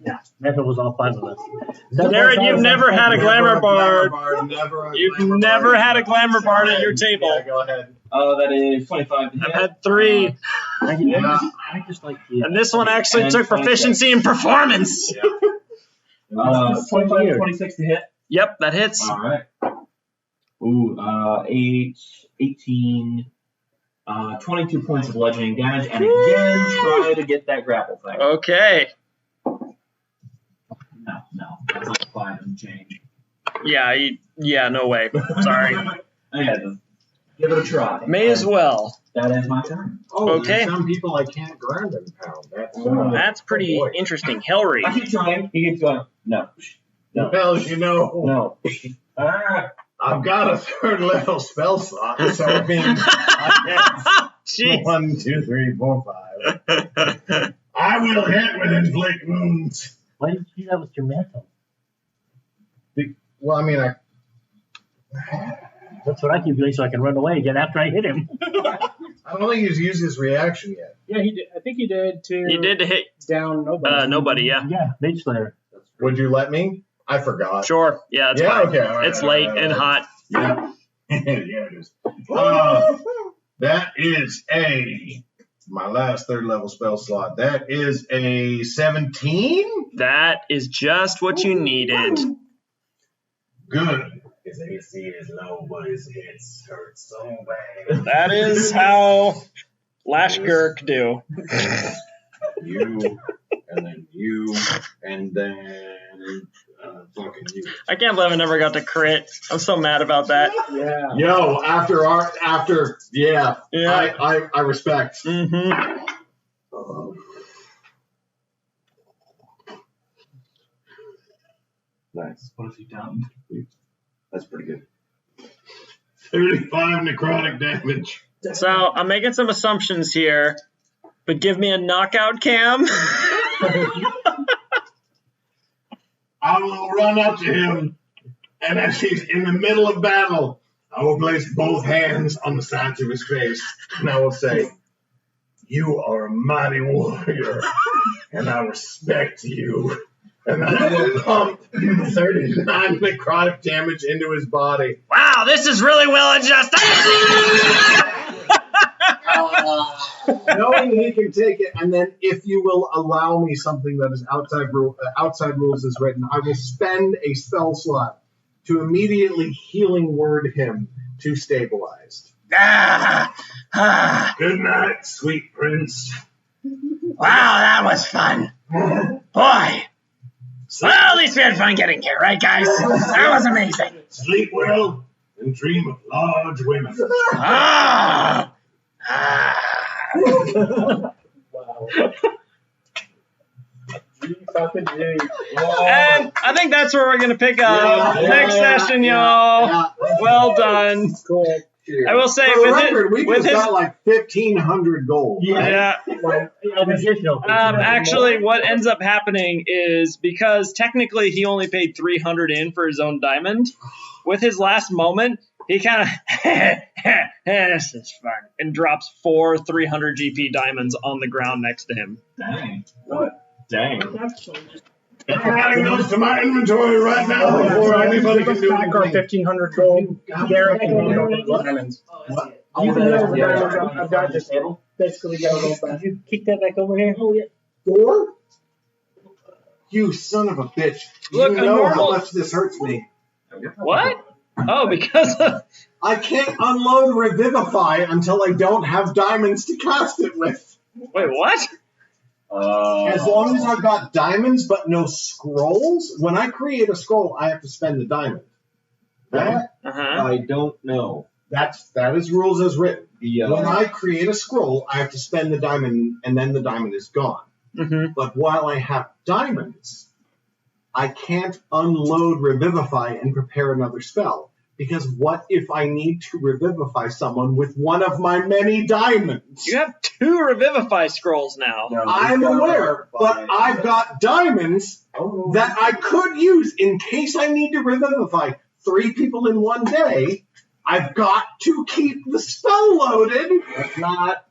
Yeah, Neville was all fine with us. Jared, you've never had a glamour bard. Never a You've glamour never bard. had a glamour bard at your table. Yeah, go ahead. That is 25 to I've hit. had 3, I just like the. and this one actually took proficiency in performance. 25 to 26 to hit. Yep, that hits. All right. Ooh, 8, 18, 22 points of bludgeoning damage, and again, try to get that grapple thing. Okay. No, that's like 5 and change. Yeah, no way. Sorry. I had to give it a try. May as well. That is my turn. Oh, Okay. there's some people I can't ground and pound. That's pretty boy. interesting. Hellry. I keep trying. He keeps going. No. No. Well, you know, No. Ah. I've got a 3rd level spell slot, so I mean, I Jeez. guess 1, 2, 3, 4, 5. I will hit with inflict wounds. Why did you do that with your mantle? Well, I mean, That's what I keep doing so I can run away again after I hit him. I don't think he's used his reaction yet. Yeah, he did. I think he did to You did hit down nobody. nobody, yeah. Yeah, Mage Slayer. Would you let me? I forgot. Sure. Yeah, it's Yeah, fine. okay, all right, It's all late right, and all hot. Yeah. Yeah, it is. That is my last 3rd level spell slot. That is a 17. That is just what you needed. Good. His AC is low, but his hits hurt so bad. That is how Lash Gurk do. You, and then you, and then fucking you. I can't believe I never got to crit. I'm so mad about that. Yeah. Yo, after, yeah, Yeah. I respect. Mm-hmm. Nice. What have you done? That's pretty good. 35 necrotic damage. So I'm making some assumptions here, but give me a knockout cam. I will run up to him, and as he's in the middle of battle, I will place both hands on the sides of his face, and I will say, "You are a mighty warrior, and I respect you." And I will pump 39 necrotic damage into his body. Wow, this is really well adjusted. Cala Knowing he can take it, and then if you will allow me something that is outside rules is written, I will spend a spell slot to immediately healing word him to stabilized. Good night, sweet prince. Wow, that was fun. Boy. Well, at least we had fun getting here, right, guys? That was amazing. Sleep well and dream of large women. Ah. And I think that's where we're going to pick up next session, y'all. Well done. Cool. I will say, For the with record, we with just got like 1,500 gold. yeah. Additional. Actually, what ends up happening is because technically he only paid 300 in for his own diamond. With his last moment, he kind of this is fun and drops 4 300 GP diamonds on the ground next to him. Dang. What? Dang. Adding those to my inventory right now before anybody can do Back our anything. 1,500 gold. Garrett can handle the diamonds. You can handle the diamonds. I've got just basically got to go back. Did you kick that back over here? Oh, yeah. 4? You son of a bitch. Look, you a know normal- how much this hurts me. What? Oh, because of, I can't unload Revivify until I don't have diamonds to cast it with. wait, what? As long as I've got diamonds but no scrolls, when I create a scroll, I have to spend the diamond. That I don't know. that is rules as written. The, When I create a scroll, I have to spend the diamond, and then the diamond is gone. Mm-hmm. But while I have diamonds, I can't unload Revivify and prepare another spell. Because what if I need to revivify someone with one of my many diamonds? You have 2 Revivify scrolls now. I'm aware, but I've got diamonds that I could use in case I need to revivify 3 people in one day. I've got to keep the spell loaded. That's not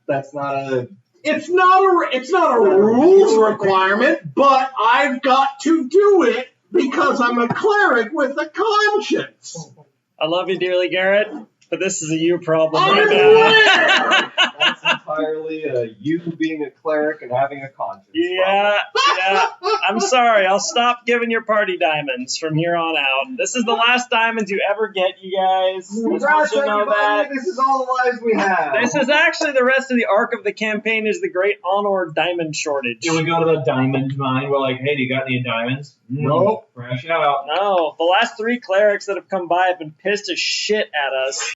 a. It's not a rules requirement, but I've got to do it because I'm a cleric with a conscience. I love you dearly, Garrett, but this is a you problem I'm right aware. That's entirely you being a cleric and having a conscience. Yeah. I'm sorry. I'll stop giving your party diamonds from here on out. This is the last diamonds you ever get, you guys. Just want you to know that. This is all the lives we have. This is actually the rest of the arc of the campaign is the Great Anor diamond shortage. Do we go to the diamond mine? We're like, hey, do you got any diamonds? Nope. Fresh out. No, the last 3 clerics that have come by have been pissed as shit at us.